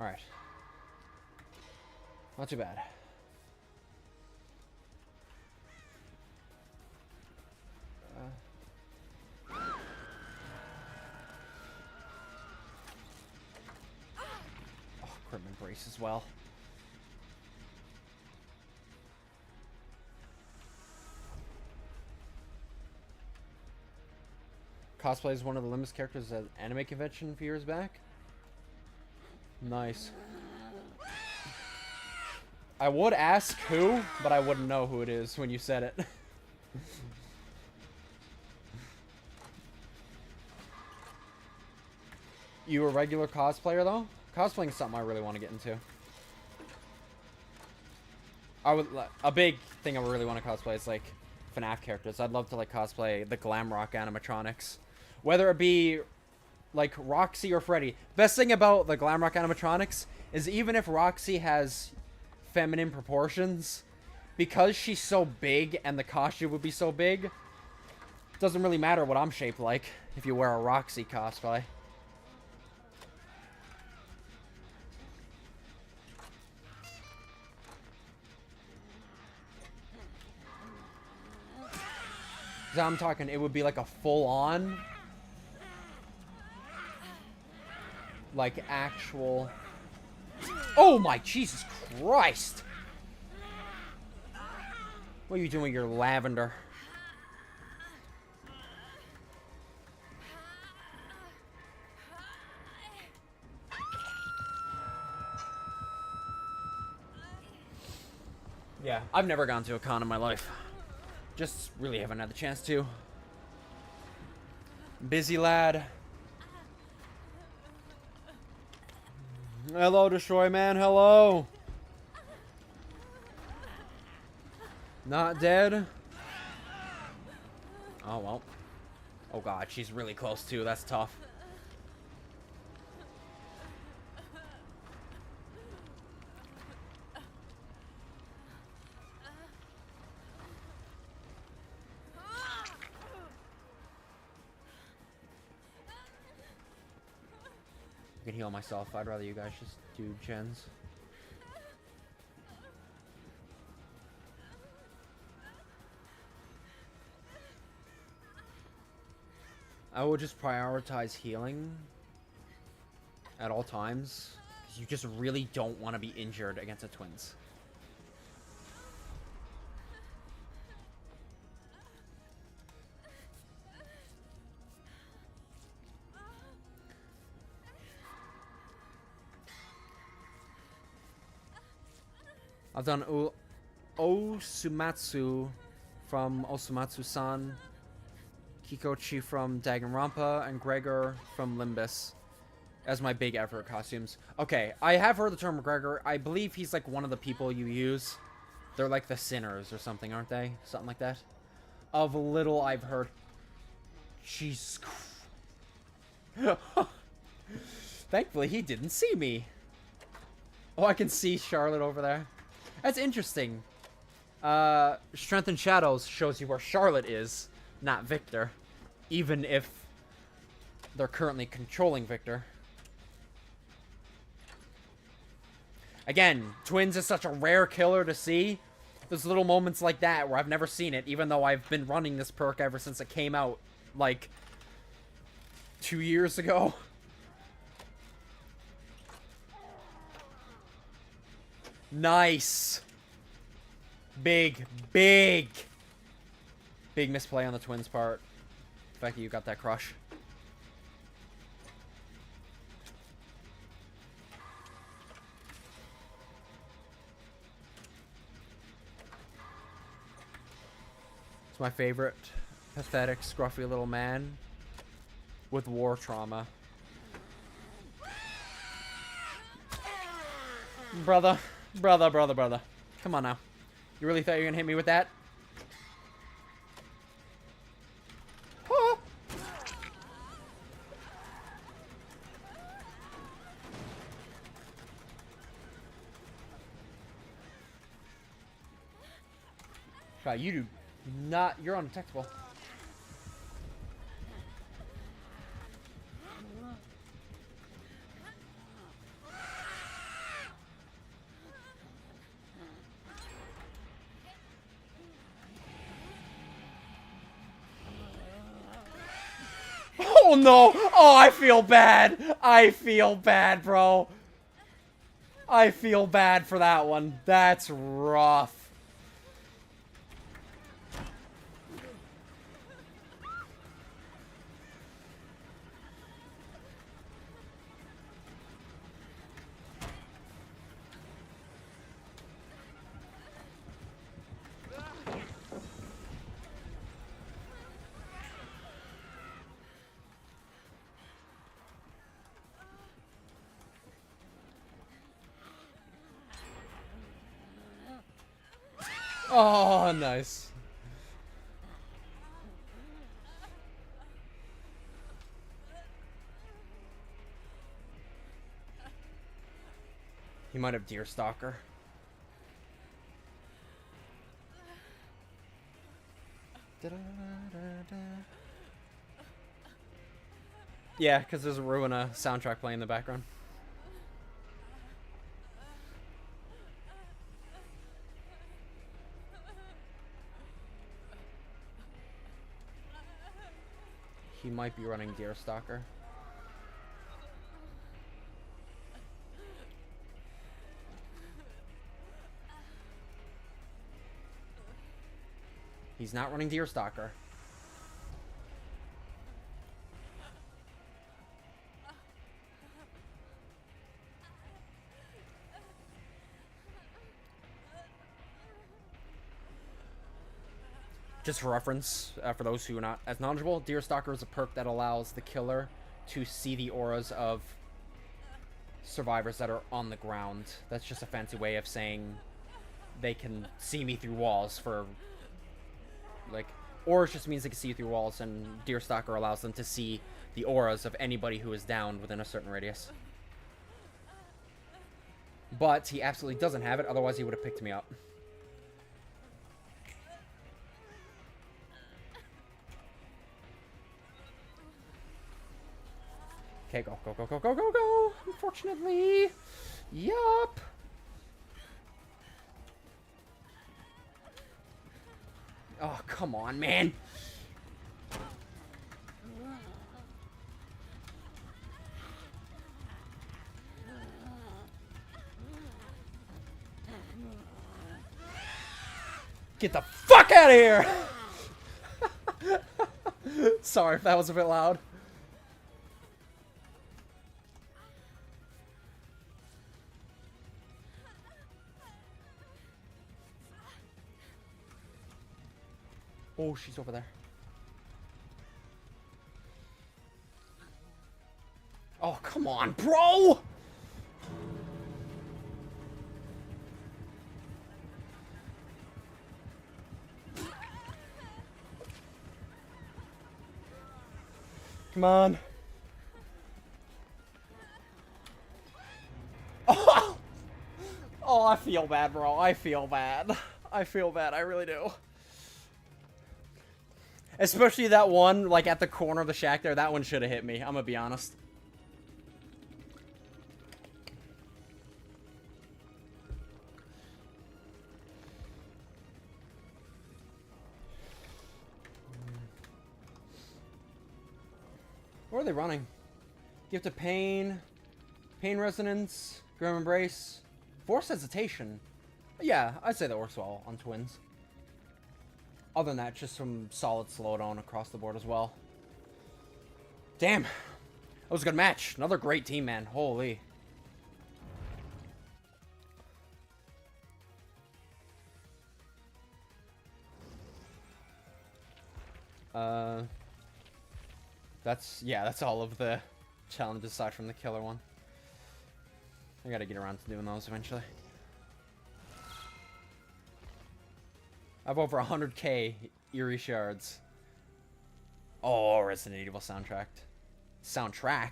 Alright. Not too bad. Oh, Crim Embrace as well. Cosplay is one of the Limbus characters at anime convention a few years back. Nice. I would ask who, but I wouldn't know who it is when you said it. You a regular cosplayer though? Cosplaying is something I really want to get into. A big thing I really want to cosplay is like FNAF characters. I'd love to like cosplay the glam rock animatronics. Whether it be like Roxy or Freddy. Best thing about the glam rock animatronics is even if Roxy has feminine proportions, because she's so big and the costume would be so big, it doesn't really matter what I'm shaped like if you wear a Roxy cosplay. So I'm talking, it would be like a full-on, like actual. Oh my Jesus Christ! What are you doing, your lavender? Yeah, I've never gone to a con in my life. Just really haven't had the chance to. Busy lad. Hello, Destroy Man. Hello. Not dead. Oh, well. Oh, God. She's really close, too. That's tough. I can heal myself. I'd rather you guys just do gens. I will just prioritize healing at all times, because you just really don't want to be injured against the twins. I've done Osumatsu from Osumatsu-san, Kikochi from Danganronpa, and Gregor from Limbus as my big effort costumes. Okay, I have heard the term Gregor. I believe he's like one of the people you use. They're like the sinners or something, aren't they? Something like that. Of little I've heard. Jesus Christ. Thankfully, he didn't see me. Oh, I can see Charlotte over there. That's interesting. Strength in Shadows shows you where Charlotte is, not Victor. Even if they're currently controlling Victor. Again, twins is such a rare killer to see. There's little moments like that where I've never seen it, even though I've been running this perk ever since it came out, like, 2 years ago. Nice. Big misplay on the twins' part. The fact that you got that crush. It's my favorite. Pathetic, scruffy little man with war trauma. Brother. Come on now. You really thought you were gonna hit me with that? Oh. God, you do not. You're undetectable. Oh no! Oh, I feel bad! I feel bad, bro. I feel bad for that one. That's rough. Oh, nice. He might have Deerstalker. Yeah, because there's a Ruina soundtrack playing in the background. He might be running Deerstalker. He's not running Deerstalker. Just for reference, for those who are not as knowledgeable, Deerstalker is a perk that allows the killer to see the auras of survivors that are on the ground. That's just a fancy way of saying they can see me through walls for, like, auras just means they can see you through walls, and Deerstalker allows them to see the auras of anybody who is downed within a certain radius. But he absolutely doesn't have it, otherwise he would have picked me up. Okay, go, go, go, go, go, go, go! Unfortunately. Yup. Oh, come on, man. Get the fuck out of here! Sorry if that was a bit loud. Oh, she's over there. Oh, come on, bro! Come on. Oh! Oh, I feel bad, bro. I feel bad. I feel bad. I really do. Especially that one, like, at the corner of the shack there. That one should have hit me. I'm gonna be honest. Where are they running? Gift of Pain. Pain Resonance. Grim Embrace. Force Hesitation. Yeah, I'd say that works well on twins. Other than that, just some solid slowdown across the board as well. Damn. That was a good match. Another great team, man. Holy. That's all of the challenges aside from the killer one. I gotta get around to doing those eventually. I have over 100k Eerie Shards. Oh, Resident Evil soundtrack. Soundtrack.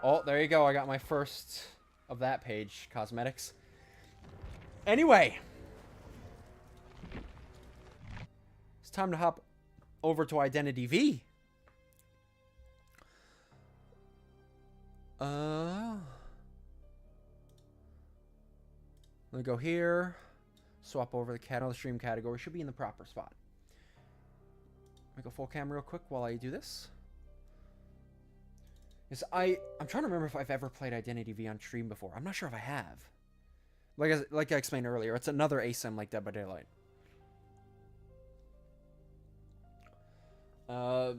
Oh, there you go. I got my first of that page. Cosmetics. Anyway. It's time to hop over to IdentityV. Let me go here. Swap over the stream category. Should be in the proper spot. me go full cam real quick while I do this. Yes, I'm trying to remember if I've ever played IdentityV on stream before. I'm not sure if I have. Like I explained earlier, it's another Aysm like Dead by Daylight. I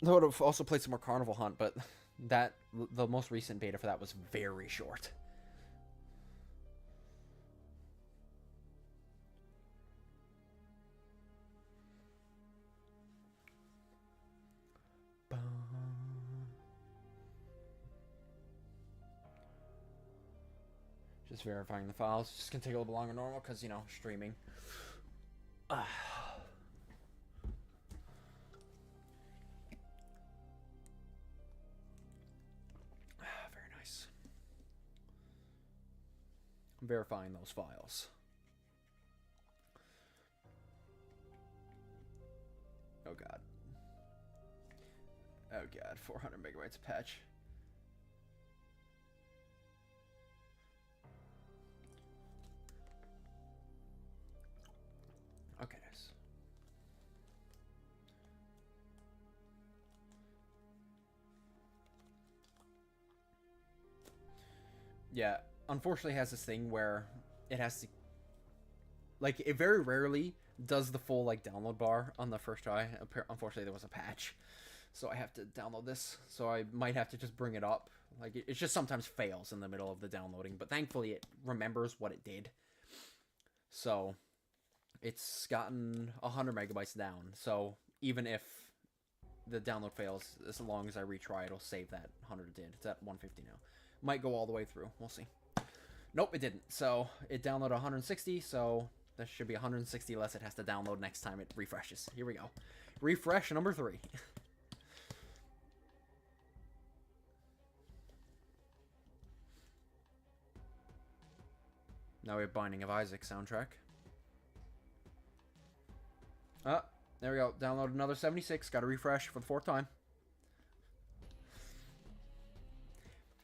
would have also played some more Carnival Hunt, but the most recent beta for that was very short. Just verifying the files. Just gonna take a little longer than normal because, you know, streaming. Very nice. I'm verifying those files. Oh god. Oh god, 400 megabytes of patch. Okay, nice. Yeah, unfortunately it has this thing where it has to, like, it very rarely does the full, like, download bar on the first try. Unfortunately, there was a patch, so I have to download this, so I might have to just bring it up. Like, it just sometimes fails in the middle of the downloading, but thankfully it remembers what it did. So it's gotten 100 megabytes down, so even if the download fails, as long as I retry, it'll save that 100 it did. It's at 150 now. Might go all the way through. We'll see. Nope, it didn't. So it downloaded 160, so that should be 160 less it has to download next time it refreshes. Here we go. Refresh number 3. Now we have Binding of Isaac soundtrack. There we go. Download another 76. Got to refresh for the 4th time.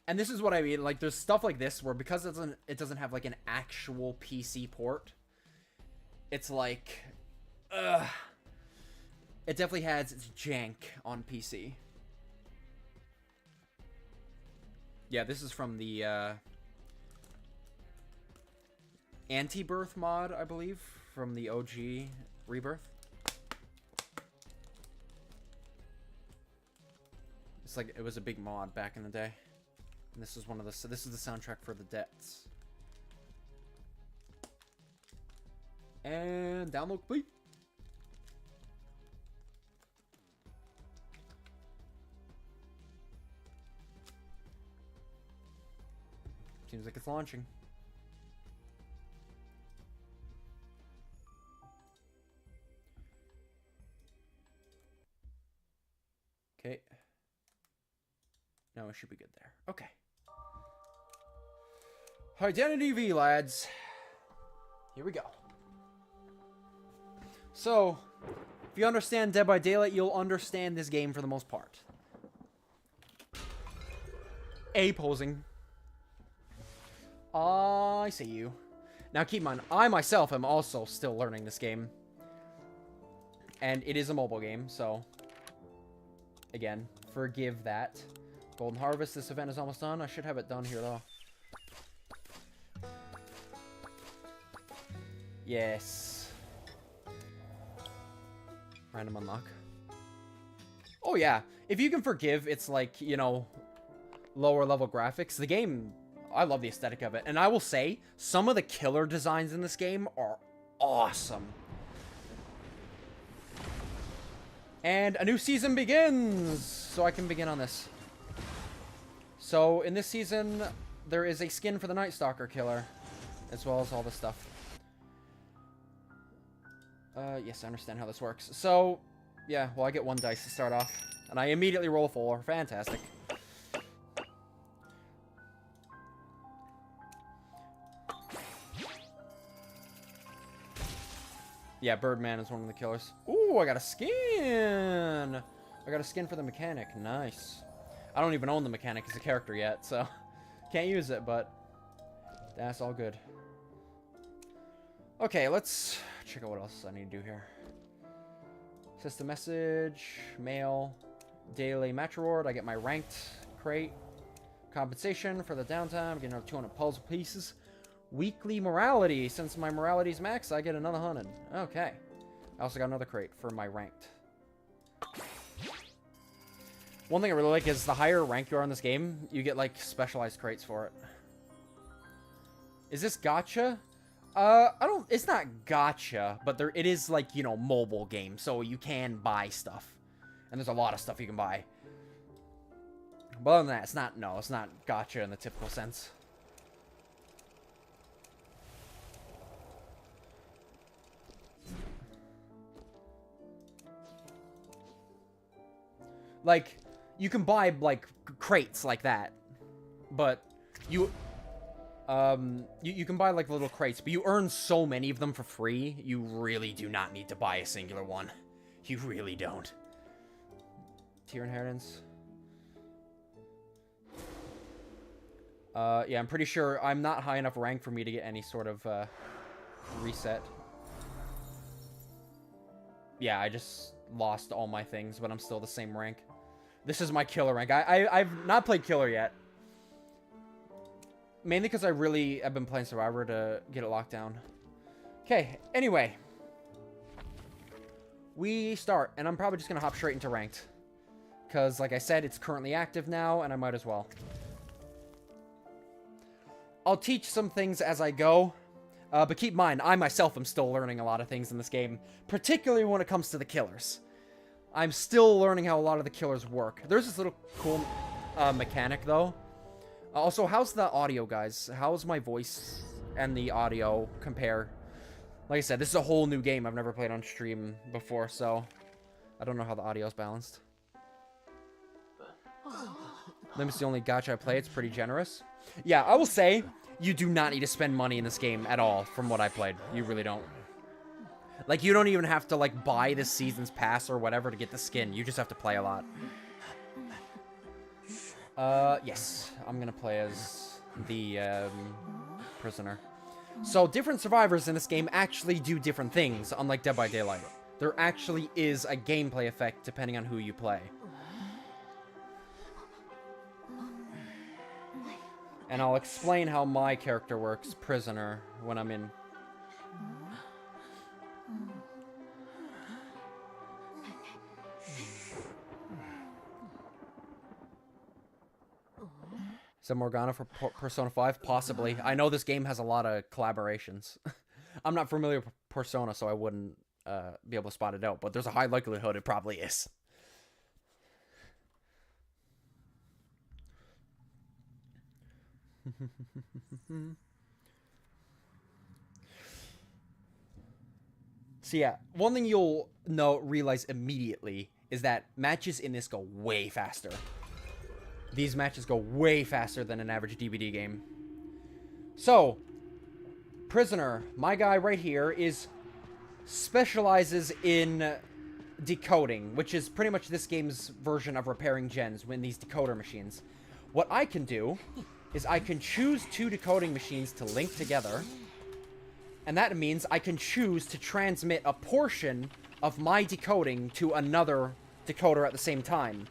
And this is what I mean. Like, there's stuff like this where because it doesn't have like an actual PC port, it's like, it definitely has its jank on PC. Yeah, this is from the Anti-Birth mod, I believe, from the OG Rebirth. It's like it was a big mod back in the day. And this is one of the, so this is the soundtrack for the Debts. And download complete. Seems like it's launching. Okay. No, it should be good there. Okay. IdentityV, lads. Here we go. So, if you understand Dead by Daylight, you'll understand this game for the most part. A posing. I see you. Now keep in mind, I myself am also still learning this game. And it is a mobile game, so again, forgive that. Golden Harvest, this event is almost done. I should have it done here, though. Yes. Random unlock. Oh, yeah. If you can forgive, it's like, you know, lower level graphics. The game, I love the aesthetic of it. And I will say, some of the killer designs in this game are awesome. And a new season begins! So I can begin on this. So, in this season, there is a skin for the Night Stalker killer, as well as all this stuff. Yes, I understand how this works. So, yeah, well, I get 1 dice to start off, and I immediately roll 4. Fantastic. Yeah, Birdman is one of the killers. Ooh, I got a skin! I got a skin for the mechanic. Nice. I don't even own the mechanic as a character yet, so can't use it, but that's all good. Okay, let's check out what else I need to do here. System message, mail, daily match reward. I get my ranked crate. Compensation for the downtime. Get another 200 puzzle pieces. Weekly morality. Since my morality's max, I get another 100. Okay. I also got another crate for my ranked. One thing I really like is the higher rank you are in this game, you get, like, specialized crates for it. Is this gacha? It's not gacha, but it is, like, you know, mobile game, so you can buy stuff. And there's a lot of stuff you can buy. But other than that, it's not gacha in the typical sense. Like, you can buy, like, crates like that, but you can buy, like, little crates, but you earn so many of them for free, you really do not need to buy a singular one. You really don't. Tier inheritance. Yeah, I'm pretty sure I'm not high enough rank for me to get any sort of, reset. Yeah, I just lost all my things, but I'm still the same rank. This is my killer rank. I've not played killer yet. Mainly because I really have been playing Survivor to get it locked down. Okay, anyway. We start, and I'm probably just going to hop straight into ranked. Because, like I said, it's currently active now, and I might as well. I'll teach some things as I go. But keep in mind, I myself am still learning a lot of things in this game. Particularly when it comes to the killers. I'm still learning how a lot of the killers work. There's this little cool mechanic, though. Also, how's the audio, guys? How's my voice and the audio compare? Like I said, this is a whole new game I've never played on stream before, so I don't know how the audio's balanced. Limit's the only gacha I play. It's pretty generous. Yeah, I will say, you do not need to spend money in this game at all, from what I played. You really don't. Like, you don't even have to, like, buy the season's pass or whatever to get the skin. You just have to play a lot. Yes. I'm gonna play as the, prisoner. So, different survivors in this game actually do different things, unlike Dead by Daylight. There actually is a gameplay effect depending on who you play. And I'll explain how my character works, prisoner, when I'm in. Is that Morgana for Persona 5? Possibly. I know this game has a lot of collaborations. I'm not familiar with Persona, so I wouldn't be able to spot it out, but there's a high likelihood it probably is. So yeah, one thing you'll realize immediately is that matches in this go way faster. These matches go way faster than an average DBD game. So, prisoner, my guy right here specializes in decoding, which is pretty much this game's version of repairing gens in these decoder machines. What I can do is I can choose two decoding machines to link together, and that means I can choose to transmit a portion of my decoding to another decoder at the same time.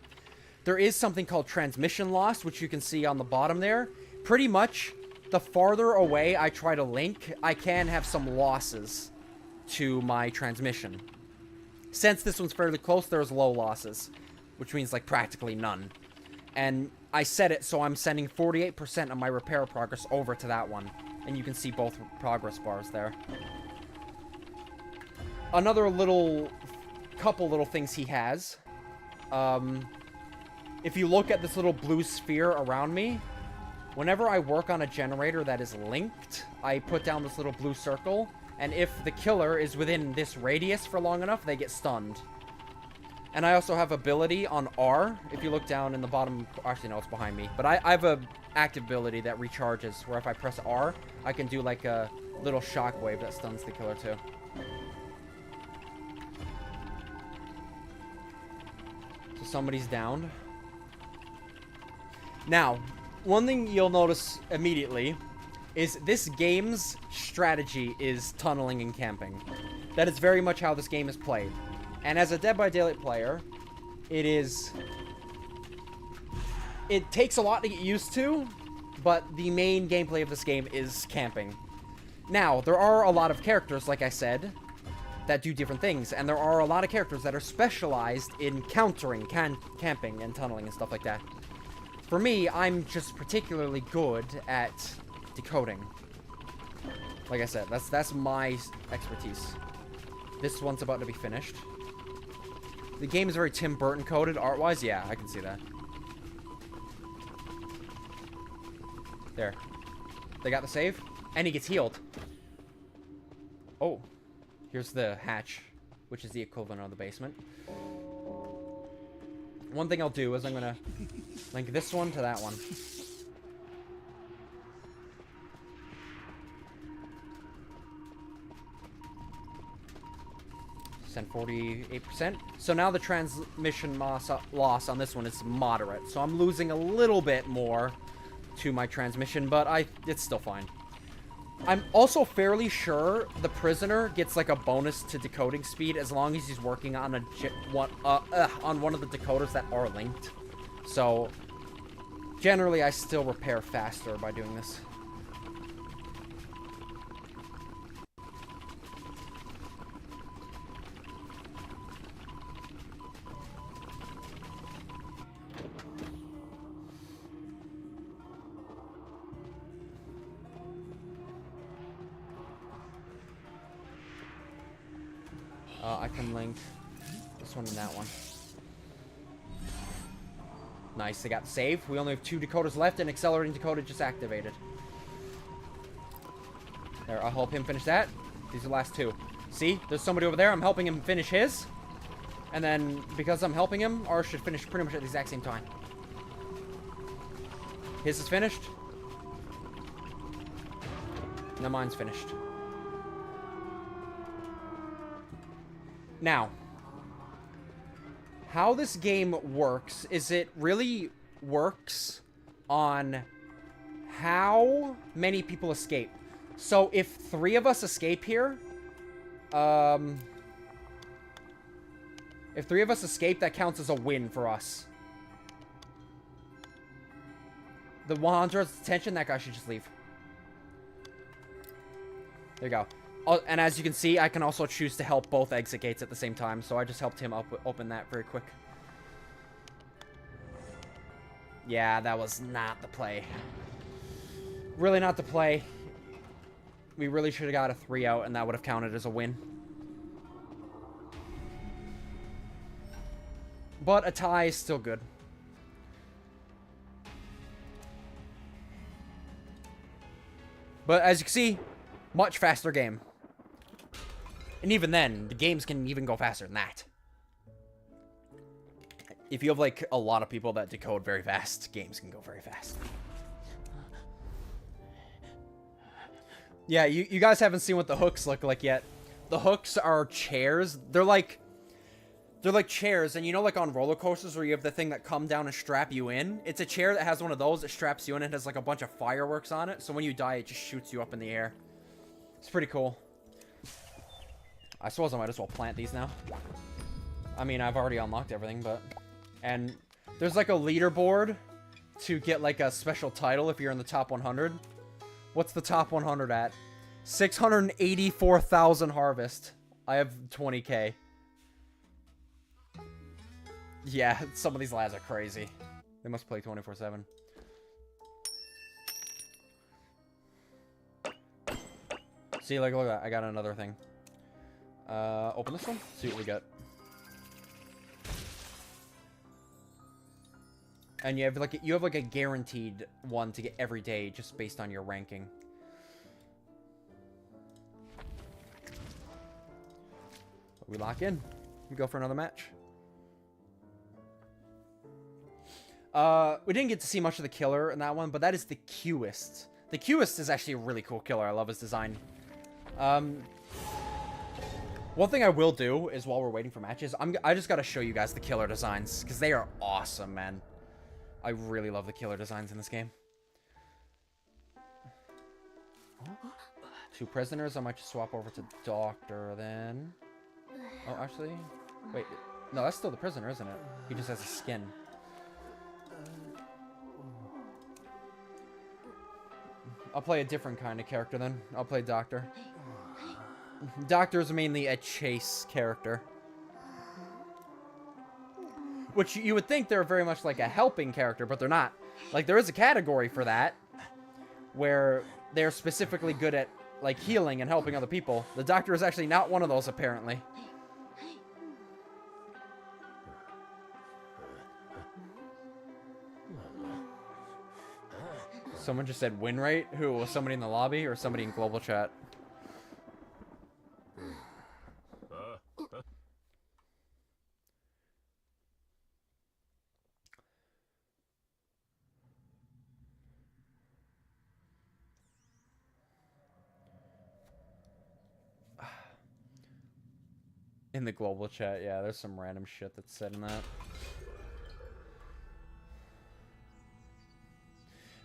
There is something called transmission loss, which you can see on the bottom there. Pretty much, the farther away I try to link, I can have some losses to my transmission. Since this one's fairly close, there's low losses, which means, like, practically none. And I set it so I'm sending 48% of my repair progress over to that one. And you can see both progress bars there. Another couple little things he has. If you look at this little blue sphere around me, whenever I work on a generator that is linked, I put down this little blue circle, and if the killer is within this radius for long enough, they get stunned. And I also have ability on R. If you look down in the bottom, actually no, it's behind me, but I have a active ability that recharges, where if I press R, I can do like a little shockwave that stuns the killer too. So somebody's downed. Now, one thing you'll notice immediately is this game's strategy is tunneling and camping. That is very much how this game is played. And as a Dead by Daylight player, it takes a lot to get used to, but the main gameplay of this game is camping. Now, there are a lot of characters, like I said, that do different things, and there are a lot of characters that are specialized in countering, camping, and tunneling, and stuff like that. For me, I'm just particularly good at decoding. Like I said, that's my expertise. This one's about to be finished. The game is very Tim Burton coded art-wise. Yeah, I can see that. There. They got the save, and he gets healed. Oh. Here's the hatch, which is the equivalent of the basement. One thing I'll do is I'm gonna link this one to that one. Send 48%. So now the transmission loss on this one is moderate. So I'm losing a little bit more to my transmission, but it's still fine. I'm also fairly sure the prisoner gets like a bonus to decoding speed as long as he's working on on one of the decoders that are linked. So generally, I still repair faster by doing this. I can link this one and that one. Nice, they got the save. We only have 2 decoders left, and accelerating decoder just activated. There, I'll help him finish that. These are the last 2. See, there's somebody over there. I'm helping him finish his. And then, because I'm helping him, ours should finish pretty much at the exact same time. His is finished. Now mine's finished. Now, how this game works is it really works on how many people escape. So if 3 of us escape here, if 3 of us escape, that counts as a win for us. The 100's attention, that guy should just leave. There you go. Oh, and as you can see, I can also choose to help both exit gates at the same time, so I just helped him open that very quick. Yeah, that was not the play. Really not the play. We really should have got a 3 out, and that would have counted as a win. But a tie is still good. But as you can see, much faster game. And even then, the games can even go faster than that. If you have, like, a lot of people that decode very fast, games can go very fast. Yeah, you guys haven't seen what the hooks look like yet. The hooks are chairs. They're like chairs, and you know, like on roller coasters where you have the thing that come down and strap you in? It's a chair that has one of those that straps you in and has like a bunch of fireworks on it. So when you die, it just shoots you up in the air. It's pretty cool. I suppose I might as well plant these now. I mean, I've already unlocked everything, but... And there's like a leaderboard to get like a special title if you're in the top 100. What's the top 100 at? 684,000 harvest. I have 20k. Yeah, some of these lads are crazy. They must play 24/7. See, like, look at that. I got another thing. Open this one. See what we got. And you have like a guaranteed one to get every day just based on your ranking. We lock in. We go for another match. We didn't get to see much of the killer in that one, but that is the Qist. The Qist is actually a really cool killer. I love his design. One thing I will do is while we're waiting for matches, I just gotta show you guys the killer designs, because they are awesome, man. I really love the killer designs in this game. 2 prisoners. I might just swap over to Doctor then. Oh, actually, Wait, no, that's still the prisoner, isn't it? He just has a skin. I'll play a different kind of character then. I'll play Doctor. Doctor's mainly a chase character. Which you would think they're very much like a helping character, but they're not. Like, there is a category for that, where they're specifically good at, like, healing and helping other people. The Doctor is actually not one of those, apparently. Someone just said win rate? Who? Was somebody in the lobby or somebody in global chat? In the global chat, yeah, there's some random shit that's said in that.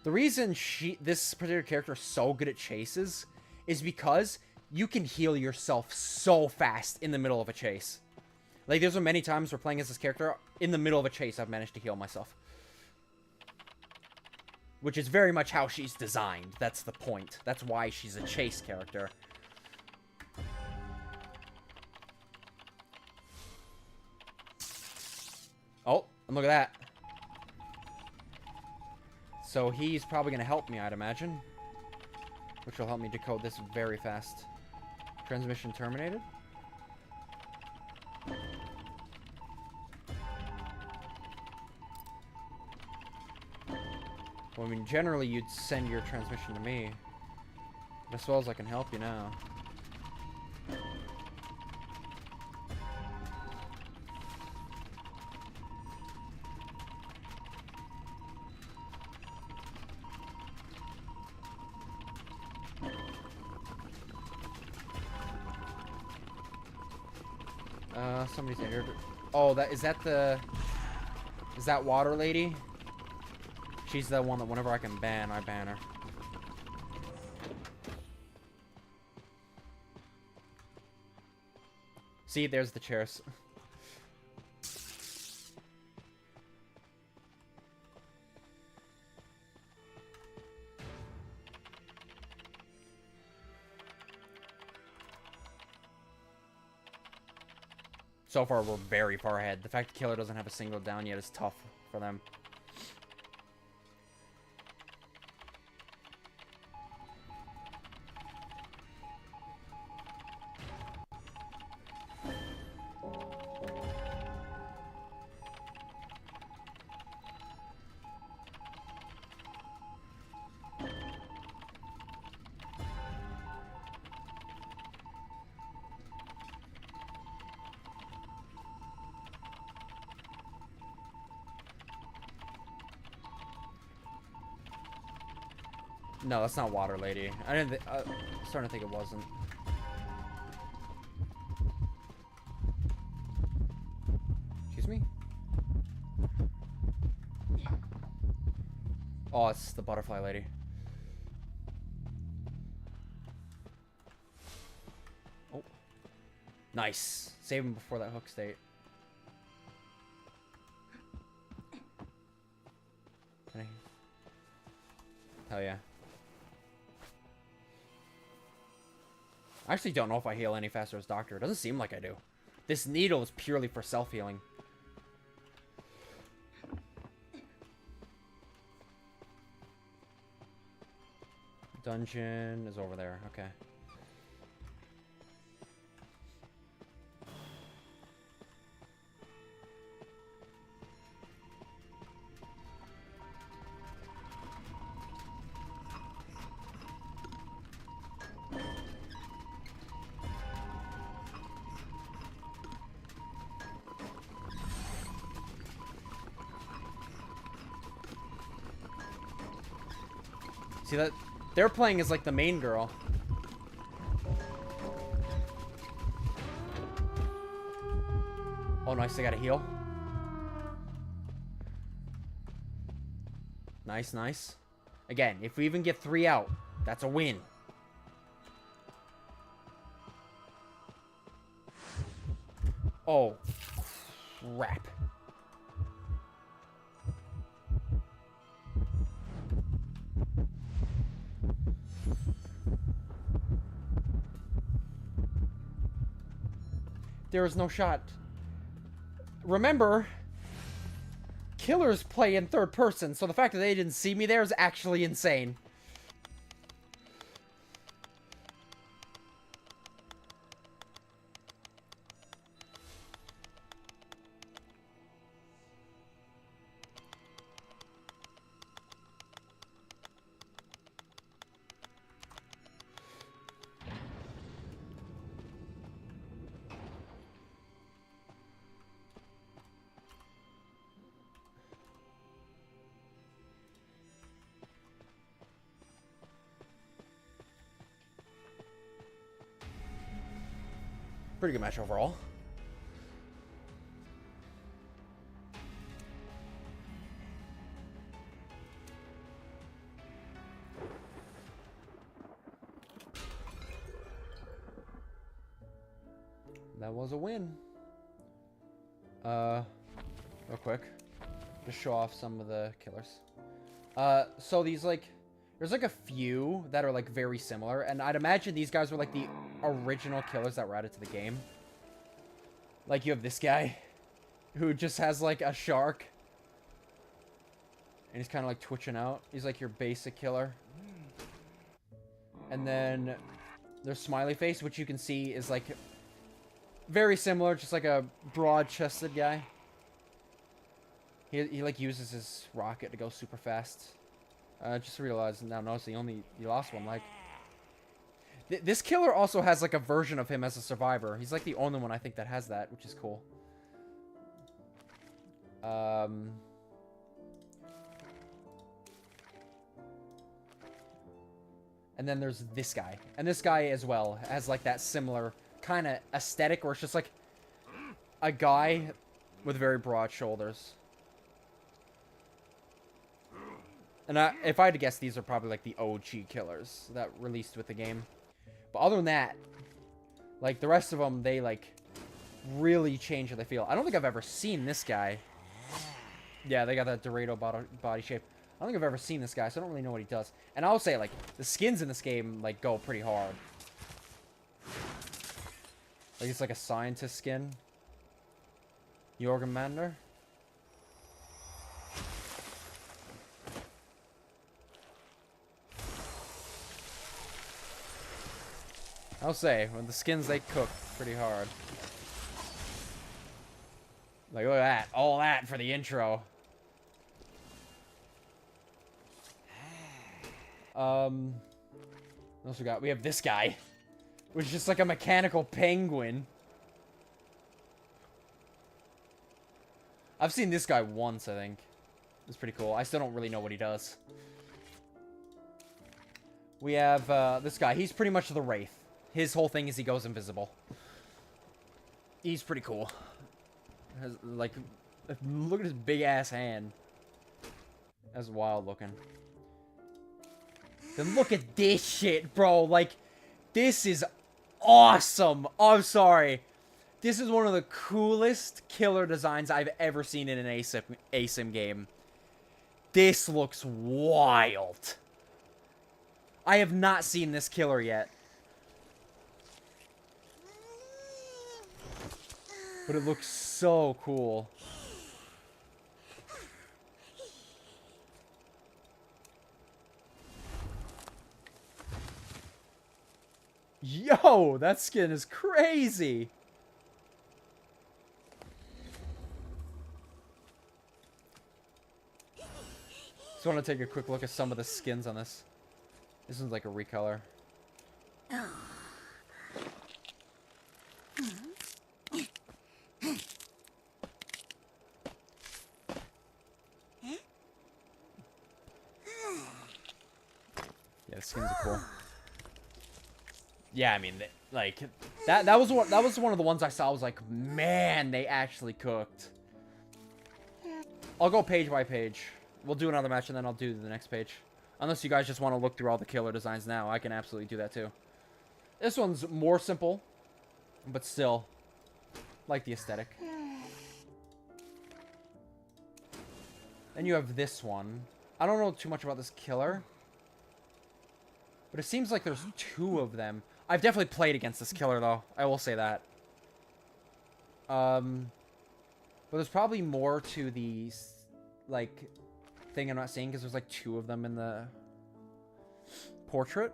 The reason this particular character is so good at chases is because you can heal yourself so fast in the middle of a chase. Like, there's been many times we're playing as this character, in the middle of a chase, I've managed to heal myself. Which is very much how she's designed. That's the point. That's why she's a chase character. Oh, and look at that. So he's probably going to help me, I'd imagine. Which will help me decode this very fast. Transmission terminated. Well, I mean, generally you'd send your transmission to me. But as well as I can help you now. Somebody's injured. Oh, is that water lady? She's the one that whenever I can ban, I ban her. See, there's the chairs. So far, we're very far ahead. The fact the killer doesn't have a single down yet is tough for them. No, that's not Water Lady. I didn't. I'm starting to think it wasn't. Excuse me? Oh, it's the Butterfly Lady. Oh. Nice. Save him before that hook state. Can I? Hell yeah. I actually don't know if I heal any faster as Doctor. It doesn't seem like I do. This needle is purely for self-healing. Dungeon is over there. Okay. See that? They're playing as like the main girl. Oh, nice. They got a heal. Nice, nice. Again, if we even get 3 out, that's a win. Oh, Crap. There is no shot. Remember, killers play in third person, so the fact that they didn't see me there is actually insane. Pretty good match overall. That was a win. Real quick. Just show off some of the killers. So these, like, there's, like, a few that are, like, very similar. And I'd imagine these guys were, like, the original killers that were added to the game. Like, you have this guy who just has, like, a shark. And he's kind of, like, twitching out. He's, like, your basic killer. And then there's Smiley Face, which you can see is, like, very similar. Just, like, a broad-chested guy. He, like, uses his rocket to go super fast. Just realized now, notice you lost one, like. This killer also has, like, a version of him as a survivor. He's, like, the only one I think that has that, which is cool. And then there's this guy. And this guy as well has, like, that similar kind of aesthetic where it's just, like, a guy with very broad shoulders. And if I had to guess, these are probably, like, the OG killers that released with the game. But other than that, like, the rest of them, they, like, really change how they feel. I don't think I've ever seen this guy. Yeah, they got that Dorado body shape. I don't think I've ever seen this guy, so I don't really know what he does. And I'll say, like, the skins in this game, like, go pretty hard. Like, it's like a scientist skin. Jorgen Mander. I'll say, when the skins, they cook pretty hard. Like, look at that. All that for the intro. What else we got? We have this guy. Which is just like a mechanical penguin. I've seen this guy once, I think. It's pretty cool. I still don't really know what he does. We have, this guy. He's pretty much the Wraith. His whole thing is he goes invisible. He's pretty cool. Has, like, look at his big-ass hand. That's wild looking. Then look at this shit, bro. Like, this is awesome. Oh, I'm sorry. This is one of the coolest killer designs I've ever seen in an Aysm game. This looks wild. I have not seen this killer yet. But it looks so cool. Yo, that skin is crazy. Just want to take a quick look at some of the skins on this. This one's like a recolor. Yeah, the skins are cool. Yeah, I mean, like that was one of the ones I saw. I was like, man, they actually cooked. I'll go page by page. We'll do another match and then I'll do the next page. Unless you guys just want to look through all the killer designs now, I can absolutely do that too. This one's more simple, but still like the aesthetic. Then you have this one. I don't know too much about this killer. But it seems like there's 2 of them. I've definitely played against this killer, though. I will say that. But there's probably more to the, like, thing I'm not seeing, because there's, like, 2 of them in the portrait.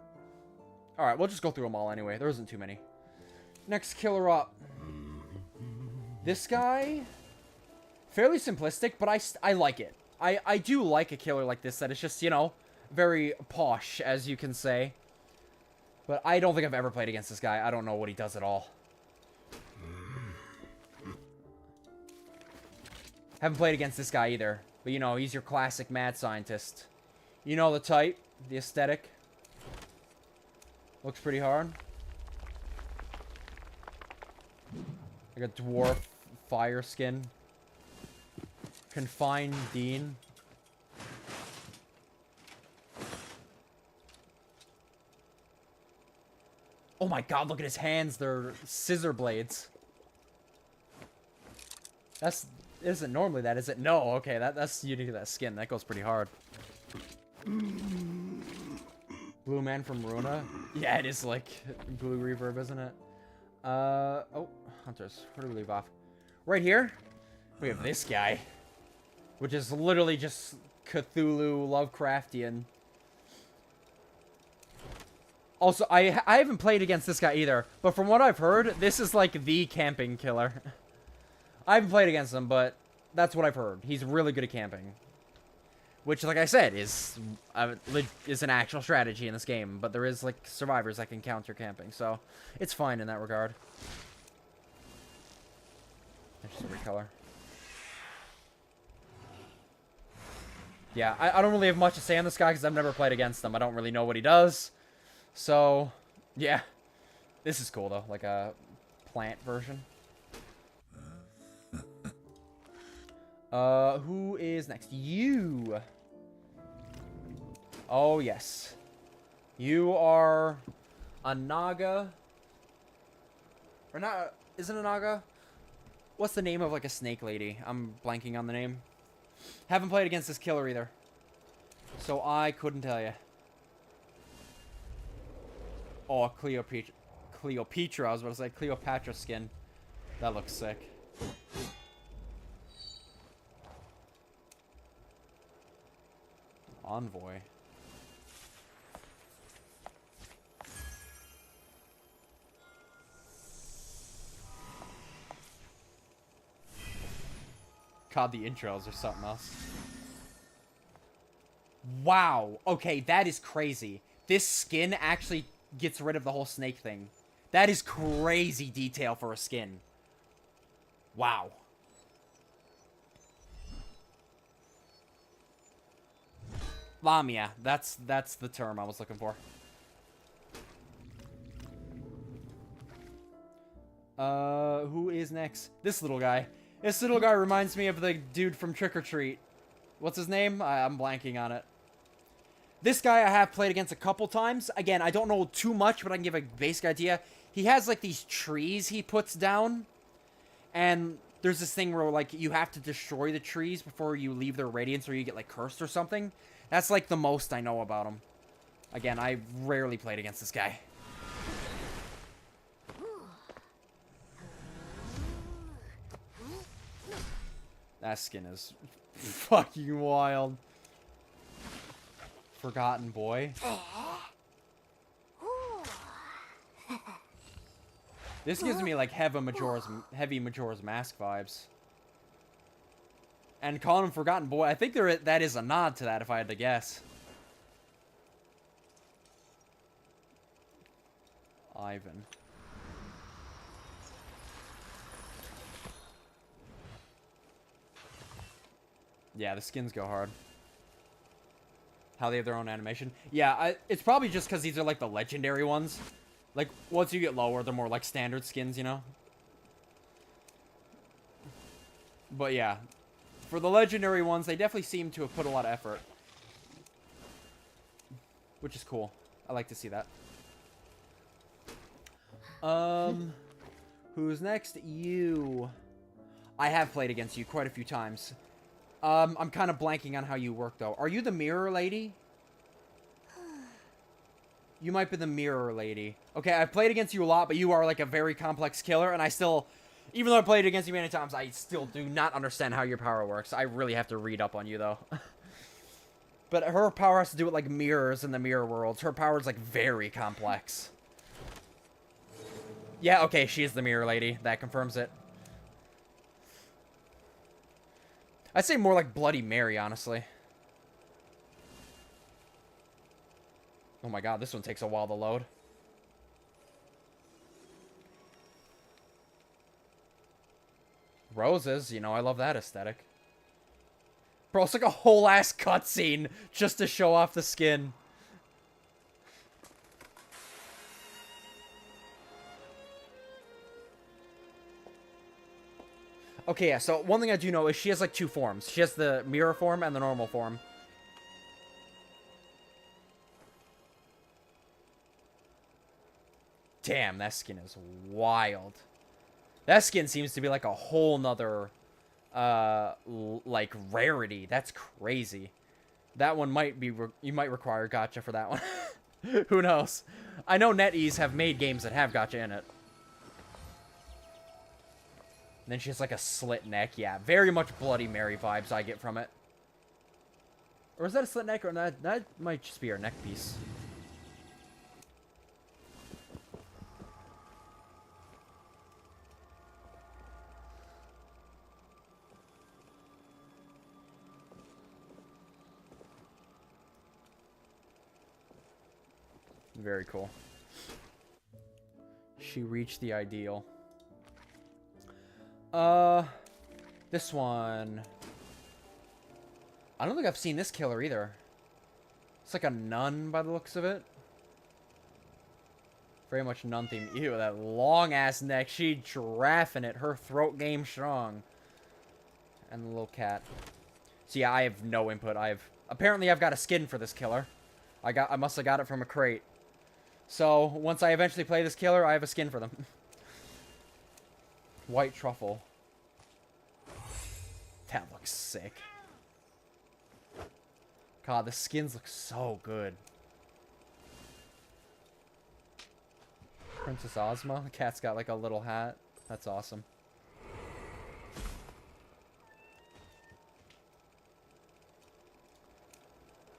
Alright, we'll just go through them all anyway. There isn't too many. Next killer up. This guy... fairly simplistic, but I like it. I do like a killer like this that is just, you know, very posh, as you can say. But I don't think I've ever played against this guy. I don't know what he does at all. Haven't played against this guy either. But, you know, he's your classic mad scientist. You know the type, the aesthetic. Looks pretty hard. Like a dwarf fire skin. Confined Dean. Oh my god, look at his hands. They're scissor blades. That's... isn't normally that, is it? No, okay, that's unique to that skin. That goes pretty hard. Blue man from Ruina? Yeah, it is like blue reverb, isn't it? Oh, hunters. Where do we leave off? Right here, we have this guy. Which is literally just Cthulhu Lovecraftian. Also, I haven't played against this guy either. But from what I've heard, this is like the camping killer. I haven't played against him, but that's what I've heard. He's really good at camping. Which, like I said, is an actual strategy in this game. But there is, like, survivors that can counter camping. So, it's fine in that regard. There's just a recolor. Yeah, I don't really have much to say on this guy because I've never played against him. I don't really know what he does. So, yeah. This is cool, though. Like a plant version. Who is next? You! Oh, yes. You are a Naga. Or not... Isn't a Naga? What's the name of, like, a snake lady? I'm blanking on the name. Haven't played against this killer either. So I couldn't tell you. Oh, Cleopatra. I was about to say Cleopatra skin. That looks sick. Envoy. God, the intros or something else. Wow. Okay, that is crazy. This skin actually gets rid of the whole snake thing. That is crazy detail for a skin. Wow. Lamia. That's the term I was looking for. Who is next? This little guy. This little guy reminds me of the dude from Trick or Treat. What's his name? I'm blanking on it. This guy I have played against a couple times. Again, I don't know too much, but I can give a basic idea. He has, like, these trees he puts down. And there's this thing where, like, you have to destroy the trees before you leave their radiance or you get, like, cursed or something. That's, like, the most I know about him. Again, I rarely played against this guy. That skin is fucking wild. Forgotten boy. This gives me like heavy Majora's Mask vibes. And calling him Forgotten Boy, I think that is a nod to that if I had to guess. Ivan. Yeah, the skins go hard. How they have their own animation. Yeah, it's probably just because these are like the legendary ones. Like, once you get lower, they're more like standard skins, you know? But yeah, for the legendary ones, they definitely seem to have put a lot of effort. Which is cool. I like to see that. Who's next? You. I have played against you quite a few times. I'm kind of blanking on how you work, though. Are you the mirror lady? You might be the mirror lady. Okay, I've played against you a lot, but you are, like, a very complex killer, and I still... Even though I played against you many times, I still do not understand how your power works. I really have to read up on you, though. But her power has to do with, like, mirrors in the mirror worlds. Her power is, like, very complex. Yeah, okay, she is the mirror lady. That confirms it. I'd say more like Bloody Mary, honestly. Oh my god, this one takes a while to load. Roses, you know, I love that aesthetic. Bro, it's like a whole ass cutscene just to show off the skin. Okay, yeah, so one thing I do know is she has like two forms. She has the mirror form and the normal form. Damn, that skin is wild. That skin seems to be like a whole nother, like, rarity. That's crazy. That one might be, you might require gacha for that one. Who knows? I know NetEase have made games that have gacha in it. And then she has like a slit neck. Yeah, very much Bloody Mary vibes I get from it. Or is that a slit neck? Or not? That might just be her neck piece. Very cool. She reached the ideal. This one. I don't think I've seen this killer either. It's like a nun by the looks of it. Very much nun theme. Ew, that long ass neck. She giraffing it. Her throat game strong. And the little cat. So yeah, I have no input. Apparently I've got a skin for this killer. I must have got it from a crate. So once I eventually play this killer, I have a skin for them. White truffle. That looks sick. God, the skins look so good. Princess Ozma. The cat's got like a little hat. That's awesome.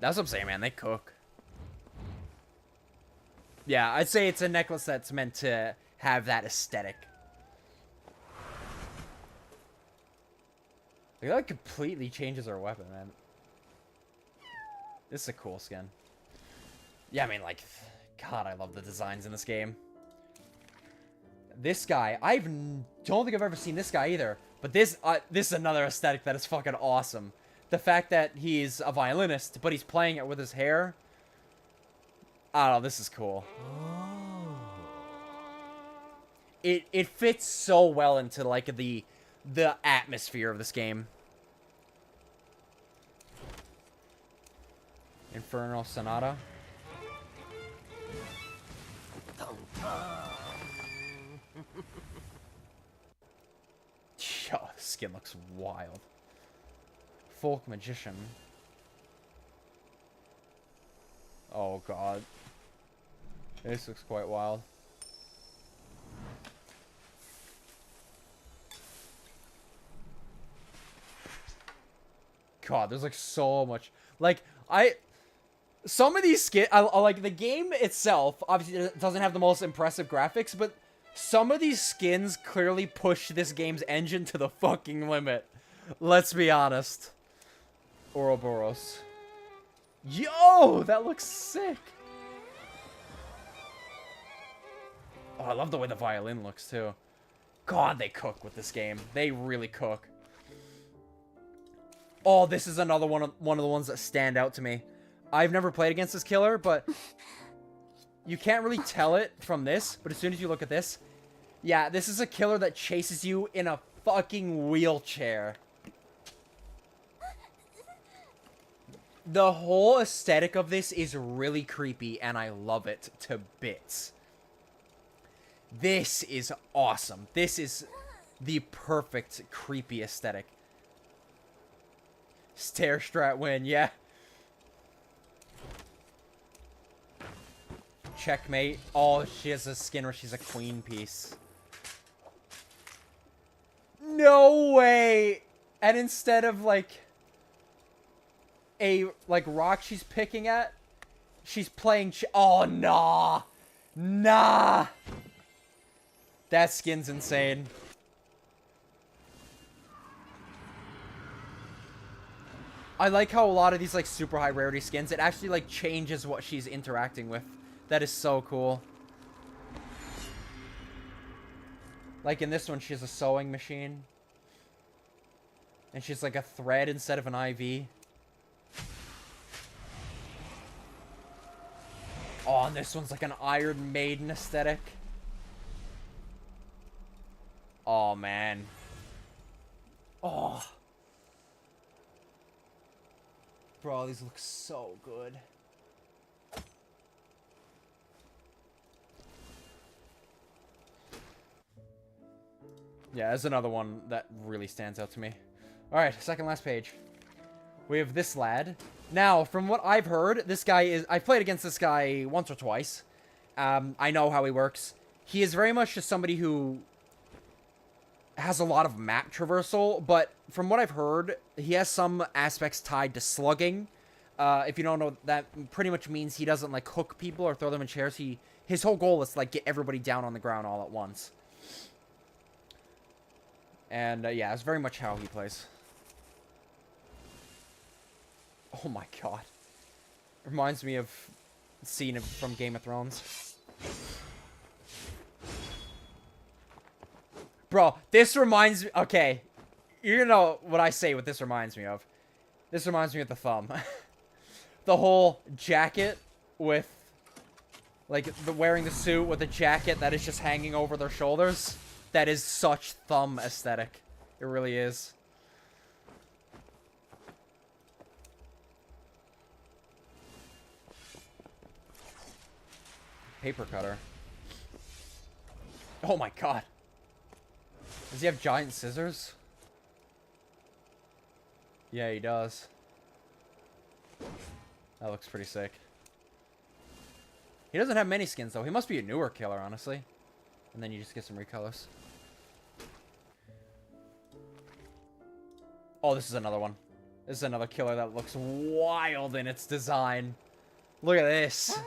That's what I'm saying, man. They cook. Yeah, I'd say it's a necklace that's meant to have that aesthetic. Like, that completely changes her weapon, man. This is a cool skin. Yeah, I mean, like, God, I love the designs in this game. This guy, don't think I've ever seen this guy either. But this is another aesthetic that is fucking awesome. The fact that he's a violinist, but he's playing it with his hair. I don't know, this is cool. It fits so well into, like, the atmosphere of this game. Infernal Sonata. Yo, this skin looks wild. Folk Magician. Oh god. This looks quite wild. God, there's like so much. Like, some of these skins, like, the game itself, obviously, it doesn't have the most impressive graphics, but some of these skins clearly push this game's engine to the fucking limit. Let's be honest. Ouroboros. Yo, that looks sick. Oh, I love the way the violin looks, too. God, they cook with this game. They really cook. Oh, this is another one of the ones that stand out to me. I've never played against this killer, but you can't really tell it from this, but as soon as you look at this, yeah, this is a killer that chases you in a fucking wheelchair. The whole aesthetic of this is really creepy, and I love it to bits. This is awesome. This is the perfect creepy aesthetic. Stair strat win, yeah. Checkmate. Oh, she has a skin where she's a queen piece. No way! And instead of, like, a, like, rock she's picking at, she's playing oh, nah! Nah! That skin's insane. I like how a lot of these, like, super high rarity skins, it actually, like, changes what she's interacting with. That is so cool. Like, in this one, she has a sewing machine. And she's, like, a thread instead of an IV. Oh, and this one's, like, an Iron Maiden aesthetic. Oh, man. Oh. Bro, these look so good. Yeah, there's another one that really stands out to me. Alright, second last page. We have this lad. Now, from what I've heard, this guy is... I've played against this guy once or twice. I know how he works. He is very much just somebody who has a lot of map traversal, but from what I've heard, he has some aspects tied to slugging. If you don't know, that pretty much means he doesn't, like, hook people or throw them in chairs. His whole goal is to, like, get everybody down on the ground all at once. And, yeah, it's very much how he plays. Oh my god. Reminds me of the scene from Game of Thrones. Bro, this reminds me... Okay. You know what I say what this reminds me of. This reminds me of the thumb. The whole jacket with... Like, wearing the suit with a jacket that is just hanging over their shoulders. That is such thumb aesthetic. It really is. Paper cutter. Oh my god. Does he have giant scissors? Yeah, he does. That looks pretty sick. He doesn't have many skins, though. He must be a newer killer, honestly. And then you just get some recolors. Oh, this is another one. This is another killer that looks wild in its design. Look at this.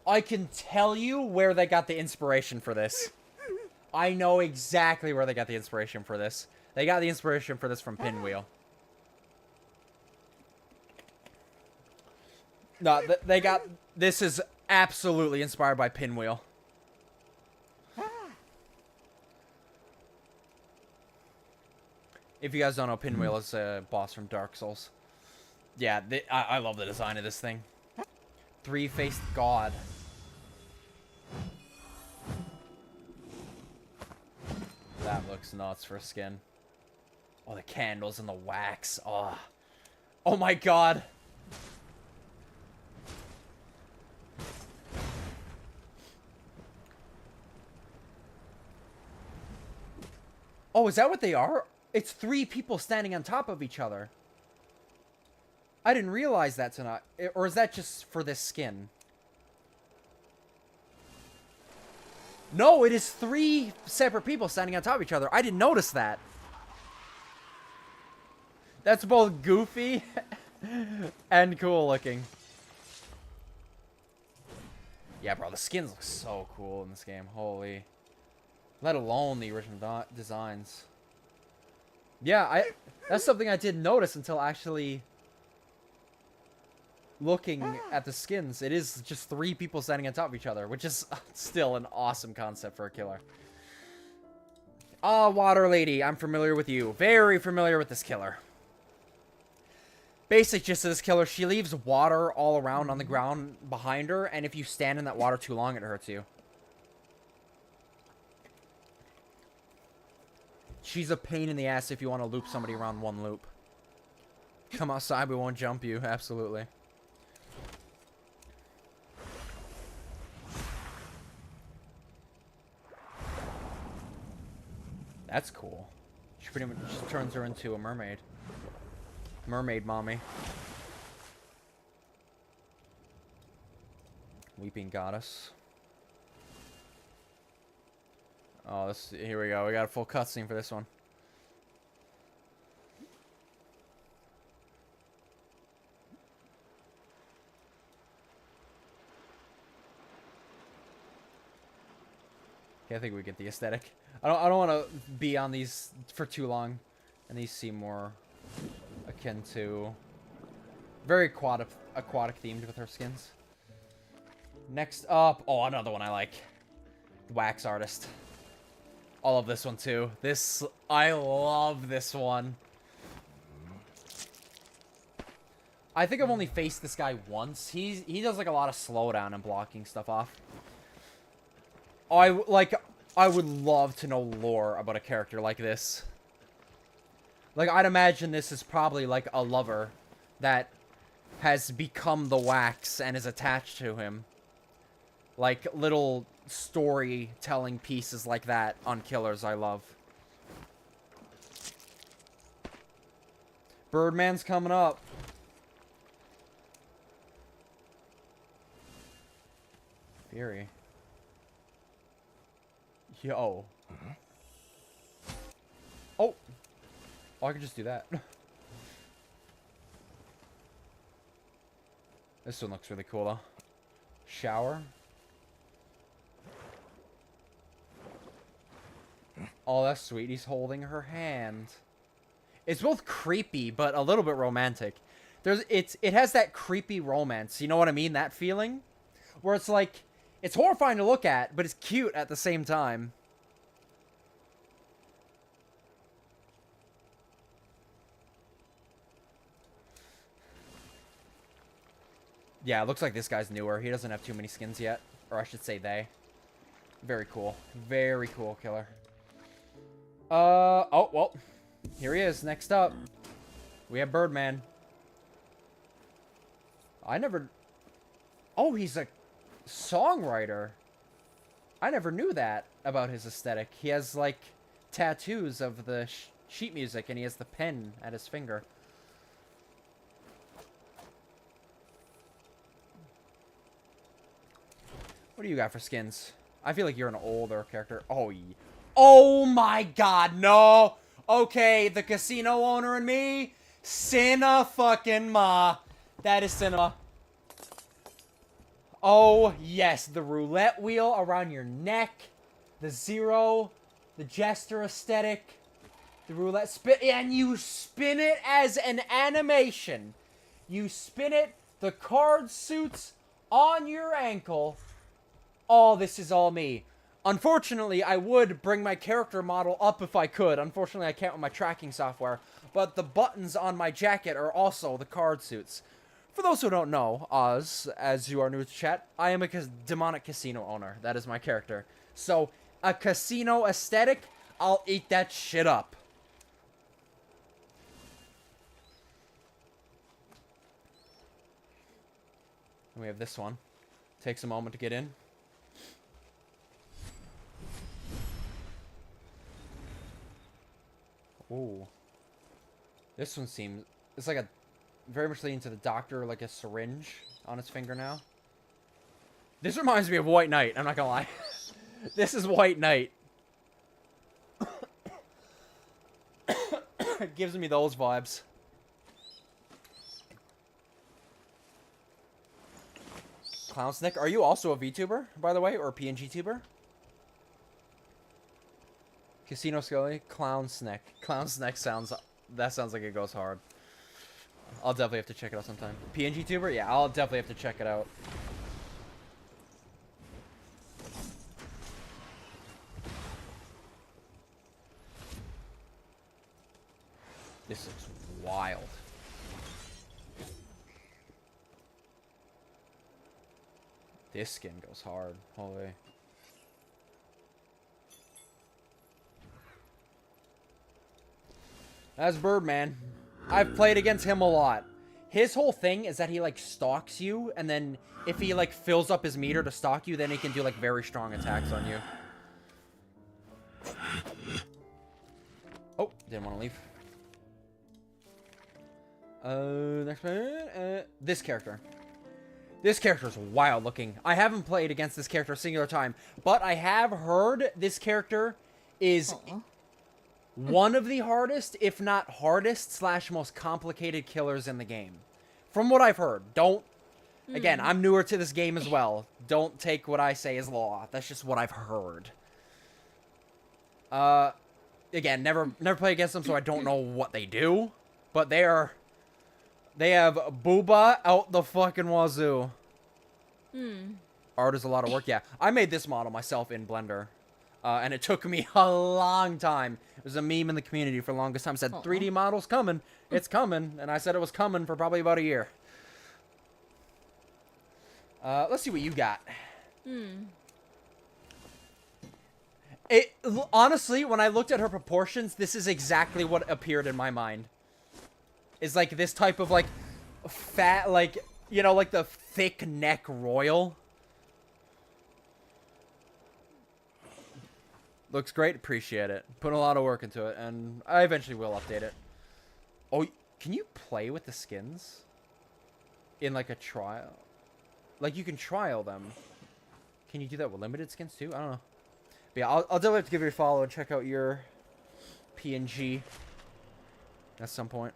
I can tell you where they got the inspiration for this. I know exactly where they got the inspiration for this. They got the inspiration for this from Pinwheel. No, they got... This is absolutely inspired by Pinwheel. If you guys don't know, Pinwheel is a boss from Dark Souls. Yeah, I love the design of this thing. Three-faced god. That looks nuts for skin. Oh, the candles and the wax. Oh, oh my god. Oh, is that what they are? It's 3 people standing on top of each other. I didn't realize that tonight. Or is that just for this skin? No, it is 3 separate people standing on top of each other. I didn't notice that. That's both goofy and cool looking. Yeah, bro, the skins look so cool in this game. Holy. Let alone the original designs. Yeah, that's something I didn't notice until actually looking at the skins. It is just 3 people standing on top of each other, which is still an awesome concept for a killer. Ah, Water Lady, I'm familiar with you. Very familiar with this killer. Basic gist of this killer, she leaves water all around on the ground behind her, and if you stand in that water too long, it hurts you. She's a pain in the ass if you want to loop somebody around one loop. Come outside, we won't jump you. Absolutely. That's cool. She pretty much just turns her into a mermaid. Mermaid mommy. Weeping goddess. Oh, this, here we go. We got a full cutscene for this one. Okay, I think we get the aesthetic. I don't want to be on these for too long, and these seem more akin to very aquatic themed with her skins. Next up, oh, another one I like. The Wax Artist. All of this one too. This, I love this one. I think I've only faced this guy once. He does like a lot of slowdown and blocking stuff off. I would love to know lore about a character like this. Like, I'd imagine this is probably like a lover that has become the Wax and is attached to him. Like, little storytelling pieces like that on killers I love. Birdman's coming up. Fury. Yo. Oh. Oh, I could just do that. This one looks really cool, though. Shower. Oh, that's sweet. He's holding her hand. It's both creepy, but a little bit romantic. It has that creepy romance. You know what I mean? That feeling? Where it's like, it's horrifying to look at, but it's cute at the same time. Yeah, it looks like this guy's newer. He doesn't have too many skins yet. Or I should say they. Very cool. Very cool killer. Oh, well. Here he is. Next up. We have Birdman. I never... Oh, he's a songwriter. I never knew that about his aesthetic. He has, like, tattoos of the sheet music, and he has the pen at his finger. What do you got for skins? I feel like you're an older character. Oh, oh my god, no! Okay, the casino owner and me, Cinna fucking ma. That is cinema. Oh, yes, the roulette wheel around your neck, the zero, the jester aesthetic, the roulette spin, and you spin it as an animation. You spin it, the card suits on your ankle. Oh, this is all me. Unfortunately, I would bring my character model up if I could. Unfortunately, I can't with my tracking software. But the buttons on my jacket are also the card suits. For those who don't know, Oz, as you are new to chat, I am a demonic casino owner. That is my character. So, a casino aesthetic, I'll eat that shit up. And we have this one. Takes a moment to get in. Ooh. This one seems... It's like a... Very much leaning to the doctor, like a syringe on its finger now. This reminds me of White Knight, I'm not gonna lie. This is White Knight. It gives me those vibes. Clown Snick, are you also a VTuber, by the way? Or a PNG tuber? Casino Scully, Clown Snick. Clown Snick sounds... That sounds like it goes hard. I'll definitely have to check it out sometime. PNG tuber? Yeah, I'll definitely have to check it out. This looks wild. This skin goes hard. Holy. That's Birdman. I've played against him a lot. His whole thing is that he, like, stalks you, and then if he, like, fills up his meter to stalk you, then he can do, like, very strong attacks on you. Oh, didn't want to leave. Next one. This character. This character is wild looking. I haven't played against this character a singular time, but I have heard this character is one of the hardest, if not hardest, / most complicated killers in the game. From what I've heard. Again, I'm newer to this game as well. Don't take what I say as law. That's just what I've heard. Again, never played against them, so I don't know what they do. But they have booba out the fucking wazoo. Art is a lot of work. Yeah, I made this model myself in Blender. And it took me a long time. It was a meme in the community for the longest time. It said, 3D model's coming. It's coming. And I said it was coming for probably about a year. Let's see what you got. Honestly, when I looked at her proportions, this is exactly what appeared in my mind. Is like this type of like fat, like, you know, like the thick neck royal. Looks great, appreciate it. Put a lot of work into it, and I eventually will update it. Oh, can you play with the skins? In like a trial? Like you can trial them. Can you do that with limited skins too? I don't know. But yeah, I'll definitely have to give you a follow and check out your PNG at some point.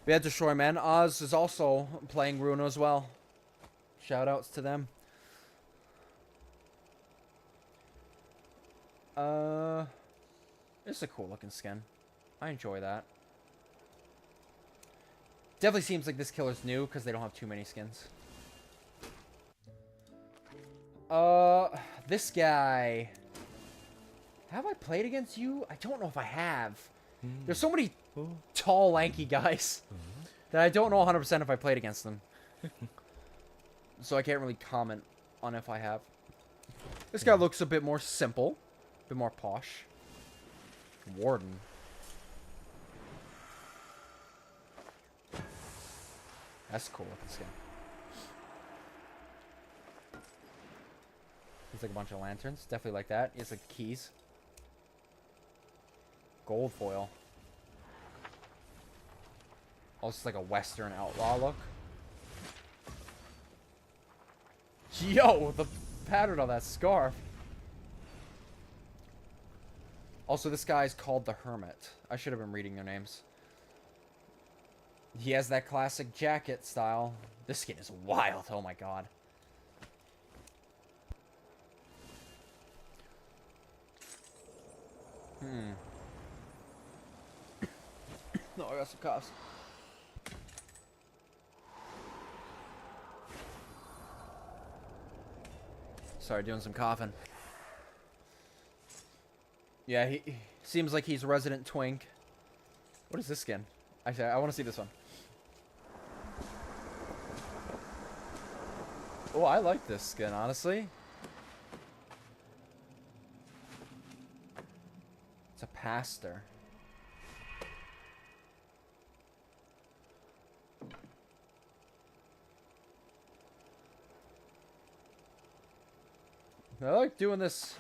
But yeah, Destroy Man. Oz is also playing Ruina as well. Shoutouts to them. It's a cool looking skin. I enjoy that. Definitely seems like this killer's new because they don't have too many skins. This guy. Have I played against you? I don't know if I have. There's so many tall, lanky guys that I don't know 100% if I played against them. So I can't really comment on if I have. This guy looks a bit more simple. A bit more posh. Warden. That's cool looking skin. It's like a bunch of lanterns. Definitely like that. It's like keys. Gold foil. Also, like a Western outlaw look. Yo, the pattern on that scarf. Also, this guy's called the Hermit. I should have been reading their names. He has that classic jacket style. This skin is wild. Oh my god. No, I got some coughs. Sorry, doing some coughing. Yeah, he seems like he's a resident twink. What is this skin? Actually, I want to see this one. Oh, I like this skin, honestly. It's a pastor. I like doing this.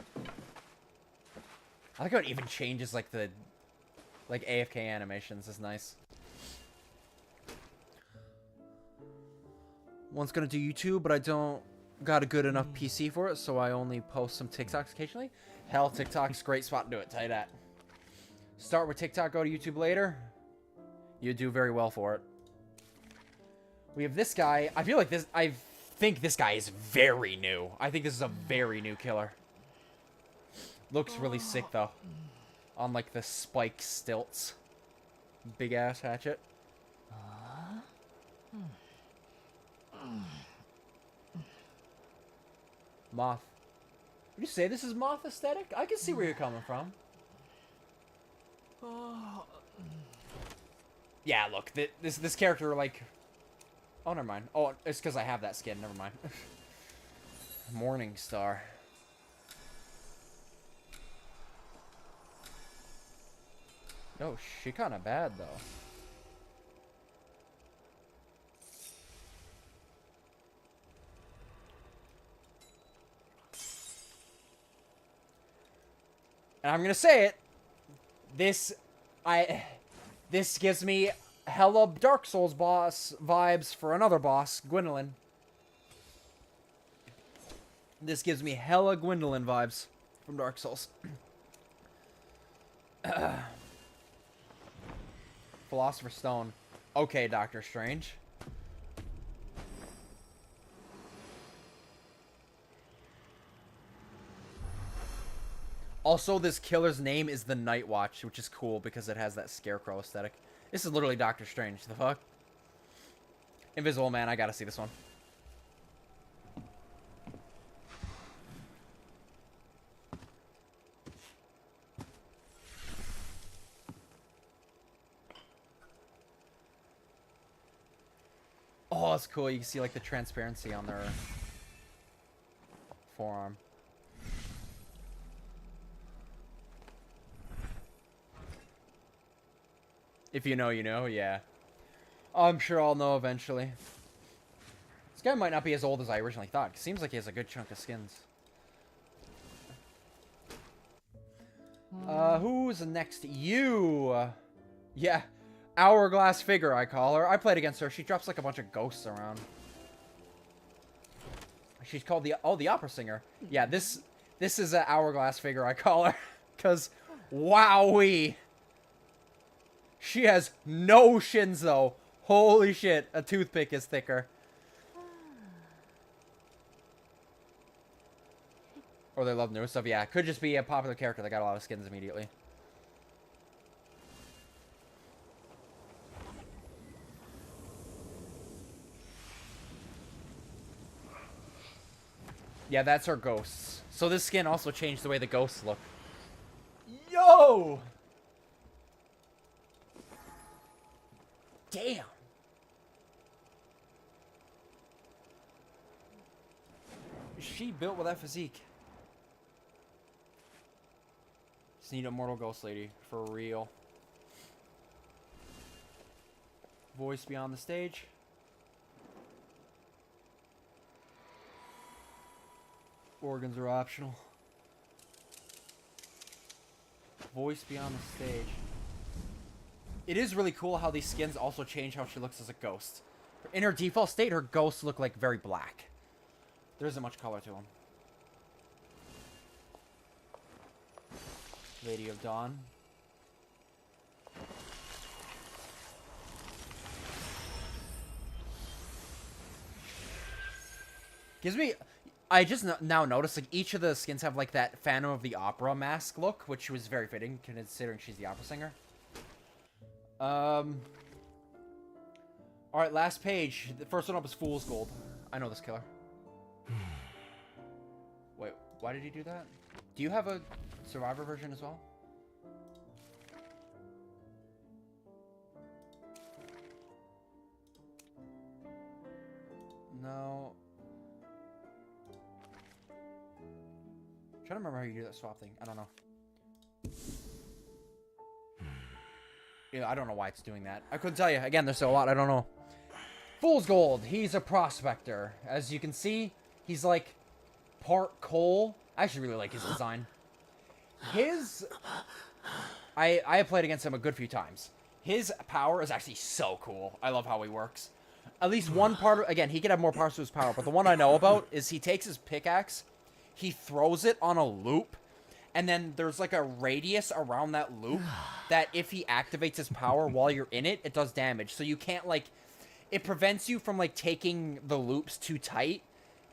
I like how it even changes like the AFK animations. Is nice. One's gonna do YouTube, but I don't got a good enough PC for it, so I only post some TikToks occasionally. Hell, TikTok's a great spot to do it. Tell you that. Start with TikTok, go to YouTube later. You do very well for it. We have this guy. I feel like this. I think this guy is very new. I think this is a very new killer. Looks really sick though. On like the spike stilts. Big ass hatchet. Moth. Would you say this is moth aesthetic? I can see where you're coming from. Yeah, look, this character like. Oh, never mind. Oh, it's because I have that skin. Never mind. Morning Star. Oh, she kind of bad though. And I'm gonna say it. This, This gives me hella Dark Souls boss vibes for another boss, Gwendolyn. This gives me hella Gwendolyn vibes from Dark Souls. Philosopher's Stone. Okay, Doctor Strange. Also, this killer's name is the Night Watch, which is cool because it has that scarecrow aesthetic. This is literally Doctor Strange. The fuck? Invisible Man, I gotta see this one. Oh, that's cool. You can see like the transparency on their forearm. If you know, you know, yeah. I'm sure I'll know eventually. This guy might not be as old as I originally thought. It seems like he has a good chunk of skins. Who's next? You! Yeah. Hourglass figure, I call her. I played against her. She drops like a bunch of ghosts around. She's called the opera singer. Yeah, this is an hourglass figure, I call her. Because, wowee. She has no shins, though. Holy shit, a toothpick is thicker. Or they love new stuff. Yeah, it could just be a popular character that got a lot of skins immediately. Yeah, that's her ghosts. So this skin also changed the way the ghosts look. Yo! Damn. Is she built with that physique? Just need a mortal ghost lady. For real. Voice beyond the stage. Organs are optional. Voice beyond the stage. It is really cool how these skins also change how she looks as a ghost. In her default state, her ghosts look like very black. There isn't much color to them. Lady of Dawn. Gives me... I just now noticed, like, each of the skins have, like, that Phantom of the Opera mask look, which was very fitting, considering she's the opera singer. Alright, last page. The first one up is Fool's Gold. I know this killer. Wait, why did he do that? Do you have a Survivor version as well? No. I'm trying to remember how you do that swap thing. I don't know. Yeah, I don't know why it's doing that. I couldn't tell you. Again, there's still a lot I don't know. Fool's Gold. He's a prospector. As you can see, he's like part coal. I actually really like his design. I have played against him a good few times. His power is actually so cool. I love how he works. At least one part, again, he could have more parts to his power, but the one I know about is he takes his pickaxe, he throws it on a loop, and then there's like a radius around that loop that if he activates his power while you're in it, it does damage. So you can't like, it prevents you from like taking the loops too tight,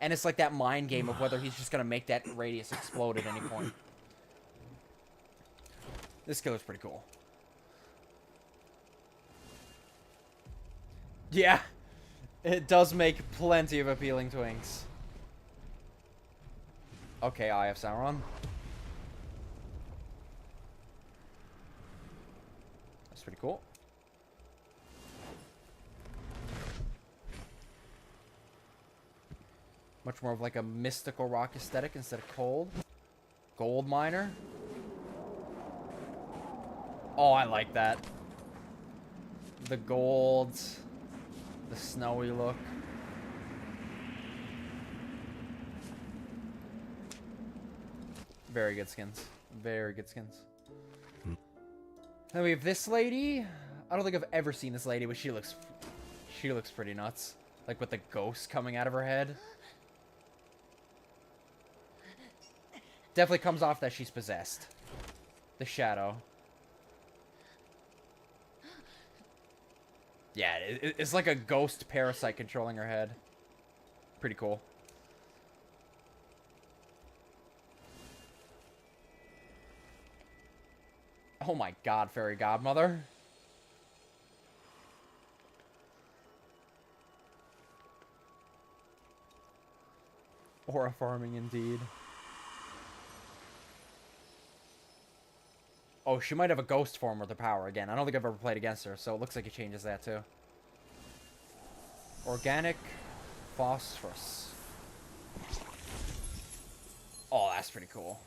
and it's like that mind game of whether he's just going to make that radius explode at any point. This killer's pretty cool. Yeah, it does make plenty of appealing twinks. Okay, Eye of Sauron. That's pretty cool. Much more of like a mystical rock aesthetic instead of cold. Gold miner. Oh, I like that. The gold. The snowy look. Very good skins. Very good skins. Then we have this lady. I don't think I've ever seen this lady, but she looks pretty nuts. Like with the ghost coming out of her head. Definitely comes off that she's possessed. The shadow. Yeah, it's like a ghost parasite controlling her head. Pretty cool. Oh my god, fairy godmother. Aura farming indeed. Oh, she might have a ghost form with her power again. I don't think I've ever played against her, so it looks like it changes that too. Organic phosphorus. Oh, that's pretty cool.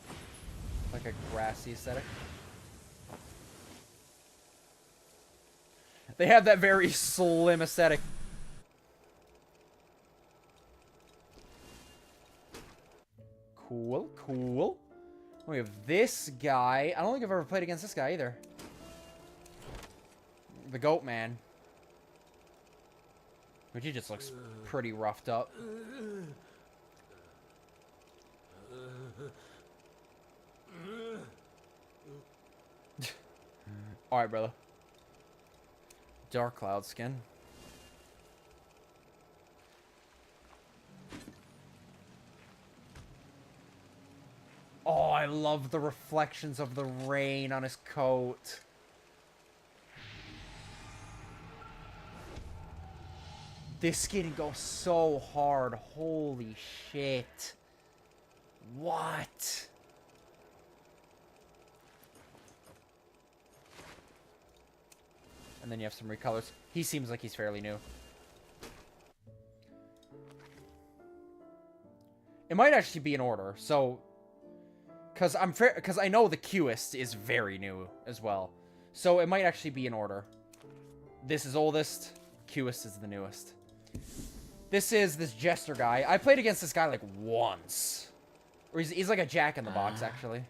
Like a grassy aesthetic. They have that very slim aesthetic. Cool, cool. We have this guy. I don't think I've ever played against this guy either. The Goat Man. Which he just looks pretty roughed up. Alright, brother. Dark Cloud skin. Oh, I love the reflections of the rain on his coat. This skin goes so hard. Holy shit. What? And then you have some recolors. He seems like he's fairly new. It might actually be in order, so... Because I know the Qist is very new as well. So it might actually be in order. This is oldest. Qist is the newest. This is this Jester guy. I played against this guy like once. Or he's like a jack-in-the-box, actually.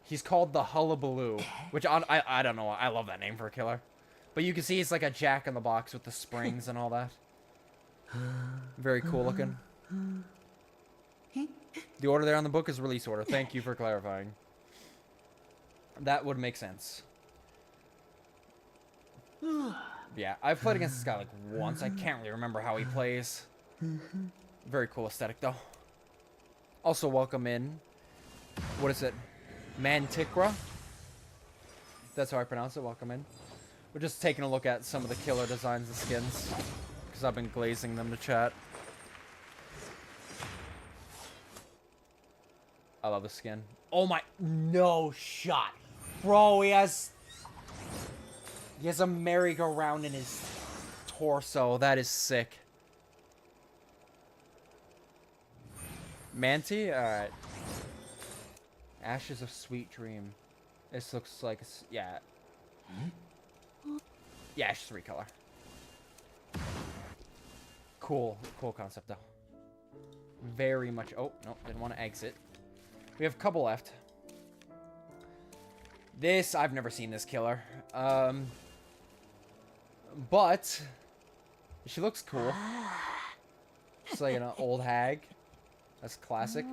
He's called the Hullabaloo. Which, I don't know. I love that name for a killer. But you can see he's like a jack-in-the-box with the springs and all that. Very cool looking. The order there on the book is release order. Thank you for clarifying. That would make sense. Yeah, I've played against this guy like once. I can't really remember how he plays. Very cool aesthetic, though. Also, welcome in. What is it? Manticra? That's how I pronounce it. Welcome in. We're just taking a look at some of the killer designs and skins. Because I've been glazing them to chat. I love the skin. Oh my... No shot. Bro, he has a merry-go-round in his torso. That is sick. Manti? Alright. Ashes of Sweet Dream. This looks like... Yeah. Yeah, it's just recolor. Cool. Cool concept, though. Very much... Oh, no. Didn't want to exit. We have a couple left. This, I've never seen this killer. But she looks cool. She's like an old hag. That's classic.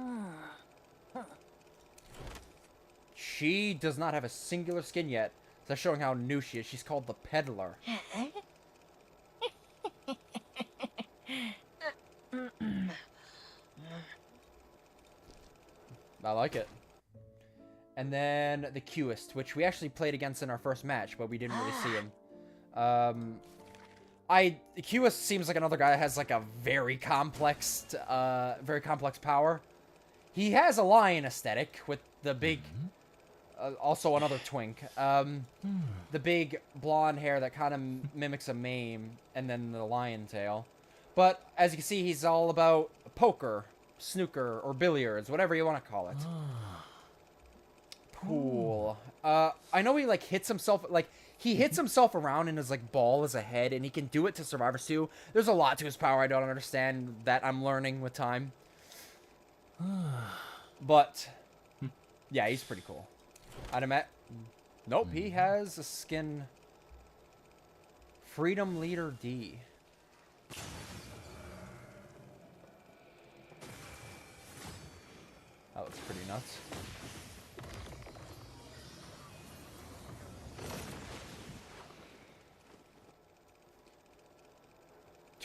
She does not have a singular skin yet. That's showing how new she is. She's called the Peddler. I like it. And then the Qist, which we actually played against in our first match, but we didn't really see him. The Qist seems like another guy that has like a very complex power. He has a lion aesthetic with the big, also another twink. The big blonde hair that kind of mimics a mane, and then the lion tail. But as you can see, he's all about poker, snooker, or billiards, whatever you want to call it. Cool. I know he, like, hits himself, like, he hits himself around in his, like, ball as a head, and he can do it to Survivors 2. There's a lot to his power I don't understand that I'm learning with time. But, yeah, he's pretty cool. Nope, he has a skin. Freedom Leader D. That looks pretty nuts.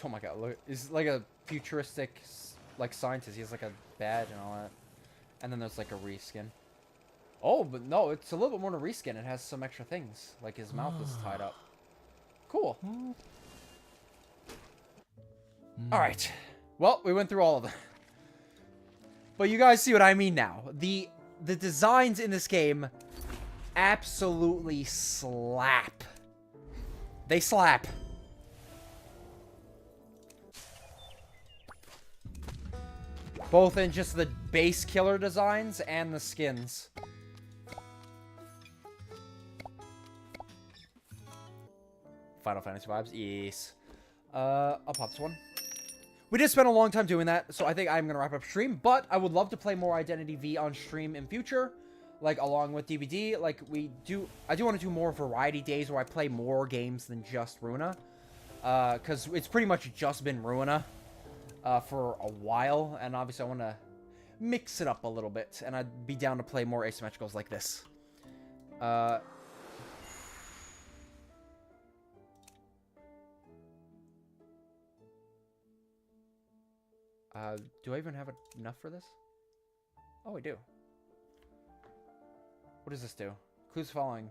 Oh my god, look. He's like a futuristic, like, scientist. He has like a badge and all that. And then there's like a reskin. Oh, but no, it's a little bit more than a reskin. It has some extra things. Like his mouth is tied up. Cool. Alright. Well, we went through all of them. But you guys see what I mean now. The designs in this game absolutely slap. They slap. Both in just the base killer designs and the skins. Final Fantasy vibes? Yes. I'll pop this one. We did spend a long time doing that, so I think I'm going to wrap up stream. But I would love to play more IdentityV on stream in future. Like, along with DBD. Like, I do want to do more variety days where I play more games than just Ruina. Because it's pretty much just been Ruina. For a while, and obviously I want to mix it up a little bit, and I'd be down to play more asymmetricals like this. Do I even have enough for this? Oh, I do. What does this do? Clues following.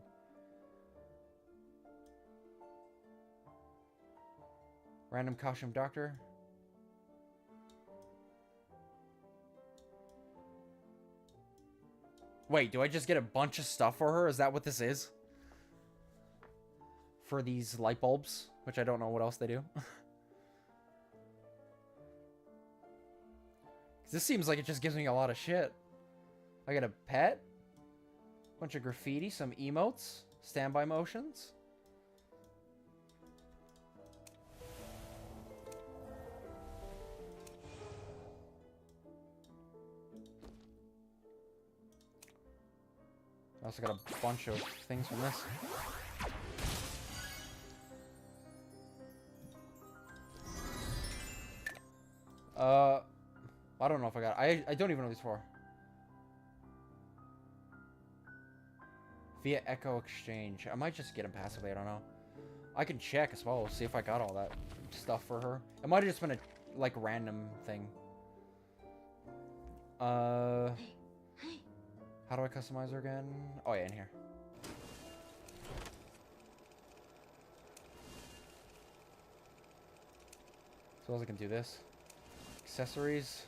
Random costume doctor. Wait, do I just get a bunch of stuff for her? Is that what this is? For these light bulbs, which I don't know what else they do. This seems like it just gives me a lot of shit. I get a pet, bunch of graffiti, some emotes, standby motions. I also got a bunch of things from this. I don't know if I got it. I don't even know these for. Via Echo Exchange. I might just get them passively, I don't know. I can check as well, see if I got all that stuff for her. It might have just been a, like, random thing. How do I customize her again? Oh yeah, in here. So I can do this. Accessories.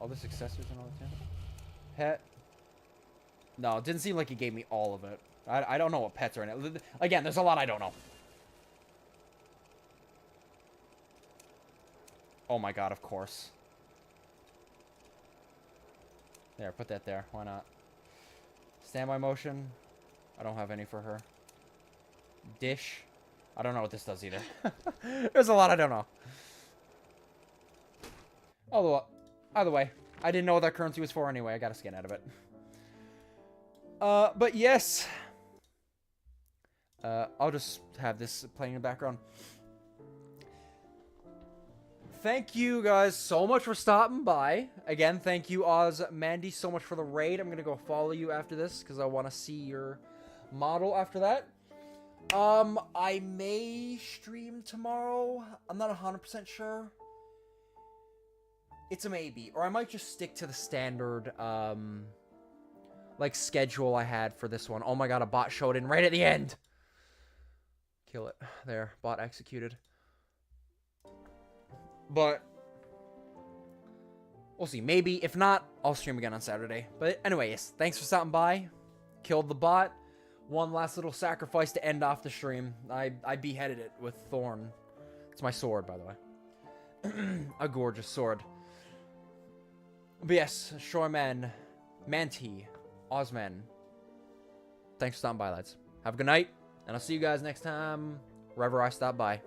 All this accessories and all that too. Pet. No, it didn't seem like it gave me all of it. I don't know what pets are in it. Again, there's a lot I don't know. Oh my god, of course. There, put that there. Why not? Standby motion. I don't have any for her. Dish. I don't know what this does either. There's a lot I don't know. Although, either way, I didn't know what that currency was for anyway. I got a skin out of it. But yes. I'll just have this playing in the background. Thank you guys so much for stopping by. Again, thank you, Oz Mandy, so much for the raid. I'm going to go follow you after this because I want to see your model after that. I may stream tomorrow. I'm not 100% sure. It's a maybe. Or I might just stick to the standard, like, schedule I had for this one. Oh my god, a bot showed in right at the end. Kill it. There, bot executed. But we'll see. Maybe. If not, I'll stream again on Saturday. But anyway, yes. Thanks for stopping by. Killed the bot. One last little sacrifice to end off the stream. I beheaded it with Thorn. It's my sword, by the way. A gorgeous sword. But yes, Shoreman, Manti, Ozman. Thanks for stopping by, lads. Have a good night. And I'll see you guys next time, wherever I stop by.